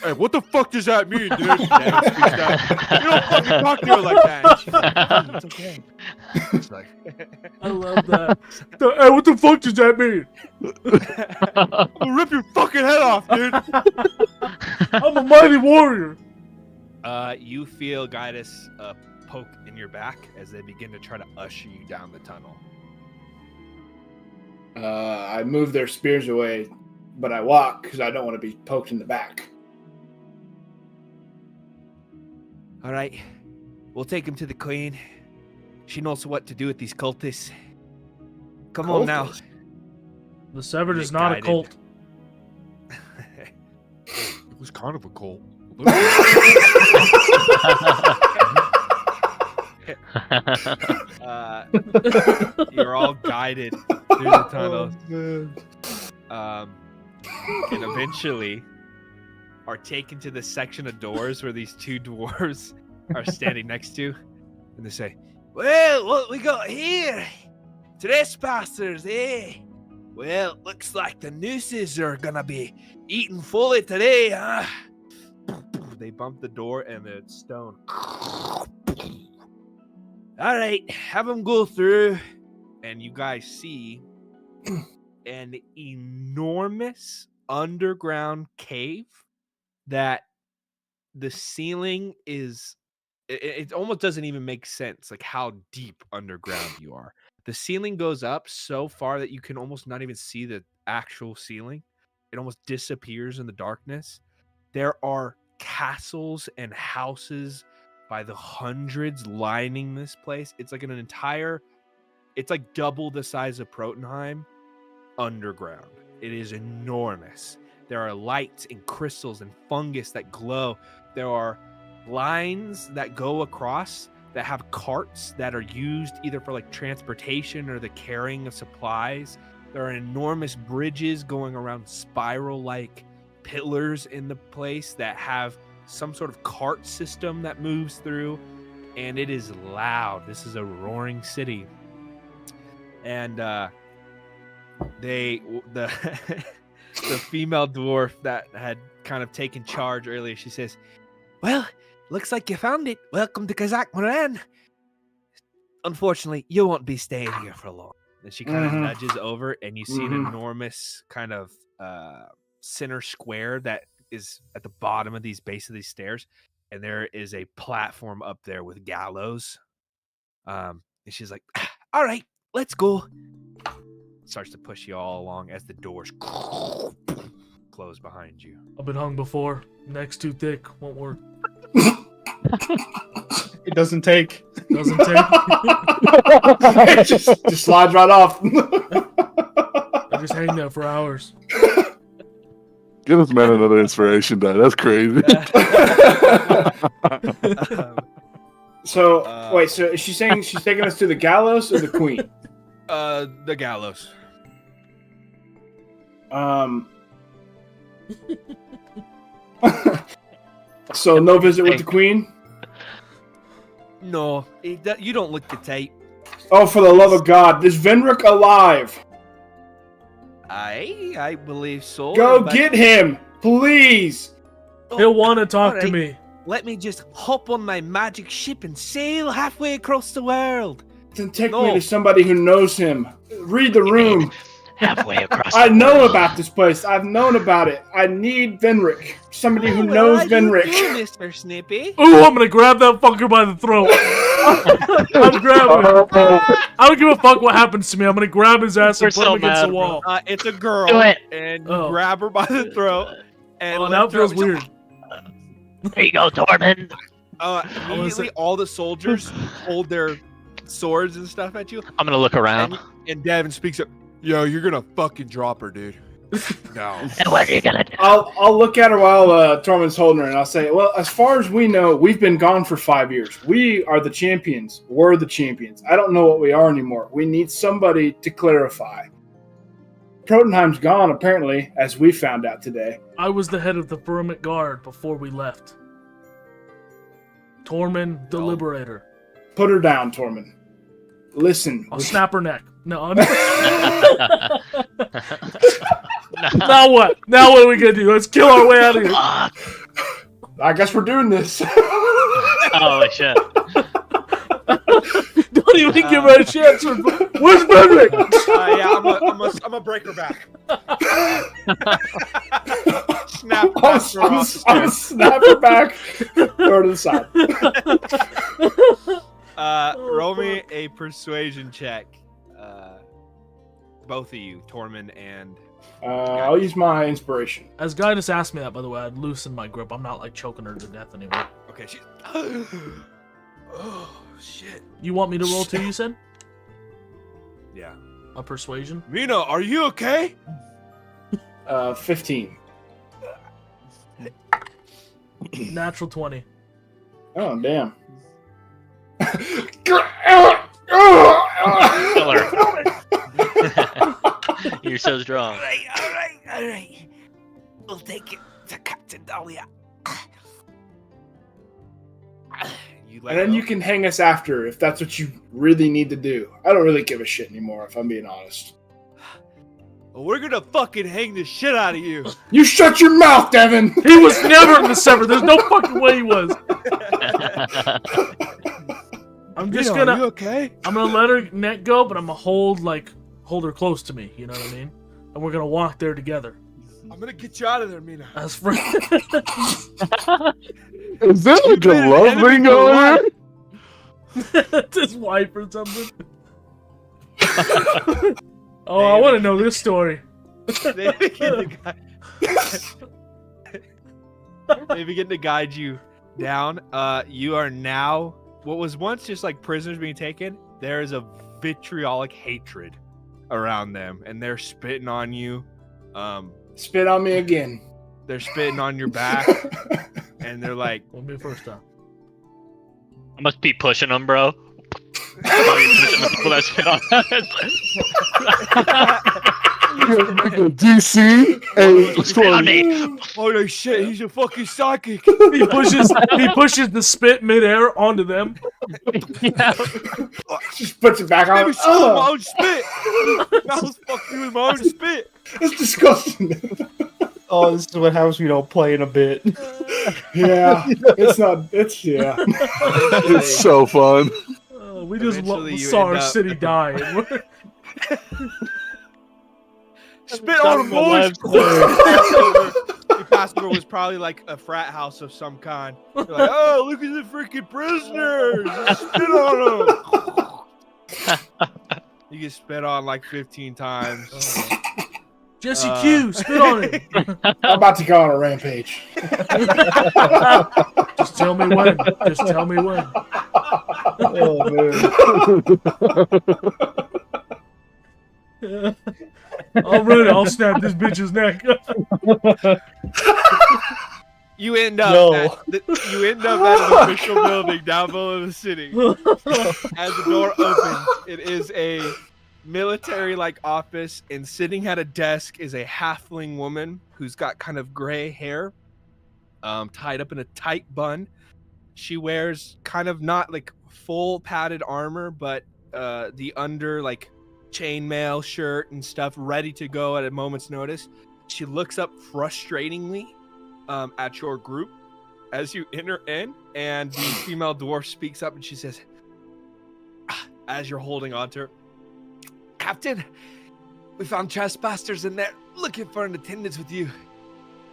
Speaker 2: Hey, what the fuck does that mean, dude? Yeah, he speaks out. You don't fucking talk to her like that. And she's like, it's okay. It's like,
Speaker 1: I love that. Hey, what the fuck does that mean?
Speaker 2: I'll rip your fucking head off, dude.
Speaker 1: I'm a mighty warrior.
Speaker 2: You feel Gaius poke in your back as they begin to try to usher you down the tunnel.
Speaker 3: I move their spears away, but I walk because I don't want to be poked in the back.
Speaker 2: All right, we'll take him to the queen. She knows what to do with these cultists. Come on now.
Speaker 3: Cultists?
Speaker 1: The Severed
Speaker 2: Get
Speaker 1: is not
Speaker 2: guided.
Speaker 1: a cult.
Speaker 2: It was kind of a cult. You're all guided through the tunnels. And eventually are taken to the section of doors where these two dwarves are standing next to. And they say, "Well, what we got here? Trespassers, eh? Well, looks like the nooses are gonna be eating fully today, huh?" They bump the door and the stone. All right, have them go through. And you guys see an enormous underground cave that the ceiling is, it almost doesn't even make sense, like how deep underground you are. The ceiling goes up so far that you can almost not even see the actual ceiling. It almost disappears in the darkness. There are castles and houses by the hundreds lining this place. It's like it's like double the size of Protunheim underground. It is enormous. There are lights and crystals and fungus that glow. There are lines that go across that have carts that are used either for like transportation or the carrying of supplies. There are enormous bridges going around spiral-like pillars in the place that have some sort of cart system that moves through, and it is loud. This is a roaring city. And the female dwarf that had kind of taken charge earlier, she says, "Well, looks like you found it. Welcome to Kazakh Moran. Unfortunately, you won't be staying here for long." And she kind of nudges over, and you see an enormous kind of center square that is at the bottom of these base of these stairs, and there is a platform up there with gallows. And she's like, "All right, let's go." starts to push you all along as the doors close behind you.
Speaker 1: I've been hung before. Neck's too thick. Won't work.
Speaker 8: It doesn't take.
Speaker 1: Doesn't take.
Speaker 3: It just slides right off.
Speaker 1: I just hang there for hours.
Speaker 4: Give this man another inspiration, Dad. That's crazy.
Speaker 3: So wait, so is she saying she's taking us to the gallows or the queen?
Speaker 2: The gallows.
Speaker 3: So no visit with the queen?
Speaker 2: No, you don't look the type.
Speaker 3: Oh, for the love of God, is Venric alive?
Speaker 2: I believe so.
Speaker 3: Go
Speaker 2: but
Speaker 3: get him, please.
Speaker 1: He'll want to talk to
Speaker 2: alright.
Speaker 1: me.
Speaker 2: Let me just hop on my magic ship and sail halfway across the world.
Speaker 3: Then take me
Speaker 2: No.
Speaker 3: to somebody who knows him. Read the room.
Speaker 5: Halfway across.
Speaker 3: I
Speaker 5: the
Speaker 3: know
Speaker 5: world.
Speaker 3: about this place. I've known about it. I need Venric. Somebody who
Speaker 2: Well,
Speaker 3: knows
Speaker 2: how you
Speaker 3: Venric.
Speaker 2: doing, Mr. Snippy?
Speaker 1: Ooh, I'm gonna grab that fucker by the throat. I'm grabbing him. I don't give a fuck what happens to me. I'm gonna grab his ass and
Speaker 5: We're
Speaker 1: put
Speaker 5: so
Speaker 1: him against
Speaker 5: mad,
Speaker 1: the
Speaker 5: bro.
Speaker 1: wall.
Speaker 2: It's a girl,
Speaker 5: Do it.
Speaker 2: and you
Speaker 1: Oh.
Speaker 2: grab her by the throat. And
Speaker 1: Oh,
Speaker 2: let
Speaker 1: that
Speaker 2: her
Speaker 1: feels
Speaker 2: throw-
Speaker 1: weird.
Speaker 5: There you go, Tormund.
Speaker 2: Immediately, all the soldiers hold their swords and stuff at you.
Speaker 5: I'm gonna look around.
Speaker 2: And Davin speaks up. Yo, you're gonna fucking drop her, dude. No.
Speaker 5: And what are you gonna do?
Speaker 3: I'll look at her while Tormund's holding her, and I'll say, well, as far as we know, we've been gone for 5 years. We are the champions. We're the champions. I don't know what we are anymore. We need somebody to clarify. Protenheim's gone, apparently, as we found out today.
Speaker 1: I was the head of the Firmament Guard before we left. Tormund, the
Speaker 2: Oh.
Speaker 1: Liberator.
Speaker 3: Put her down, Tormund. Listen.
Speaker 1: I'll snap her neck. No, I'm... Now what? Now what are we gonna do? Let's kill our way out of here.
Speaker 5: Fuck.
Speaker 3: I guess we're doing this.
Speaker 5: Holy shit.
Speaker 1: Don't even give her a chance. Where's Benric?
Speaker 2: Yeah, I'm gonna break her back. Snap
Speaker 3: I'm
Speaker 2: back her off the
Speaker 3: gonna
Speaker 2: stairs.
Speaker 3: snap her back. Throw her to the side.
Speaker 2: Roll me a persuasion check. Both of you, Tormund and
Speaker 3: I'll use my inspiration.
Speaker 1: As Guy just asked me that, by the way, I'd loosen my grip. I'm not like choking her to death anymore.
Speaker 2: okay. She. Oh shit.
Speaker 1: You want me to roll too? You said
Speaker 2: Yeah.
Speaker 1: a persuasion.
Speaker 2: Mina, are you okay?
Speaker 3: 15.
Speaker 1: Natural 20.
Speaker 3: Oh, damn.
Speaker 5: Kill her. You're so strong.
Speaker 2: All right. We'll take it to Captain Dahlia. You let
Speaker 3: And then
Speaker 2: go.
Speaker 3: you can hang us after if that's what you really need to do. I don't really give a shit anymore, if I'm being honest.
Speaker 2: We're gonna fucking hang the shit out of you.
Speaker 3: You shut your mouth, Devin!
Speaker 1: He was never in the Sever. There's no fucking way he was. I'm just
Speaker 2: Mina, are
Speaker 1: gonna.
Speaker 2: you okay?
Speaker 1: I'm gonna let her neck go, but I'm gonna hold her close to me. You know what I mean? And we're gonna walk there together
Speaker 2: I'm gonna get you out of there, Mina.
Speaker 1: as friends.
Speaker 4: Is there like
Speaker 2: been
Speaker 4: a
Speaker 2: an
Speaker 4: love
Speaker 2: enemy
Speaker 4: thing
Speaker 2: for
Speaker 4: going on?
Speaker 1: It's his wife or something. Oh, I want to know this story.
Speaker 2: They begin to guide you down. You are now what was once just like prisoners being taken. There is a vitriolic hatred around them, and they're spitting on you.
Speaker 3: Spit on me again.
Speaker 2: They're spitting on your back, and they're like,
Speaker 1: Let me first time.
Speaker 5: I must be pushing them, bro. Pushing the people that spit on
Speaker 4: DC and
Speaker 5: Spit on me.
Speaker 2: "Holy shit, he's a fucking psychic!"
Speaker 1: He pushes the spit midair onto them.
Speaker 3: Just puts it back
Speaker 2: Let
Speaker 3: on.
Speaker 2: me swallow my
Speaker 3: Oh,
Speaker 2: own spit. I was fucking with my own spit.
Speaker 3: it's disgusting.
Speaker 8: Oh, this is what happens when you don't play in a bit.
Speaker 3: Yeah, it's not. It's yeah.
Speaker 4: it's so fun.
Speaker 1: We just
Speaker 2: Eventually you
Speaker 1: saw
Speaker 2: end
Speaker 1: our
Speaker 2: up-
Speaker 1: city die. And we're-
Speaker 2: Spit on him, boys. Your Passover was probably like a frat house of some kind. You're like, oh, look at the freaking prisoners! Spit on them. You get spit on like 15 times.
Speaker 1: Jesse Q, spit on it.
Speaker 3: I'm about to go on a rampage.
Speaker 1: Just tell me when. Just tell me when.
Speaker 3: Oh man.
Speaker 1: I'm ready. I'll snap this bitch's neck.
Speaker 2: You end up
Speaker 9: No.
Speaker 2: at an official building down below the city. As the door opens, it is a military-like office, and sitting at a desk is a halfling woman who's got kind of gray hair, tied up in a tight bun. She wears kind of not like full padded armor, but the under like chainmail shirt and stuff ready to go at a moment's notice. She looks up frustratingly at your group as you enter in, and the female dwarf speaks up and she says, as you're holding on to her, "Captain, we found trespassers in there looking for an attendance with you."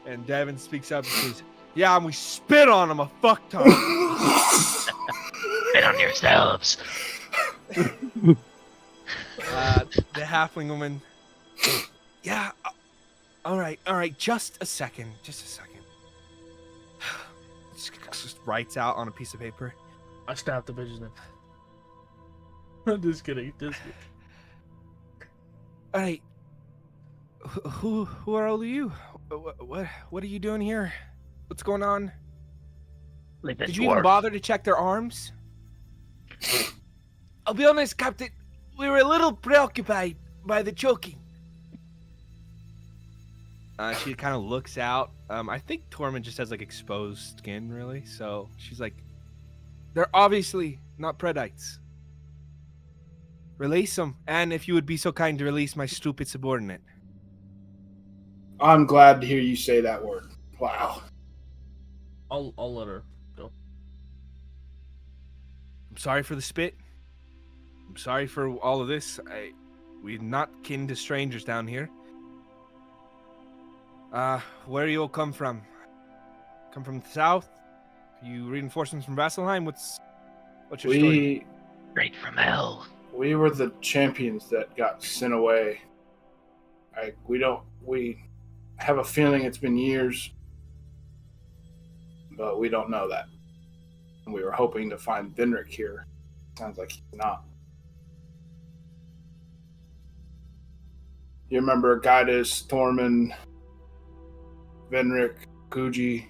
Speaker 2: And Devin speaks up and says, "Yeah, and we spit on them a fuck ton."
Speaker 5: Spit on yourselves.
Speaker 2: The halfling woman, "Yeah, all right, just a second. Just writes out on a piece of paper.
Speaker 1: I snapped the bitch's neck. I'm just kidding.
Speaker 2: All right, who are all of you? What are you doing here? What's going on? Did you even bother to check their arms? I'll be honest, Captain. We were a little preoccupied by the choking. She kind of looks out. I think Tormund just has like exposed skin, really. So she's like, "They're obviously not Predites. Release them, and if you would be so kind to release my stupid subordinate."
Speaker 3: I'm glad to hear you say that word. Wow.
Speaker 1: I'll let her go.
Speaker 2: I'm sorry for the spit. I'm sorry for all of this. We're not kin to strangers down here. Where do you all come from? Come from the south? You reinforcements from Vasselheim? What's your story?
Speaker 5: Straight from hell.
Speaker 3: We were the champions that got sent away. We have a feeling it's been years, but we don't know that. And we were hoping to find Venric here. Sounds like he's not. You remember Gaius, Tormund, Venric, Guji?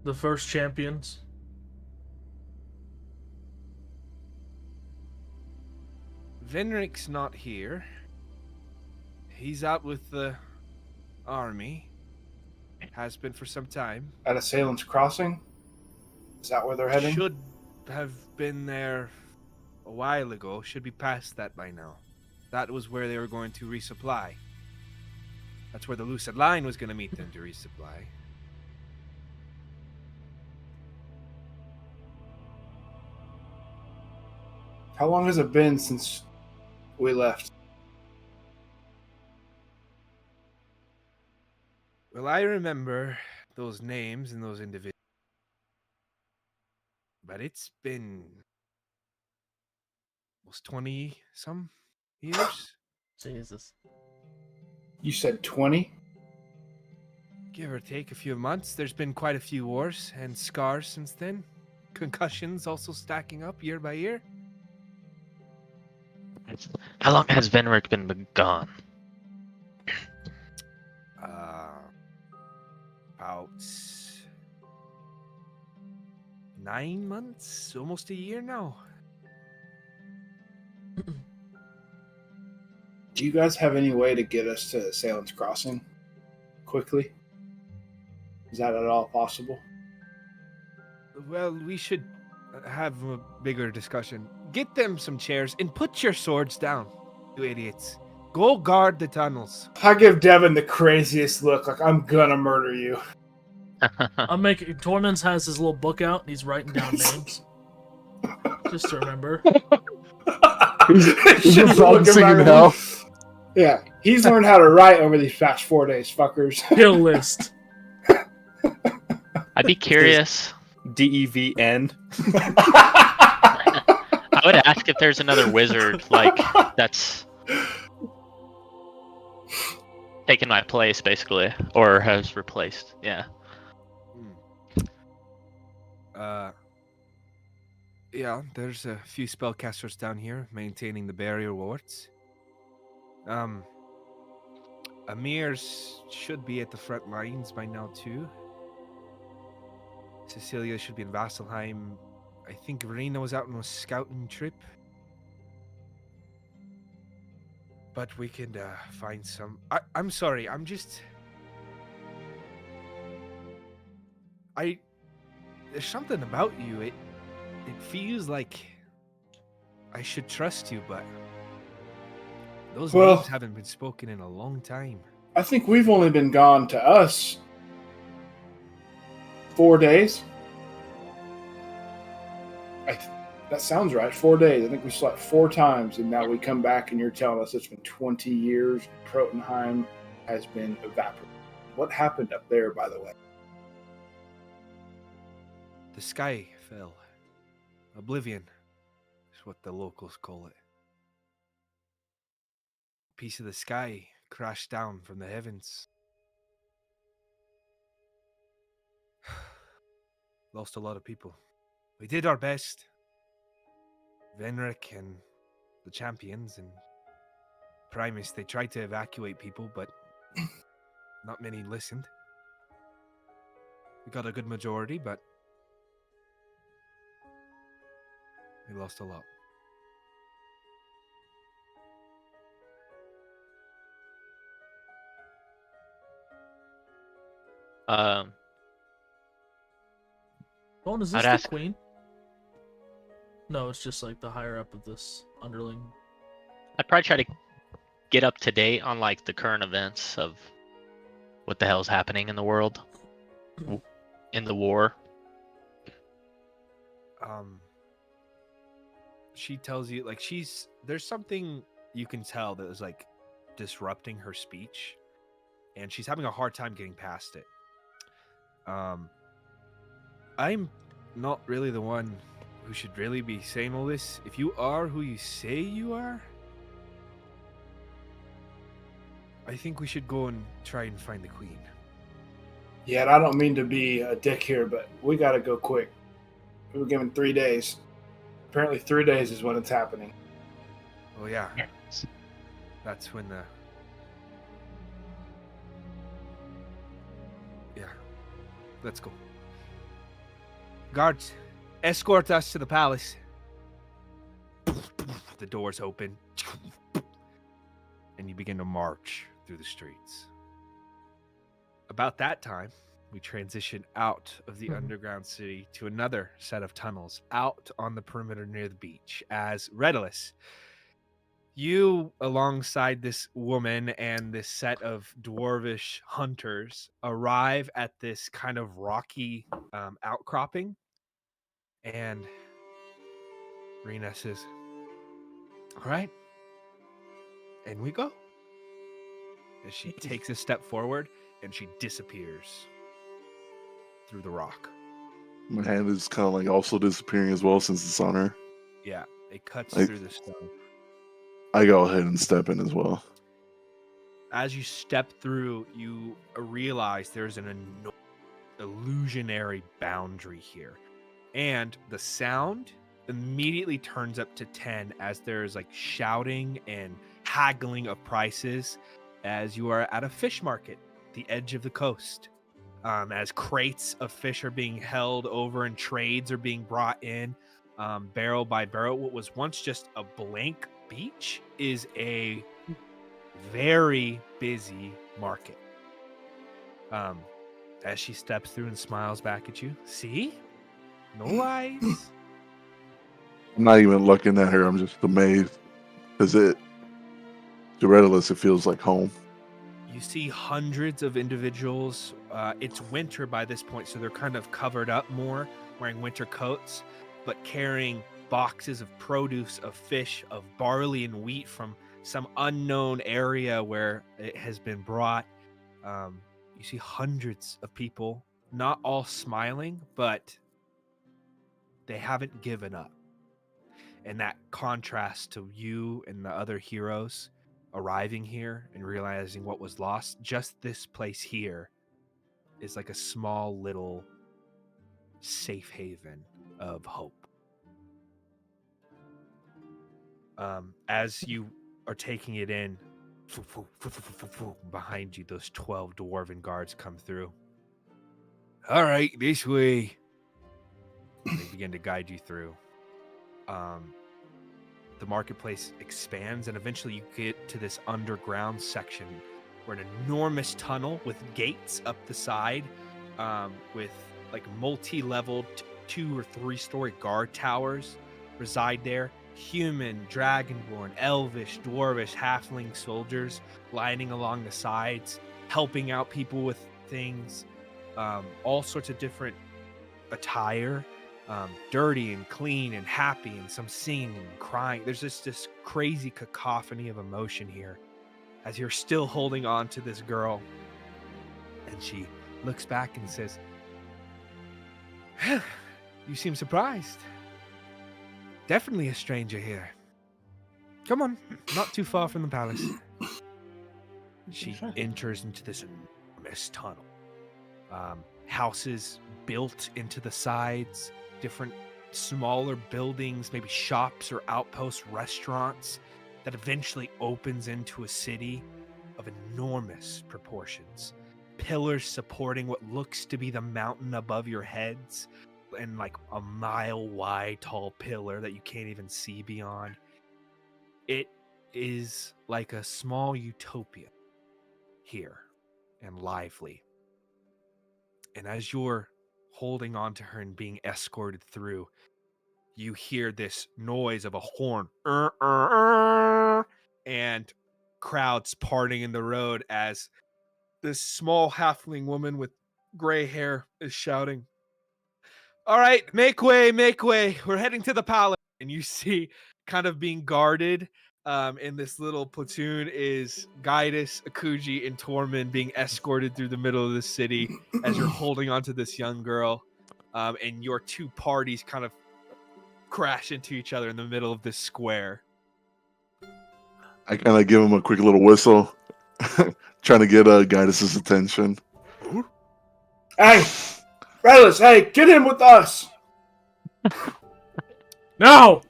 Speaker 1: The first champions.
Speaker 2: Venric's not here. He's out with the army. Has been for some time.
Speaker 3: At Assailant's Crossing? Is that where they're heading?
Speaker 2: Should have been there a while ago. Should be past that by now. That was where they were going to resupply. That's where the Lucid Line was going to meet them to resupply.
Speaker 3: How long has it been since we left?
Speaker 2: Well, I remember those names and those individuals. But it's been almost 20-some years.
Speaker 1: Jesus.
Speaker 3: You said 20?
Speaker 2: Give or take a few months. There's been quite a few wars and scars since then. Concussions also stacking up year by year.
Speaker 5: How long has Venric been gone?
Speaker 2: About 9 months, almost a year now.
Speaker 3: Do you guys have any way to get us to Assailant's Crossing quickly? Is that at all possible?
Speaker 2: Well, we should have a bigger discussion. Get them some chairs and put your swords down, you idiots. Go guard the tunnels.
Speaker 3: I give Devin the craziest look, like I'm gonna murder you.
Speaker 1: I'm making. Tormund has his little book out and he's writing down names. Just to remember.
Speaker 4: He's just practicing in hell.
Speaker 3: Yeah, he's learned how to write over these past 4 days, fuckers.
Speaker 1: Kill list.
Speaker 5: I'd be curious.
Speaker 6: DEVN.
Speaker 5: I would ask if there's another wizard like that's taken my place, basically, or has replaced. Yeah.
Speaker 2: Yeah, there's a few spellcasters down here maintaining the barrier wards. Amir's should be at the front lines by now too. Cecilia should be in Vasselheim. I think Verena was out on a scouting trip. But we can find some. I'm sorry, I'm just. There's something about you. It feels like I should trust you, but those names haven't been spoken in a long time.
Speaker 3: I think we've only been gone to us 4 days. That sounds right. 4 days. I think we slept 4 times, and now we come back, and you're telling us it's been 20 years. Protunheim has been evaporated. What happened up there, by the way?
Speaker 2: The sky fell. Oblivion is what the locals call it. A piece of the sky crashed down from the heavens. Lost a lot of people. We did our best. Venric and the champions and Primus, they tried to evacuate people, but not many listened. We got a good majority, but we lost a lot.
Speaker 1: Bone, is
Speaker 5: I'd
Speaker 1: this the
Speaker 5: ask-
Speaker 1: queen? No, it's just like the higher up of this underling.
Speaker 5: I'd probably try to get up to date on like the current events of what the hell's happening in the world, in the war.
Speaker 2: She tells you, like, there's something you can tell that is like disrupting her speech, and she's having a hard time getting past it. I'm not really the one who should really be saying all this. If you are who you say you are, I think we should go and try and find the queen.
Speaker 3: Yeah, and I don't mean to be a dick here, but we got to go quick. We were given 3 days. Apparently 3 days is when it's happening.
Speaker 2: Oh yeah, that's when the let's go. Guards, escort us to the palace. The doors open, and you begin to march through the streets. About that time, we transition out of the underground city to another set of tunnels out on the perimeter near the beach as Redulus, you, alongside this woman and this set of dwarvish hunters, arrive at this kind of rocky outcropping. And Rena says, all right, and we go. As she takes a step forward and she disappears through the rock.
Speaker 4: My hand is kind of like also disappearing as well since it's on her.
Speaker 2: Yeah, it cuts through the stone.
Speaker 4: I go ahead and step in as well.
Speaker 2: As you step through, you realize there's an illusionary boundary here. And the sound immediately turns up to 10 as there's like shouting and haggling of prices as you are at a fish market, the edge of the coast. As crates of fish are being held over and trades are being brought in, barrel by barrel. What was once just a blank beach is a very busy market. As she steps through and smiles back at you. See? No lies.
Speaker 4: I'm not even looking at her. I'm just amazed. Because to Redulus, it feels like home.
Speaker 2: You see hundreds of individuals. It's winter by this point, so they're kind of covered up more, wearing winter coats, but carrying boxes of produce, of fish, of barley and wheat from some unknown area where it has been brought. You see hundreds of people, not all smiling, but they haven't given up. And that contrast to you and the other heroes arriving here and realizing what was lost, just this place here is like a small little safe haven of hope. As you are taking it in, behind you, those 12 dwarven guards come through. All right, this way. They begin to guide you through. The marketplace expands, and eventually you get to this underground section where an enormous tunnel with gates up the side, with like multi-leveled 2 or 3 story guard towers reside there. Human, dragonborn, elvish, dwarvish, halfling soldiers lining along the sides, helping out people with things, all sorts of different attire, dirty and clean and happy, and some singing and crying. There's just this crazy cacophony of emotion here as you're still holding on to this girl. And she looks back and says, "You seem surprised. Definitely a stranger here. Come on, not too far from the palace." She enters into this enormous tunnel. Houses built into the sides, different smaller buildings, maybe shops or outposts, restaurants, that eventually opens into a city of enormous proportions. Pillars supporting what looks to be the mountain above your heads, and like a mile wide tall pillar that you can't even see beyond. It is like a small utopia here, and lively. And as you're holding on to her and being escorted through, you hear this noise of a horn, and crowds parting in the road as this small halfling woman with gray hair is shouting, "All right, make way, make way. We're heading to the palace." And you see, kind of being guarded in this little platoon, is Guidus, Akuji, and Tormund being escorted through the middle of the city as you're holding onto this young girl. And your 2 parties kind of crash into each other in the middle of this square.
Speaker 4: I kind of give him a quick little whistle, trying to get Guidus's attention.
Speaker 3: Hey, fellas, hey, get in with us.
Speaker 1: No!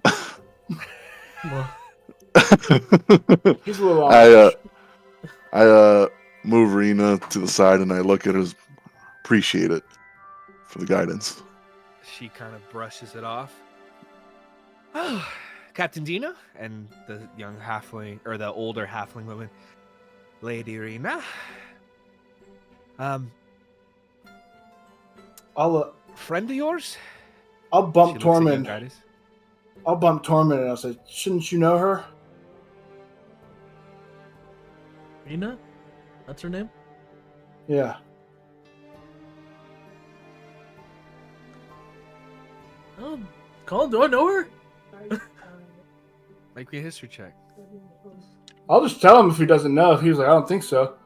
Speaker 3: He's a little off.
Speaker 4: I move Rena to the side and I look at her. Appreciate it for the guidance.
Speaker 2: She kind of brushes it off. "Oh, Captain Dina," and the young halfling, or the older halfling woman, "Lady Rena.
Speaker 3: I'll
Speaker 2: Friend of yours?"
Speaker 3: bump
Speaker 2: She looks at you,
Speaker 3: Tormund.
Speaker 2: Guidus.
Speaker 3: I'll bump Tormund and I'll say, "Shouldn't you know her?"
Speaker 1: Rena? That's her name?
Speaker 3: Yeah.
Speaker 1: Colin, do I know her?
Speaker 2: Make me a history check.
Speaker 3: I'll just tell him if he doesn't know. If he was like, "I don't think so."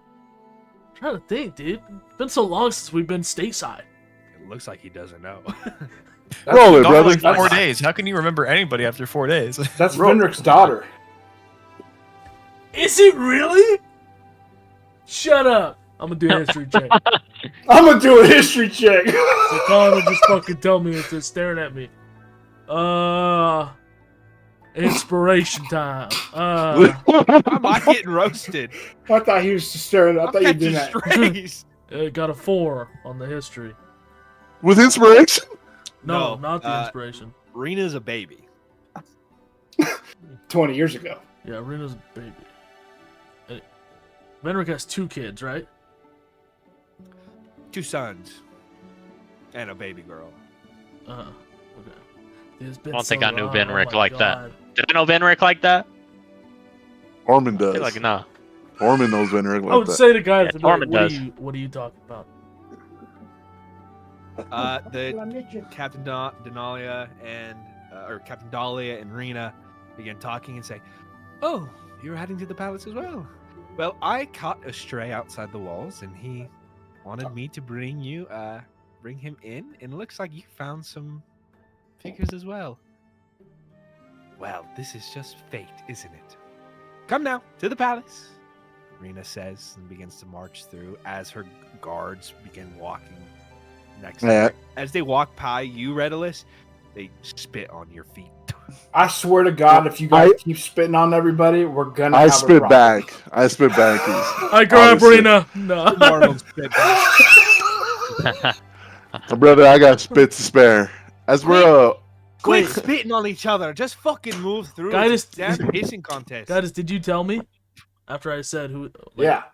Speaker 1: I'm trying to think, dude. It's been so long since we've been stateside.
Speaker 2: It looks like he doesn't know.
Speaker 4: Roll it,
Speaker 7: Gone
Speaker 4: brother.
Speaker 7: like 4 days. How can you remember anybody after 4 days?
Speaker 3: That's Vendrick's daughter.
Speaker 1: Is it really? Shut up. I'm gonna do a history check.
Speaker 3: I'm gonna do a history check.
Speaker 1: So Colin would just fucking tell me it's just staring at me. Inspiration time.
Speaker 2: I'm not getting roasted.
Speaker 3: I thought he was just staring. I thought you
Speaker 2: I'm
Speaker 3: did
Speaker 2: catching
Speaker 3: that.
Speaker 2: strays.
Speaker 1: Got a 4 on the history.
Speaker 4: With inspiration?
Speaker 1: No,
Speaker 2: No,
Speaker 1: not the inspiration.
Speaker 2: Rena's a baby.
Speaker 3: 20 years ago.
Speaker 1: Yeah, Rena's a baby. Venric has 2 kids, right?
Speaker 2: 2 sons. And a baby girl.
Speaker 1: Okay. It's been
Speaker 5: I don't think
Speaker 1: so
Speaker 5: I knew
Speaker 1: long.
Speaker 5: Venric
Speaker 1: my
Speaker 5: like
Speaker 1: God.
Speaker 5: that. Did I know Venric like that?
Speaker 4: Ormond
Speaker 5: I
Speaker 4: does.
Speaker 5: feel like no.
Speaker 4: Ormond knows Venric
Speaker 1: I
Speaker 4: like
Speaker 1: would
Speaker 4: that.
Speaker 1: say to guys,
Speaker 5: Yeah,
Speaker 1: to be like,
Speaker 5: Tormund
Speaker 1: what
Speaker 5: does.
Speaker 1: are you talking about?
Speaker 2: The Captain Denalia and or Captain Dahlia and Rena began talking and say, "Oh, you're heading to the palace as well. Well, I caught a stray outside the walls, and he wanted me to bring him in. And it looks like you found some figures as well." Well, this is just fate, isn't it? Come now, to the palace, Rena says, and begins to march through as her guards begin walking next to her. As they walk by you, Redolus, they spit on your feet.
Speaker 3: I swear to God, if you guys keep spitting on everybody, we're gonna.
Speaker 4: I spit back. I spit back.
Speaker 1: I grab Rena. No.
Speaker 2: Marlon spit back.
Speaker 4: Brother, I got spit to spare. As we're
Speaker 2: Quit spitting on each other. Just fucking move through.
Speaker 1: Guys,
Speaker 2: It's a damn pacing contest.
Speaker 1: Guys, did you tell me after I said who?
Speaker 3: Yeah.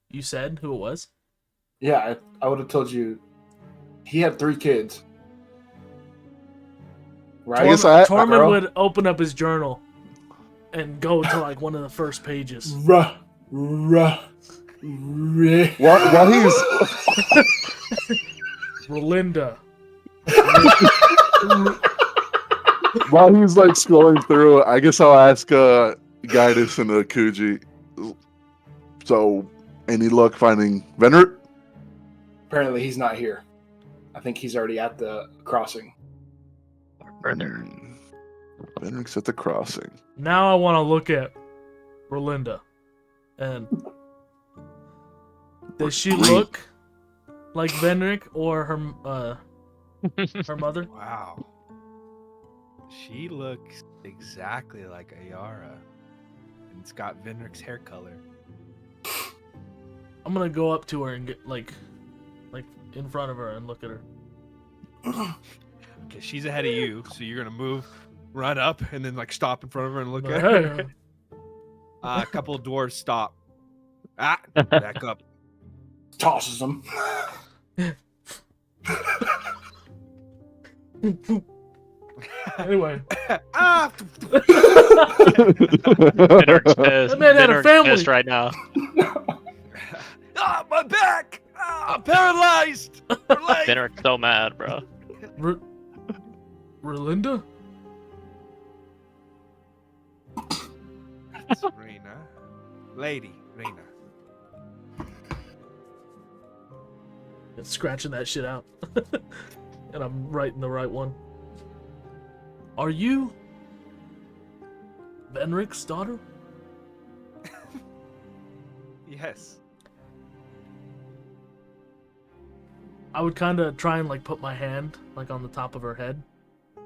Speaker 1: You said who it was?
Speaker 3: Yeah, I would have told you. He had 3 kids. Right?
Speaker 1: Tormund would open up his journal and go to like one of the first pages.
Speaker 4: while he's
Speaker 1: Rolinda.
Speaker 4: while he's like scrolling through, I guess I'll ask Guidus and Kuji. So, any luck finding Venrit?
Speaker 3: Apparently, he's not here. I think he's already at the crossing.
Speaker 4: Venric's at the crossing.
Speaker 1: Now I want to look at Rolinda. And does she look like Venric or her mother?
Speaker 2: Wow. She looks exactly like Ayara. And it's got Venric's hair color.
Speaker 1: I'm gonna go up to her and get like in front of her and look at her.
Speaker 2: Okay, she's ahead of you, so you're gonna move, run up, and then like stop in front of her and look at
Speaker 1: Hey.
Speaker 2: her. A couple of dwarves stop. Back up.
Speaker 3: Tosses him.
Speaker 1: Anyway.
Speaker 5: That
Speaker 1: man had a family
Speaker 5: right now.
Speaker 2: My back! I'm paralyzed!
Speaker 5: Benneric's so mad, bro.
Speaker 1: Rolinda?
Speaker 2: It's Rena. Lady, Rena.
Speaker 1: And scratching that shit out. And I'm writing the right one. Are you Venric's daughter?
Speaker 2: Yes.
Speaker 1: I would kind of try and like put my hand like on the top of her head.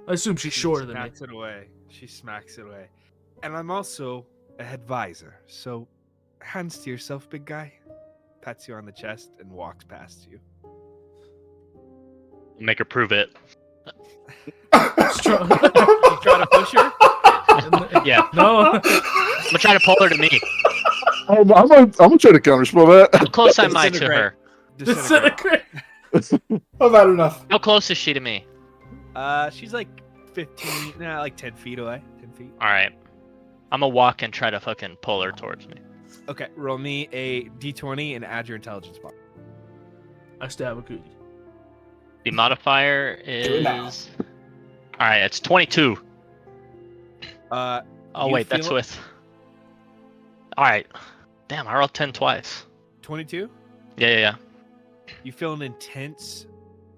Speaker 1: I assume she's shorter than me.
Speaker 2: Smacks it away. She smacks it away. And I'm also a advisor, so hands to yourself, big guy. Pats you on the chest and walks past you.
Speaker 5: Make her prove it.
Speaker 2: You try to push her?
Speaker 5: Yeah.
Speaker 1: No.
Speaker 5: I'm gonna try to pull her to me.
Speaker 4: I'm gonna try to counterspell
Speaker 5: How
Speaker 4: that.
Speaker 5: close am I to her?
Speaker 1: Disintegrate.
Speaker 3: I've had enough.
Speaker 5: How close is she to me?
Speaker 2: She's like 15, like 10 feet away. 10 feet.
Speaker 5: All right. I'm gonna walk and try to fucking pull her towards me.
Speaker 2: Okay, roll me a d20 and add your intelligence bar.
Speaker 1: I stab a cootie.
Speaker 5: The modifier
Speaker 3: it now.
Speaker 5: is. All right, it's 22.
Speaker 2: Uh,
Speaker 5: Oh
Speaker 2: You
Speaker 5: wait, that's
Speaker 2: feel-
Speaker 5: with. All right. Damn, I rolled 10 twice.
Speaker 2: 22?
Speaker 5: Yeah.
Speaker 2: You feel an intense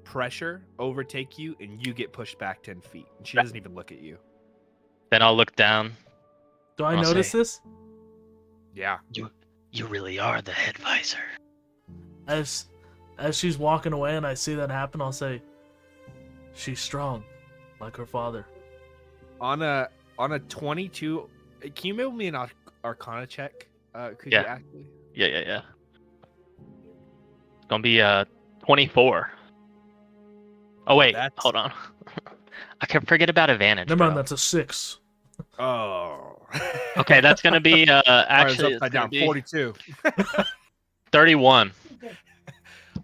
Speaker 2: pressure overtake you, and you get pushed back 10 feet. And she doesn't even look at you.
Speaker 5: Then I'll look down.
Speaker 1: Do I
Speaker 5: I'll
Speaker 1: notice
Speaker 5: say-
Speaker 1: this?
Speaker 2: Yeah.
Speaker 5: You really are the head visor.
Speaker 1: As she's walking away and I see that happen, I'll say, she's strong, like her father.
Speaker 2: On a 22, can you make me an Arcana check? Could
Speaker 5: Yeah.
Speaker 2: you actually?
Speaker 5: Yeah. It's gonna be 24. Oh wait,
Speaker 2: That's-
Speaker 5: hold on. I can forget about advantage.
Speaker 1: Never mind,
Speaker 5: bro.
Speaker 1: that's a 6.
Speaker 2: Oh.
Speaker 5: Okay, that's gonna be
Speaker 2: Alright, it's
Speaker 5: actually it's
Speaker 2: upside
Speaker 5: gonna
Speaker 2: down.
Speaker 5: be
Speaker 2: 42.
Speaker 5: 31.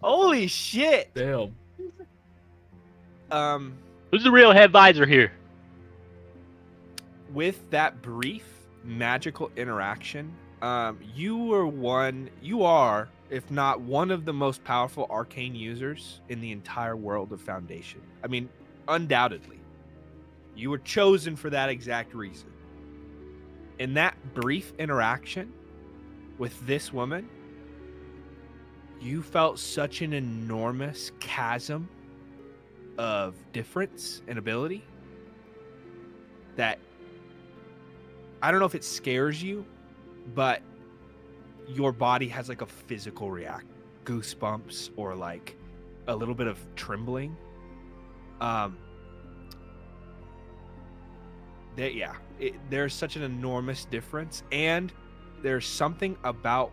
Speaker 2: Holy shit!
Speaker 1: Damn.
Speaker 5: Who's the real head visor here?
Speaker 2: With that brief magical interaction, you are, if not one of the most powerful arcane users in the entire world of Foundation. I mean, undoubtedly. You were chosen for that exact reason. In that brief interaction with this woman, you felt such an enormous chasm of difference in ability that I don't know if it scares you, but your body has like a physical react, goosebumps or like a little bit of trembling. There's such an enormous difference, and there's something about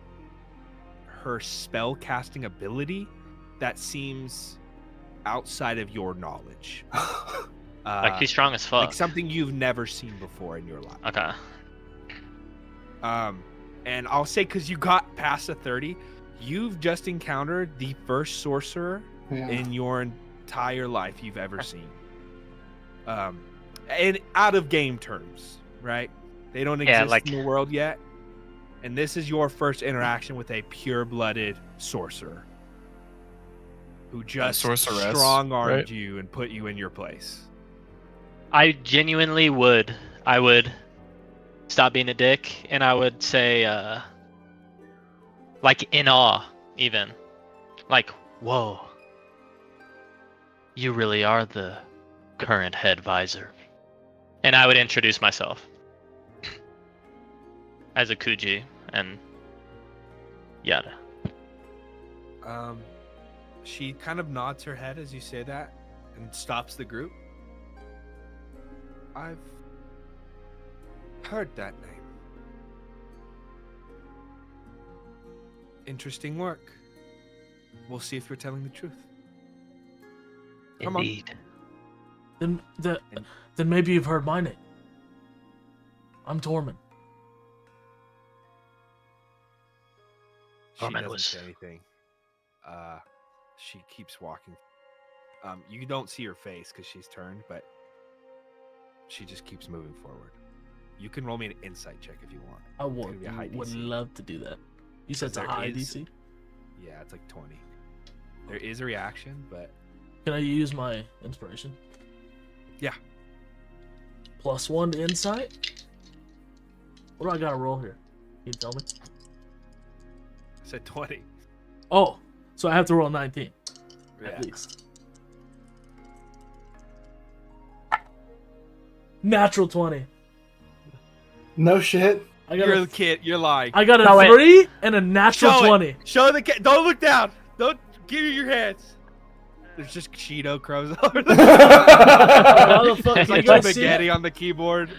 Speaker 2: her spell casting ability that seems outside of your knowledge.
Speaker 5: Like she's strong as fuck.
Speaker 2: Like something you've never seen before in your life.
Speaker 5: Okay.
Speaker 2: And I'll say, because you got past a 30, you've just encountered the first sorcerer in your entire life you've ever seen. And out of game terms, right? They don't exist in the world yet. And this is your first interaction with a pure-blooded sorcerer who just strong-armed you and put you in your place.
Speaker 5: I genuinely would. I would stop being a dick, and I would say, like, in awe, even. Like, whoa. You really are the current head visor. And I would introduce myself as a Kuji, and yada.
Speaker 2: She kind of nods her head as you say that and stops the group. I've heard that name. Interesting work. We'll see if you're telling the truth. Come
Speaker 5: Indeed.
Speaker 1: Then maybe you've heard my name. I'm Tormund.
Speaker 2: She
Speaker 5: Tormund
Speaker 2: doesn't
Speaker 5: was-
Speaker 2: say anything. She keeps walking. You don't see her face because she's turned, but she just keeps moving forward. You can roll me an insight check if you want.
Speaker 1: I would
Speaker 2: be a high
Speaker 1: would
Speaker 2: DC.
Speaker 1: love to do that. You said it's a
Speaker 2: There
Speaker 1: high
Speaker 2: is-
Speaker 1: DC?
Speaker 2: Yeah, it's like 20. There is a reaction, but
Speaker 1: Can I use my inspiration?
Speaker 2: Yeah.
Speaker 1: +1 to insight? What do I gotta roll here? Can you tell me?
Speaker 2: I said 20.
Speaker 1: Oh, so I have to roll 19
Speaker 2: Yeah.
Speaker 1: at least. Natural 20.
Speaker 3: No shit.
Speaker 1: I got
Speaker 2: You're
Speaker 1: a,
Speaker 2: the kid. You're lying.
Speaker 1: I got a
Speaker 9: No, wait.
Speaker 1: 3 and a natural
Speaker 2: Show it.
Speaker 1: 20.
Speaker 2: Show the kid. Don't look down. Don't give me your hands. There's just Cheeto crows over there.
Speaker 1: How the fuck?
Speaker 2: It's
Speaker 1: Can you
Speaker 2: like
Speaker 1: guys see?
Speaker 2: spaghetti on the keyboard.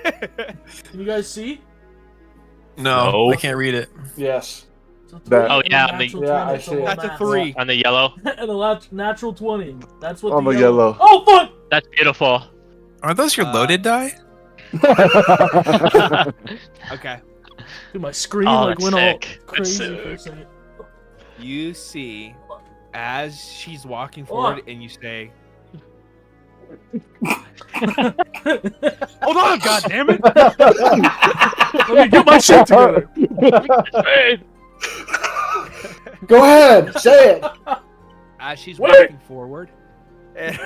Speaker 1: Can you guys see?
Speaker 7: No,
Speaker 9: No.
Speaker 7: I can't read it.
Speaker 3: Yes.
Speaker 1: It's a 3
Speaker 4: That-
Speaker 5: Oh,
Speaker 1: and a
Speaker 5: yeah,
Speaker 1: natural
Speaker 3: Yeah,
Speaker 1: 20,
Speaker 3: I
Speaker 1: so
Speaker 3: see it.
Speaker 1: roll
Speaker 2: That's a
Speaker 1: math.
Speaker 2: 3.
Speaker 5: On the yellow.
Speaker 1: And a natural 20. That's what
Speaker 4: On
Speaker 1: the
Speaker 4: the
Speaker 1: yellow.
Speaker 4: yellow.
Speaker 1: Oh fuck!
Speaker 5: That's beautiful.
Speaker 7: Are those your loaded die?
Speaker 2: Okay.
Speaker 1: Dude, my screen
Speaker 5: Oh,
Speaker 1: like
Speaker 5: that's
Speaker 1: went all
Speaker 5: sick. That's
Speaker 1: crazy
Speaker 5: sick.
Speaker 1: for a second.
Speaker 2: You see, as she's walking forward, and you say, "Hold on, God damn it!"
Speaker 1: Let me get my shit together.
Speaker 3: Go ahead, say it.
Speaker 2: As she's
Speaker 1: Wait.
Speaker 2: walking forward, and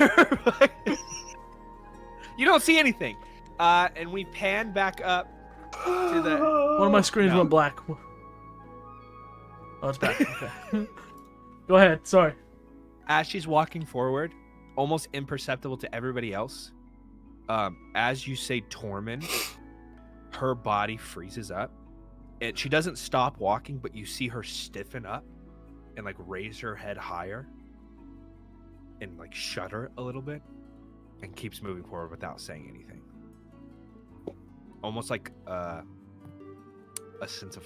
Speaker 2: you don't see anything. And we pan back up to the.
Speaker 1: One of my screens
Speaker 2: No.
Speaker 1: went black. Oh, it's back. Okay. Go ahead. Sorry.
Speaker 2: As she's walking forward, almost imperceptible to everybody else, as you say Tormund, her body freezes up. And she doesn't stop walking, but you see her stiffen up and like raise her head higher and like shudder a little bit and keeps moving forward without saying anything. Almost like a sense of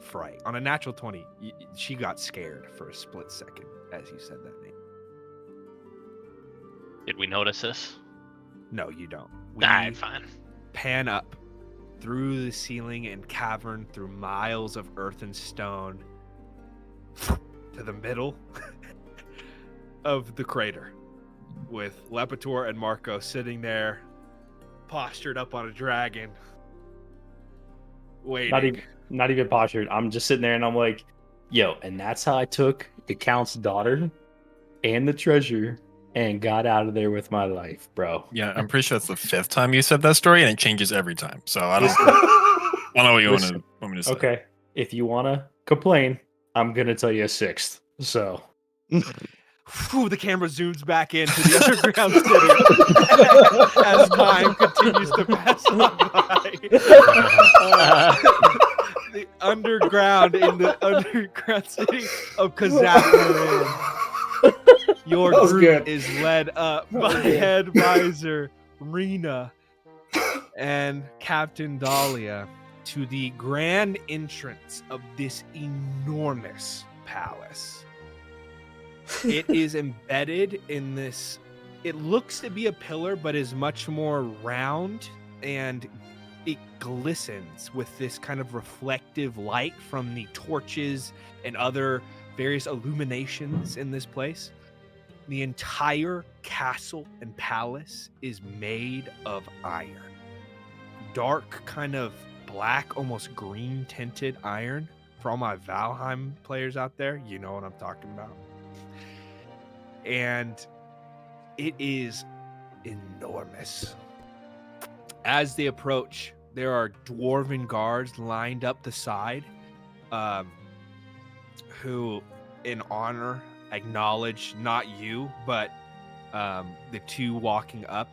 Speaker 2: fright. On a natural 20, she got scared for a split second as you said that name.
Speaker 5: Did we notice this?
Speaker 2: No, you don't. We
Speaker 5: Nah, fine.
Speaker 2: pan up through the ceiling and cavern, through miles of earth and stone, to the middle of the crater, with Lepator and Marco sitting there, postured up on a dragon, waiting.
Speaker 6: Not even postured. I'm just sitting there and I'm like, yo, and that's how I took the Count's daughter and the treasure and got out of there with my life, bro.
Speaker 7: Yeah, I'm pretty sure that's the 5th time you said that story, and it changes every time. So I don't know what you
Speaker 6: Listen,
Speaker 7: want me to say.
Speaker 6: Okay. If you want to complain, I'm going to tell you a 6th. So,
Speaker 2: The camera zooms back into the underground city as time continues to pass on by. The underground in the underground city of Kazakh. Your
Speaker 3: That was
Speaker 2: group
Speaker 3: good.
Speaker 2: is led up
Speaker 3: That was
Speaker 2: by
Speaker 3: good.
Speaker 2: Head Visor, Rena, and Captain Dahlia to the grand entrance of this enormous palace. It is embedded in this. It looks to be a pillar, but is much more round, and it glistens with this kind of reflective light from the torches and other various illuminations in this place. The entire castle and palace is made of iron. Dark, kind of black, almost green tinted iron. For all my Valheim players out there, you know what I'm talking about. And it is enormous. As they approach, there are dwarven guards lined up the side, who, in honor, acknowledge not you, but the two walking up.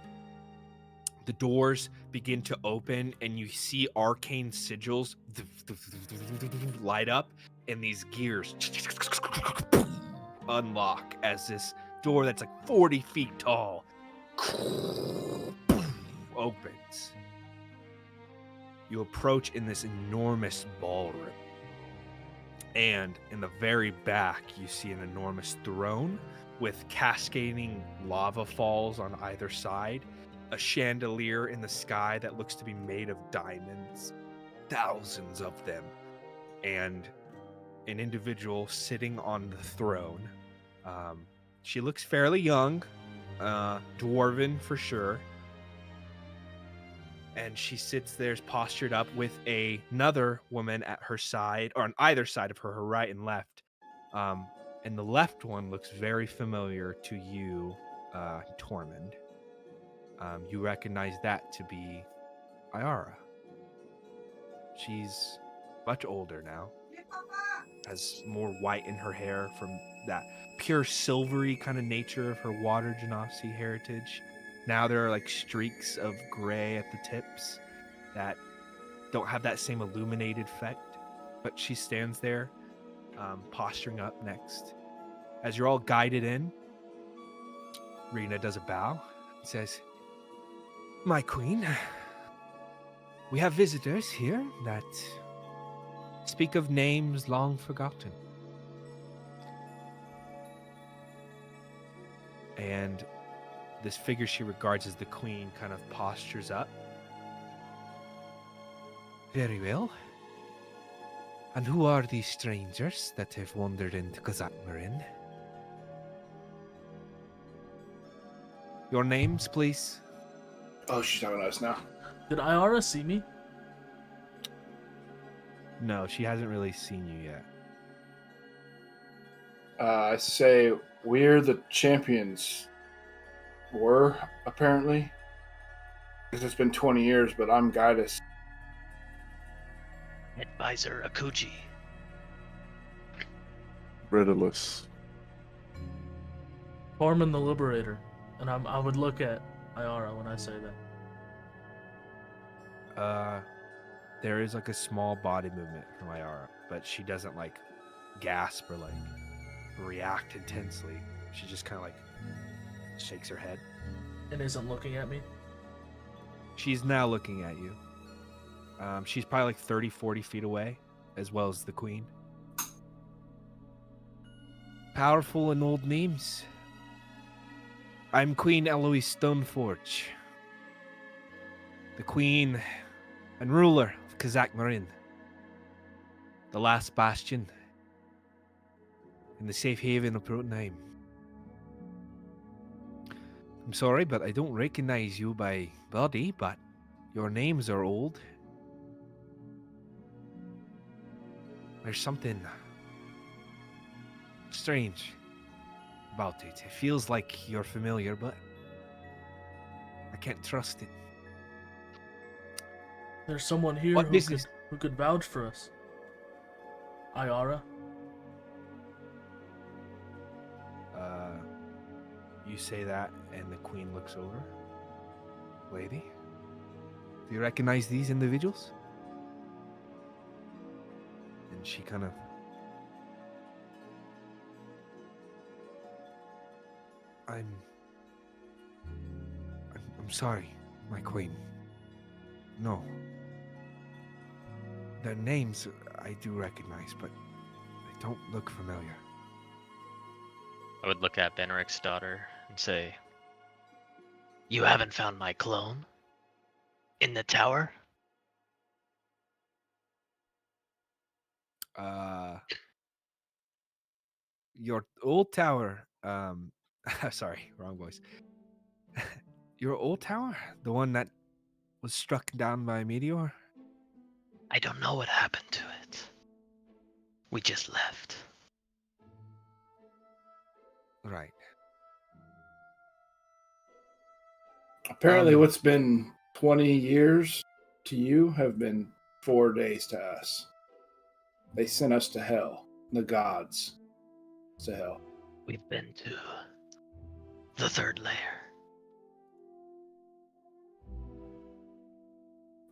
Speaker 2: The doors begin to open, and you see arcane sigils light up, and these gears unlock as this door that's like 40 feet tall opens. You approach in this enormous ballroom, and in the very back you see an enormous throne with cascading lava falls on either side, a chandelier in the sky that looks to be made of diamonds, thousands of them, and an individual sitting on the throne. She looks fairly young, dwarven for sure, and she sits there postured up with another woman at her side, or on either side of her, her right and left. And the left one looks very familiar to you, Tormund. You recognize that to be Ayara. She's much older now, has more white in her hair from that pure silvery kind of nature of her Water Genasi heritage. Now there are like streaks of gray at the tips that don't have that same illuminated effect, but she stands there, posturing up next. As you're all guided in, Rena does a bow and says, "My queen, we have visitors here that speak of names long forgotten." And this figure she regards as the queen kind of postures up. "Very well. And who are these strangers that have wandered into Kazakh Marin? Your names, please."
Speaker 3: Oh, she's talking to us now.
Speaker 1: Did Ayara see me?
Speaker 2: No, she hasn't really seen you yet.
Speaker 3: I say we're the champions. Were, apparently. Because it's been 20 years, but I'm Gaius.
Speaker 5: Advisor Akuji.
Speaker 4: Ridiculous.
Speaker 1: Tormund the Liberator. And I would look at Ayara when I say that.
Speaker 2: There is like a small body movement from Ayara, but she doesn't like gasp or like react intensely. She just kind of like shakes her head.
Speaker 1: And isn't looking at me.
Speaker 2: She's now looking at you. She's probably like 30, 40 feet away, as well as the queen. Powerful and old names. I'm Queen Eloise Stoneforge, the queen and ruler of Kazakh Marin, the last bastion in the safe haven of Protunheim. I'm sorry, but I don't recognize you by body, but your names are old. There's something strange about it. It feels like you're familiar, but I can't trust it.
Speaker 1: There's someone here
Speaker 2: What business?
Speaker 1: who could vouch for us. Ayara.
Speaker 2: You say that, and the queen looks over. Lady, do you recognize these individuals? And she kind of... I'm sorry, my queen. No. Their names I do recognize, but they don't look familiar.
Speaker 5: I would look at Benric's daughter and say, "You haven't found my clone? In the tower?"
Speaker 2: Your old tower, sorry, wrong voice. Your old tower? The one that was struck down by a meteor?
Speaker 5: I don't know what happened to it. We just left.
Speaker 2: Right.
Speaker 3: Apparently,
Speaker 2: Um,
Speaker 3: what's been 20 years to you have been 4 days to us. They sent us to hell. The gods to hell.
Speaker 5: We've been to the third layer.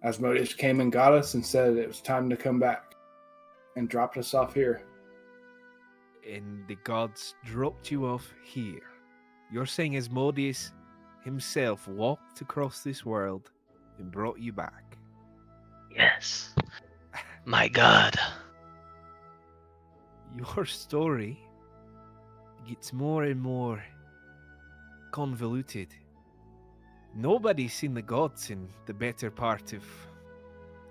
Speaker 3: Asmodeus came and got us and said it was time to come back and dropped us off here.
Speaker 2: And the gods dropped you off here. You're saying Asmodeus himself walked across this world and brought you back.
Speaker 5: Yes. My God.
Speaker 2: Your story gets more and more convoluted. Nobody's seen the gods in the better part of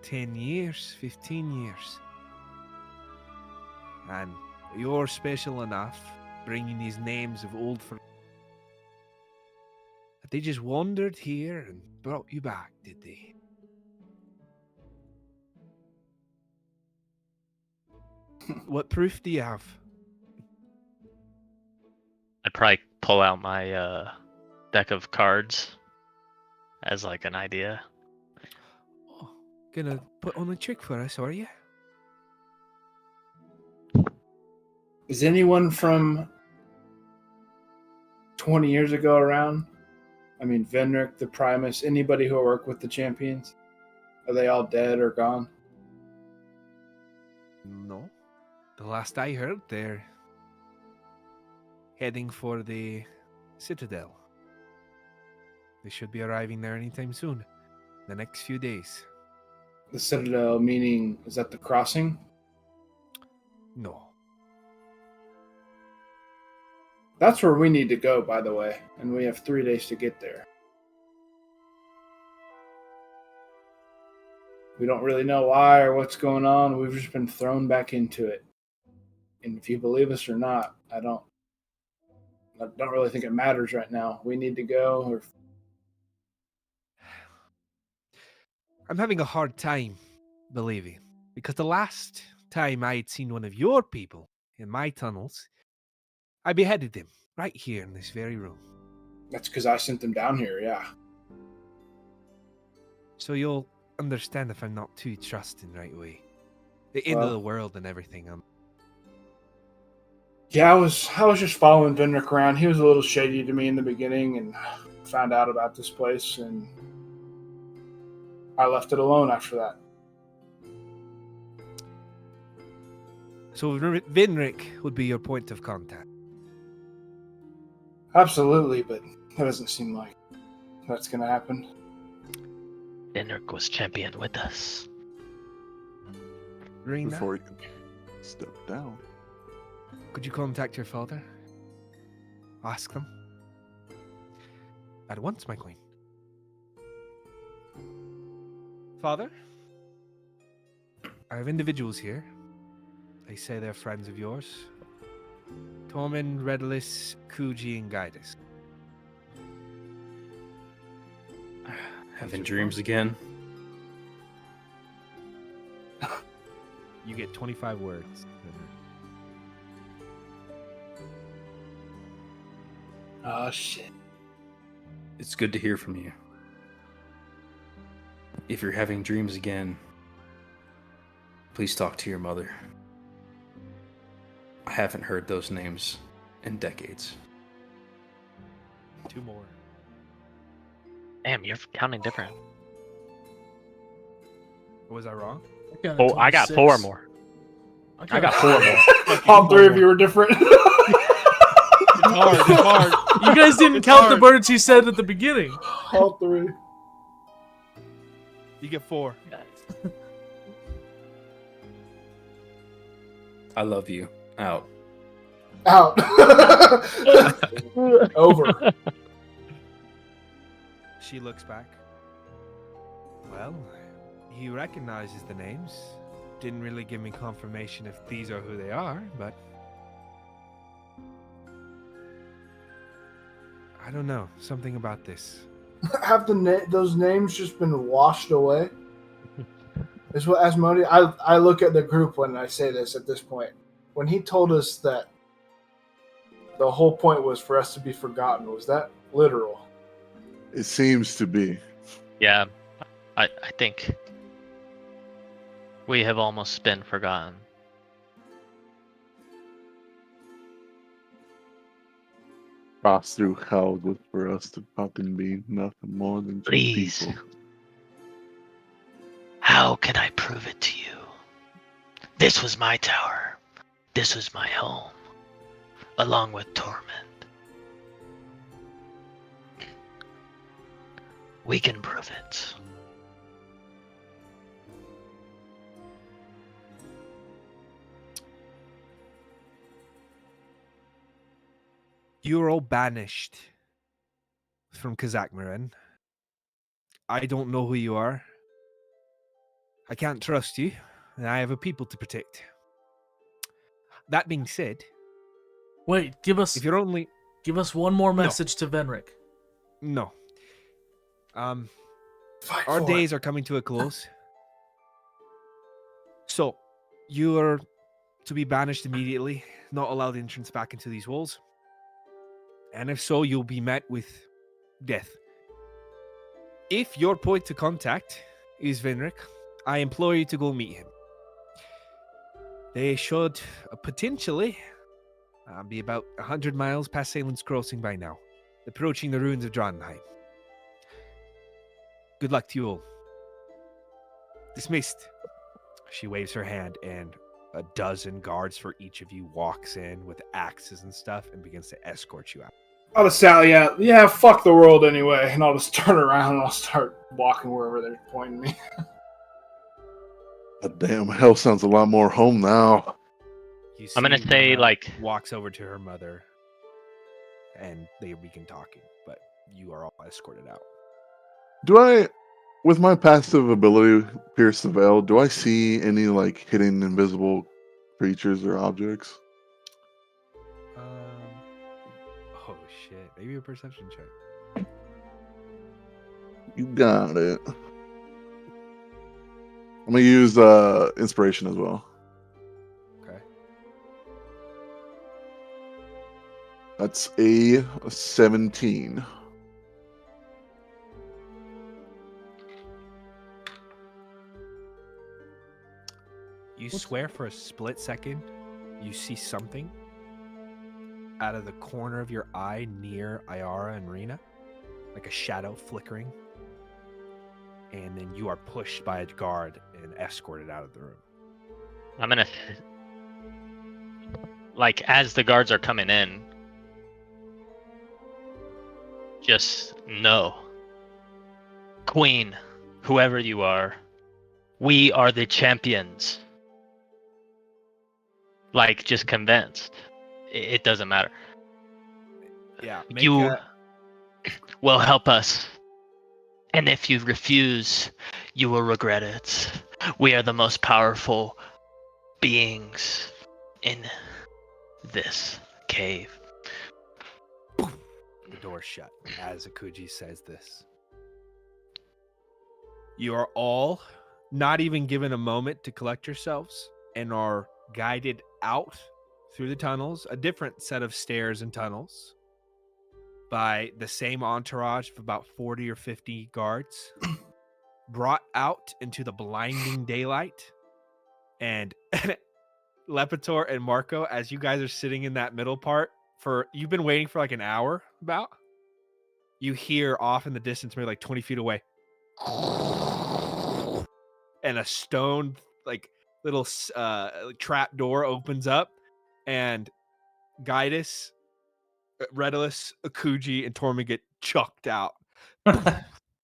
Speaker 2: 10 years, 15 years. And you're special enough, bringing these names of old friends. They just wandered here and brought you back, did they? What proof do you have?
Speaker 5: I'd probably pull out my deck of cards as like an idea.
Speaker 2: Oh, gonna put on a trick for us, are you?
Speaker 3: Is anyone from 20 years ago around? I mean, Venric, the Primus, anybody who worked with the champions? Are they all dead or gone?
Speaker 2: No. The last I heard, they're heading for the Citadel. They should be arriving there anytime soon. The next few days.
Speaker 3: The Citadel, meaning, is that the crossing?
Speaker 2: No.
Speaker 3: That's where we need to go, by the way, and we have 3 days to get there. We don't really know why or what's going on. We've just been thrown back into it. And if you believe us or not, I don't really think it matters right now. We need to go. Or...
Speaker 2: I'm having a hard time believing, because the last time I had seen one of your people in my tunnels, I beheaded them right here in this very room.
Speaker 3: That's because I sent them down here, yeah.
Speaker 2: So you'll understand if I'm not too trusting right away. The end of the world and everything.
Speaker 3: Yeah, I was just following Venric around. He was a little shady to me in the beginning, and found out about this place, and I left it alone after that.
Speaker 2: So Venric would be your point of contact.
Speaker 3: Absolutely, but that doesn't seem like that's going to happen.
Speaker 5: Benric was champion with us.
Speaker 2: Rena,
Speaker 4: Before you can step down.
Speaker 2: could you contact your father? Ask them. At once, my queen. Father? I have individuals here. They say they're friends of yours. Tormund, Redlis, Kuji, and Guidus.
Speaker 8: Having dreams again.
Speaker 2: You get 25 words.
Speaker 3: Oh, shit.
Speaker 8: It's good to hear from you. If you're having dreams again, please talk to your mother. I haven't heard those names in decades.
Speaker 2: 2 more.
Speaker 5: Damn, you're counting different.
Speaker 2: Was I wrong?
Speaker 1: counted
Speaker 5: Oh, I got 4
Speaker 1: 26.
Speaker 5: more. I
Speaker 1: counted
Speaker 5: got 4 more.
Speaker 3: All three of you were different.
Speaker 2: It's hard. It's hard.
Speaker 1: You guys didn't
Speaker 2: It's
Speaker 1: count the
Speaker 2: hard.
Speaker 1: birds he said at the beginning.
Speaker 3: All three.
Speaker 2: You get 4.
Speaker 6: I love you. Out.
Speaker 3: Out. Over.
Speaker 2: She looks back. Well, he recognizes the names. Didn't really give me confirmation if these are who they are, but I don't know. Something about this.
Speaker 3: Have those names just been washed away? Is what Asmodee. I look at the group when I say this at this point. When he told us that the whole point was for us to be forgotten, was that literal?
Speaker 4: It seems to be.
Speaker 5: Yeah, I think we have almost been forgotten.
Speaker 4: Cross through hell just for us to fucking be nothing more than two
Speaker 5: Please.
Speaker 4: people.
Speaker 5: How can I prove it to you? This was my tower. This was my home, along with torment. We can prove it.
Speaker 2: You're all banished from Kazakh I don't know who you are. I can't trust you, and I have a people to protect. That being said,
Speaker 1: Wait, give us
Speaker 2: if you're only
Speaker 1: one more message to Venric.
Speaker 2: no,
Speaker 3: Fight
Speaker 2: our
Speaker 3: for
Speaker 2: days are coming to a close. So, you are to be banished immediately, not allowed entrance back into these walls. And if so, you'll be met with death. If your point of contact is Venric, I implore you to go meet him. They should potentially be about 100 miles past Salem's Crossing by now, approaching the ruins of Jotunheim. Good luck to you all. Dismissed. She waves her hand, and a dozen guards for each of you walks in with axes and stuff and begins to escort you out.
Speaker 3: I'll just sally out. Yeah, fuck the world anyway. And I'll just turn around and I'll start walking wherever they're pointing me.
Speaker 4: God damn, hell sounds a lot more home now.
Speaker 2: You
Speaker 5: I'm gonna
Speaker 2: see
Speaker 5: say,
Speaker 2: Nina
Speaker 5: like-
Speaker 2: walks over to her mother, and they begin talking, but you are all escorted out.
Speaker 4: Do I, with my passive ability, Pierce the Veil, do I see any like hidden invisible creatures or objects?
Speaker 2: Oh shit! Maybe a perception check.
Speaker 4: You got it. I'm gonna use inspiration as well.
Speaker 2: Okay.
Speaker 4: That's a 17.
Speaker 2: You swear for a split second, you see something out of the corner of your eye near Ayara and Rena, like a shadow flickering, and then you are pushed by a guard and escorted out of the room.
Speaker 5: I'm gonna, like, as the guards are coming in, just know, Queen, whoever you are, we are the champions. Like, just convinced. It doesn't matter.
Speaker 2: Yeah,
Speaker 5: You will help us. And if you refuse, you will regret it. We are the most powerful beings in this cave.
Speaker 2: the door shut as Akuji says this. You are all not even given a moment to collect yourselves and are guided out through the tunnels, a different set of stairs and tunnels, by the same entourage of about 40 or 50 guards, brought out into the blinding daylight. And Lepitor and Marco, as you guys are sitting in that middle part, you've been waiting for like an hour about. you hear off in the distance, maybe like 20 feet away, and a stone like little trap door opens up, and Gaius, Redulus, Akuji, and Tormund get chucked out.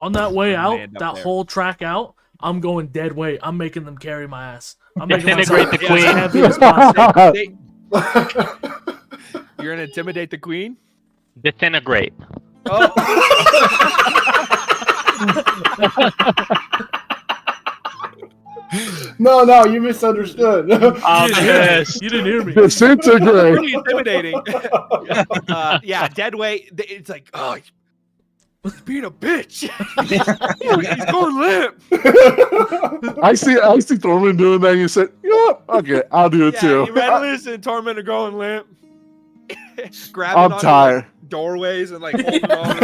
Speaker 1: On that way out,
Speaker 2: Land up
Speaker 1: that
Speaker 2: there.
Speaker 1: whole track out, I'm going dead weight. I'm making them carry my ass. I'm making
Speaker 5: Disintegrate
Speaker 1: myself
Speaker 5: the queen.
Speaker 1: as heavy as possible.
Speaker 2: You're gonna intimidate the queen?
Speaker 5: Disintegrate.
Speaker 2: Oh.
Speaker 3: No, you misunderstood.
Speaker 5: Obvious.
Speaker 1: You didn't hear me.
Speaker 4: Disintegrate.
Speaker 2: Pretty intimidating. Yeah, dead weight. It's like, oh, he's being a bitch. He's going limp.
Speaker 4: I see Thorman doing that. And you said, you know what? Okay, I'll do it too.
Speaker 2: Redulus and Torment are going limp. Grabbing
Speaker 4: I'm
Speaker 2: onto,
Speaker 4: tired.
Speaker 2: like, doorways and like holding on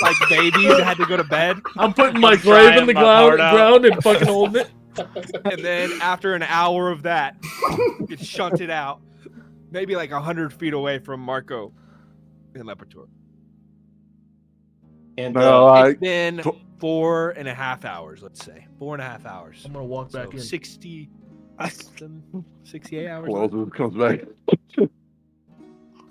Speaker 2: like babies that had to go to bed.
Speaker 1: I'm putting my
Speaker 5: I'm
Speaker 1: grave in
Speaker 5: trying
Speaker 1: the
Speaker 5: my heart out.
Speaker 1: ground and fucking holding it.
Speaker 2: And then after an hour of that, get shunted out, maybe like 100 feet away from Marco and Lepator.
Speaker 8: And
Speaker 4: No,
Speaker 2: It's been 4.5 hours, let's say. 4.5 hours.
Speaker 1: I'm gonna walk back
Speaker 2: So
Speaker 1: in.
Speaker 2: 68 hours.
Speaker 4: Well, it comes back.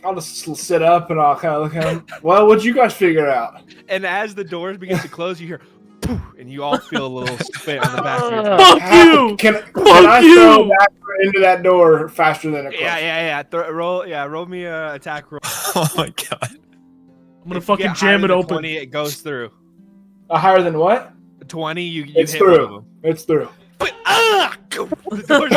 Speaker 3: I'll just sit up and I'll kind of look at him. Well, what'd you guys figure out?
Speaker 2: And as the doors begin to close, you hear poof, and you all feel a little spit on the back of your throat.
Speaker 1: Fuck you!
Speaker 3: Can
Speaker 1: Fuck
Speaker 3: I throw
Speaker 1: you!
Speaker 3: back into that door faster than a close?
Speaker 2: Yeah. Roll me a attack roll.
Speaker 7: Oh my god.
Speaker 1: I'm gonna
Speaker 2: If you
Speaker 1: fucking
Speaker 2: get higher
Speaker 1: jam it
Speaker 2: than
Speaker 1: open.
Speaker 2: 20, it goes through.
Speaker 3: Higher than what?
Speaker 2: 20, you
Speaker 3: It's
Speaker 2: hit one of
Speaker 3: through.
Speaker 2: them.
Speaker 3: It's through.
Speaker 2: But the door's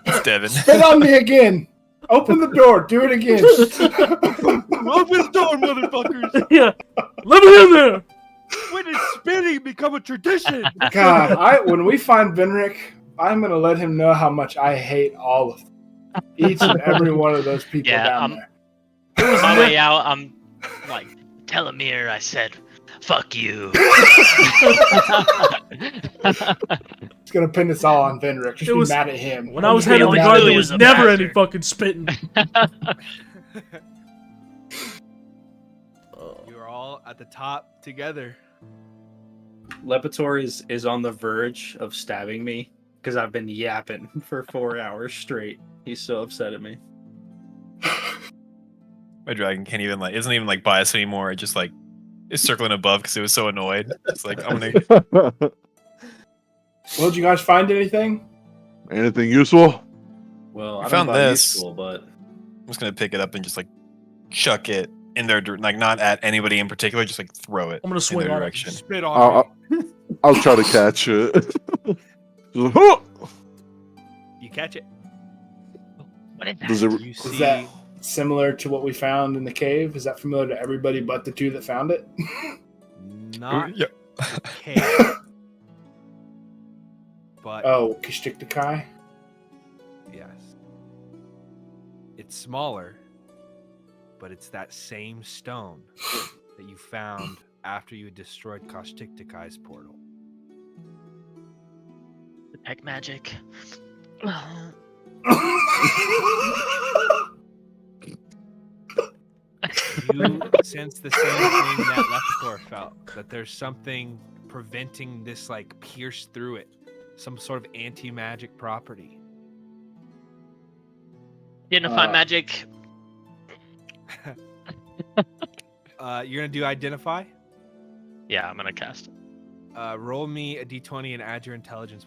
Speaker 7: It's Devin.
Speaker 3: Spit on me again. Open the door. Do it again.
Speaker 2: open the door, motherfuckers.
Speaker 1: Yeah, let me in there.
Speaker 2: When did spinning become a tradition?
Speaker 3: God, when we find Venric, I'm gonna let him know how much I hate all of them. Each and every one of those people
Speaker 5: Yeah,
Speaker 3: down there.
Speaker 5: On my way out, I'm like, Telemere, I said, fuck you.
Speaker 3: It's gonna pin us all on Venric. Just
Speaker 1: It was-
Speaker 3: be mad at him.
Speaker 1: When I was
Speaker 3: Just be
Speaker 1: head of the
Speaker 3: mad
Speaker 1: guard,
Speaker 3: at
Speaker 1: there
Speaker 3: him.
Speaker 1: was
Speaker 5: a
Speaker 1: never any
Speaker 5: bastard.
Speaker 1: fucking spitting.
Speaker 2: You're all at the top together.
Speaker 8: Lepator is on the verge of stabbing me because I've been yapping for 4 hours straight. He's so upset at me.
Speaker 7: My dragon can't even isn't even by us anymore. It just is circling above because it was so annoyed. It's like I'm gonna.
Speaker 3: Well, did you guys find anything?
Speaker 4: Anything useful?
Speaker 8: Well,
Speaker 7: I
Speaker 8: I don't
Speaker 7: found
Speaker 8: know about
Speaker 7: this.
Speaker 8: useful, but
Speaker 7: I'm just gonna pick it up and just chuck it in their not at anybody in particular. Just throw it
Speaker 1: I'm gonna
Speaker 7: in
Speaker 1: swing
Speaker 7: their
Speaker 1: on it.
Speaker 7: direction.
Speaker 2: Spit on me.
Speaker 4: I'll try to catch it. Just, "Huh!"
Speaker 2: You catch it.
Speaker 5: What is that?
Speaker 4: Does it?
Speaker 2: You
Speaker 3: Is
Speaker 2: see
Speaker 3: that similar to what we found in the cave? Is that familiar to everybody but the two that found it?
Speaker 2: not
Speaker 7: Yeah.
Speaker 2: okay. But
Speaker 3: Oh, Kishtiktakai?
Speaker 2: yes. It's smaller, but it's that same stone that you found after you destroyed Kashtiktakai's portal.
Speaker 5: Detect magic.
Speaker 2: You sense the same thing that Lepator felt, that there's something preventing this pierce through it, some sort of anti-magic property.
Speaker 5: Identify
Speaker 3: Uh,
Speaker 5: magic.
Speaker 2: You're gonna do identify.
Speaker 5: Yeah, I'm gonna cast it.
Speaker 2: Roll me a d20 and add your intelligence.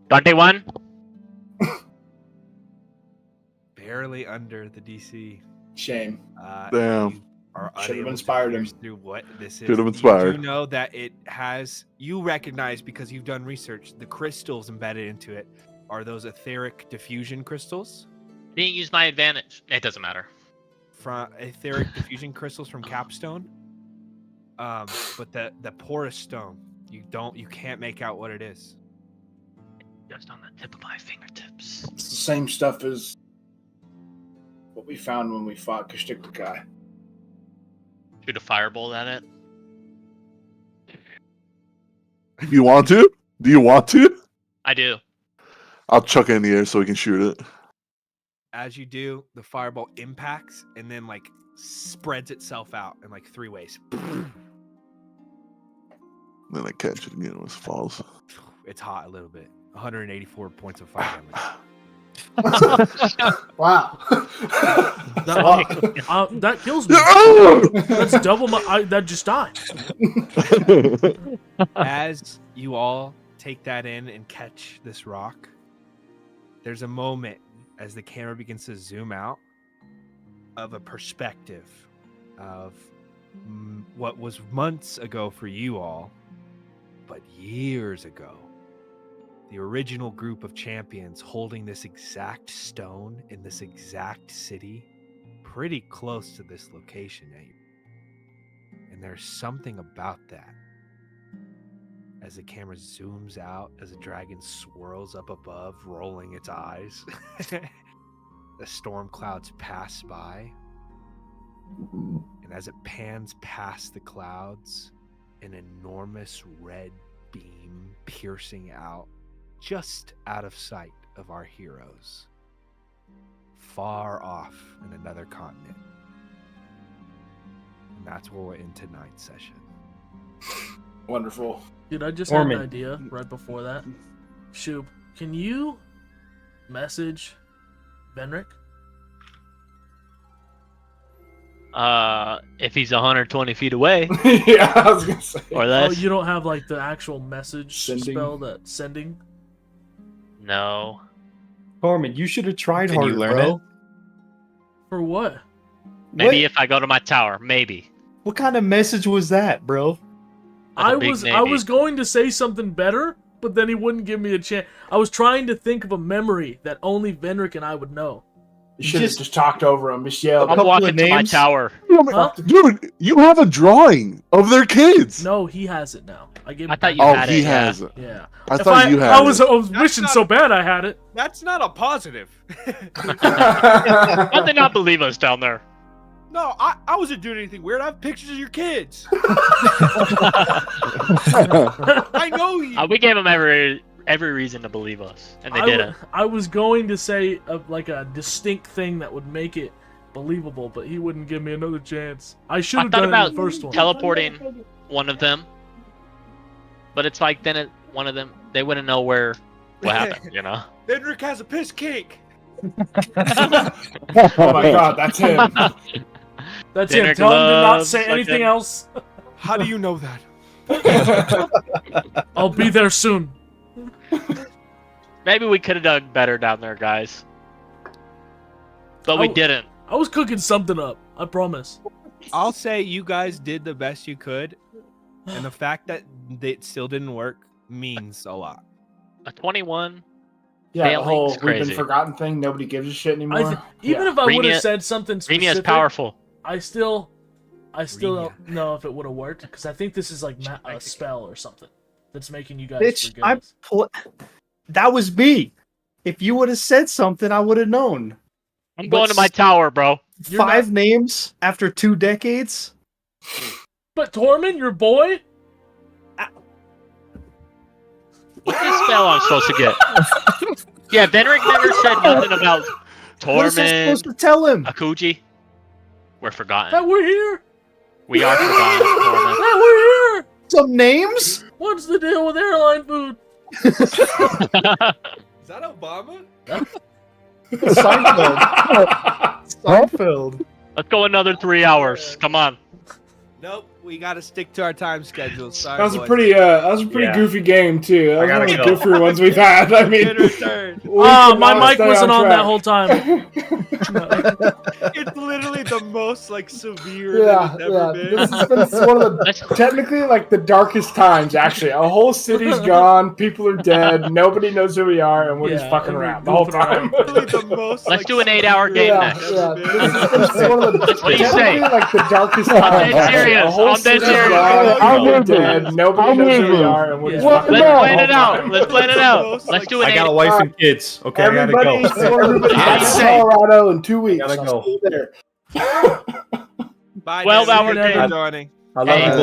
Speaker 5: Dante 1.
Speaker 2: Barely under the DC.
Speaker 3: Shame.
Speaker 4: Damn.
Speaker 2: You are
Speaker 3: Should've
Speaker 2: unable to
Speaker 3: inspired him.
Speaker 2: pierce through what this is.
Speaker 4: Should've
Speaker 2: You
Speaker 4: inspired.
Speaker 2: do know that it has. You recognize because you've done research. The crystals embedded into it are those etheric diffusion crystals.
Speaker 5: Didn't use my advantage. It doesn't matter.
Speaker 2: From etheric diffusion crystals from Capstone. But the porous stone, you can't make out what it is.
Speaker 5: Just on the tip of my fingertips.
Speaker 3: It's the same stuff as what we found when we fought Kishtiktakai.
Speaker 5: Shoot a firebolt at it.
Speaker 4: You want to? Do you want to?
Speaker 5: I do.
Speaker 4: I'll chuck it in the air so we can shoot it.
Speaker 2: As you do, the fireball impacts and then like spreads itself out in like 3 ways.
Speaker 4: Then I catch it again when it falls.
Speaker 2: It's hot a little bit. 184 points of fire damage.
Speaker 3: Wow.
Speaker 1: That kills me. That's double my. That just died.
Speaker 2: As you all take that in and catch this rock, there's a moment as the camera begins to zoom out of a perspective of what was months ago for you all, but years ago. The original group of champions holding this exact stone in this exact city, pretty close to this location, Abe. And there's something about that. As the camera zooms out, as a dragon swirls up above, rolling its eyes, the storm clouds pass by. And as it pans past the clouds, an enormous red beam piercing out, just out of sight of our heroes, far off in another continent. And that's where we're in tonight's session.
Speaker 3: Wonderful.
Speaker 1: Dude, I just had an
Speaker 6: Orman.
Speaker 1: idea right before that. Shub, can you message Venric?
Speaker 5: If he's 120 feet away
Speaker 3: Yeah, I was gonna say.
Speaker 5: or
Speaker 1: Oh,
Speaker 5: less.
Speaker 1: you don't have like the actual message
Speaker 3: Sending?
Speaker 1: spell that sending?
Speaker 5: No.
Speaker 6: Tormund, you should have tried
Speaker 7: Can you
Speaker 6: harder,
Speaker 7: learn
Speaker 6: bro.
Speaker 7: it?
Speaker 1: For what?
Speaker 5: Maybe
Speaker 6: What?
Speaker 5: if I go to my tower, maybe.
Speaker 6: What kind of message was that, bro?
Speaker 5: That's a
Speaker 1: I
Speaker 5: big
Speaker 1: was
Speaker 5: maybe.
Speaker 1: going to say something better, but then he wouldn't give me a chance. I was trying to think of a memory that only Venric and I would know.
Speaker 3: You should have
Speaker 6: Just-
Speaker 3: just talked over him. Just yelled.
Speaker 5: I'm
Speaker 6: couple
Speaker 5: walking
Speaker 6: of
Speaker 5: to my
Speaker 6: names?
Speaker 5: tower.
Speaker 1: Huh?
Speaker 4: Dude, you have a drawing of their kids.
Speaker 1: No, he has it now. I gave him
Speaker 5: I thought
Speaker 1: back.
Speaker 5: you
Speaker 4: Oh,
Speaker 5: had
Speaker 4: he
Speaker 5: it. Yeah.
Speaker 4: has it.
Speaker 1: Yeah.
Speaker 4: I
Speaker 1: If
Speaker 4: thought you had
Speaker 1: I was
Speaker 4: it.
Speaker 1: wishing
Speaker 2: not-
Speaker 1: so bad I had it.
Speaker 2: That's not a positive.
Speaker 5: How'd they not believe us down there?
Speaker 2: No, I wasn't doing anything weird. I have pictures of your kids. I know you.
Speaker 5: We gave them every reason to believe us, and they didn't.
Speaker 1: I was going to say like a distinct thing that would make it believable, but he wouldn't give me another chance. I should
Speaker 5: I
Speaker 1: have
Speaker 5: thought
Speaker 1: done it in
Speaker 5: about
Speaker 1: the first one.
Speaker 5: teleporting one of them, but it's like then one of them they wouldn't know what happened, you know.
Speaker 2: Henrik has a piss cake.
Speaker 3: Oh my god, that's him.
Speaker 1: That's
Speaker 5: Dinner
Speaker 1: it. Tell him to not
Speaker 5: gloves,
Speaker 1: say
Speaker 5: like
Speaker 1: anything
Speaker 5: that.
Speaker 1: else.
Speaker 2: How do you know that?
Speaker 1: I'll be there soon.
Speaker 5: Maybe we could have done better down there, guys, but we
Speaker 1: Oh.
Speaker 5: didn't.
Speaker 1: I was cooking something up. I promise.
Speaker 2: I'll say you guys did the best you could, and the fact that it still didn't work means a lot.
Speaker 5: A 21.
Speaker 3: Yeah, the
Speaker 5: Failing's
Speaker 3: whole we've
Speaker 5: crazy.
Speaker 3: been forgotten thing. Nobody gives a shit anymore.
Speaker 1: Even if I would
Speaker 5: Renia-
Speaker 1: have said something
Speaker 5: Renia is
Speaker 1: specific,
Speaker 5: powerful.
Speaker 1: I still
Speaker 2: Renia.
Speaker 1: don't know if it would have worked because I think this is like a spell or something that's making you guys
Speaker 6: Bitch,
Speaker 1: forget.
Speaker 6: I
Speaker 1: us.
Speaker 6: that was me. If you would have said something, I would have known.
Speaker 5: I'm going to my tower, bro.
Speaker 1: You're
Speaker 6: 5 names after 2 decades?
Speaker 1: But Tormund, your boy,
Speaker 5: What's this spell I'm supposed to get? Yeah, Benric never said nothing about
Speaker 6: What is I supposed
Speaker 5: Tormund,
Speaker 6: to tell him?
Speaker 5: Akuji. We're forgotten.
Speaker 1: that we're here,
Speaker 5: We are forgotten, Tormund.
Speaker 1: that we're here.
Speaker 6: Some names?
Speaker 1: What's the deal with airline food?
Speaker 2: Is that Obama?
Speaker 6: Seinfeld. Seinfeld.
Speaker 5: Let's go another 3 hours. Come on.
Speaker 2: Nope. We got to stick to our time schedule. Sorry,
Speaker 3: That was a
Speaker 2: boys.
Speaker 3: pretty
Speaker 6: Yeah.
Speaker 3: goofy game too. That was
Speaker 6: gotta
Speaker 3: one of the
Speaker 6: go.
Speaker 3: goofier ones we've had. I mean,
Speaker 2: Good return.
Speaker 3: we
Speaker 1: Ah,
Speaker 3: could
Speaker 1: my
Speaker 3: not
Speaker 1: mic
Speaker 3: stay
Speaker 1: wasn't on that
Speaker 3: track.
Speaker 1: whole time.
Speaker 2: It's literally the most like severe
Speaker 3: Yeah,
Speaker 2: that it's ever
Speaker 3: yeah.
Speaker 2: been.
Speaker 3: This has been one of the
Speaker 5: Let's,
Speaker 3: technically like the darkest times. Actually, a whole city's gone. People are dead. Nobody knows who we are, and we're just
Speaker 1: Yeah,
Speaker 3: fucking
Speaker 1: and we're
Speaker 3: around the whole
Speaker 1: goofing around.
Speaker 3: time.
Speaker 2: Literally the most.
Speaker 5: let's
Speaker 2: like,
Speaker 5: do an 8-hour game
Speaker 3: Yeah,
Speaker 5: next.
Speaker 3: yeah.
Speaker 2: Ever been.
Speaker 3: This has been one of the
Speaker 5: What do you say?
Speaker 3: technically like the darkest
Speaker 5: I'm
Speaker 3: times.
Speaker 5: dead
Speaker 3: actually.
Speaker 5: serious.
Speaker 3: A whole
Speaker 5: I'm dead
Speaker 3: city's
Speaker 5: serious.
Speaker 3: gone.
Speaker 4: I'm
Speaker 3: People are
Speaker 4: with you.
Speaker 3: dead. Nobody
Speaker 4: I'm
Speaker 3: knows
Speaker 4: with
Speaker 3: who we
Speaker 4: you.
Speaker 3: are, and we're just
Speaker 1: Yeah.
Speaker 3: fucking
Speaker 5: Let's
Speaker 3: around
Speaker 5: plan
Speaker 3: the
Speaker 5: it
Speaker 3: whole
Speaker 5: out.
Speaker 3: time.
Speaker 5: Let's plan it out. Let's do an
Speaker 6: I got a
Speaker 5: 8.
Speaker 6: wife and kids. Okay, I gotta
Speaker 3: Everybody,
Speaker 6: go.
Speaker 3: everybody
Speaker 5: How do you
Speaker 3: gets to
Speaker 5: say?
Speaker 3: Colorado in 2 weeks.
Speaker 6: Gotta
Speaker 3: I'll
Speaker 6: go.
Speaker 3: see you there.
Speaker 2: Bye,
Speaker 5: 12-hour
Speaker 2: David. Thanks for
Speaker 1: game.
Speaker 2: joining.
Speaker 6: I love
Speaker 5: Hey.
Speaker 6: you boys.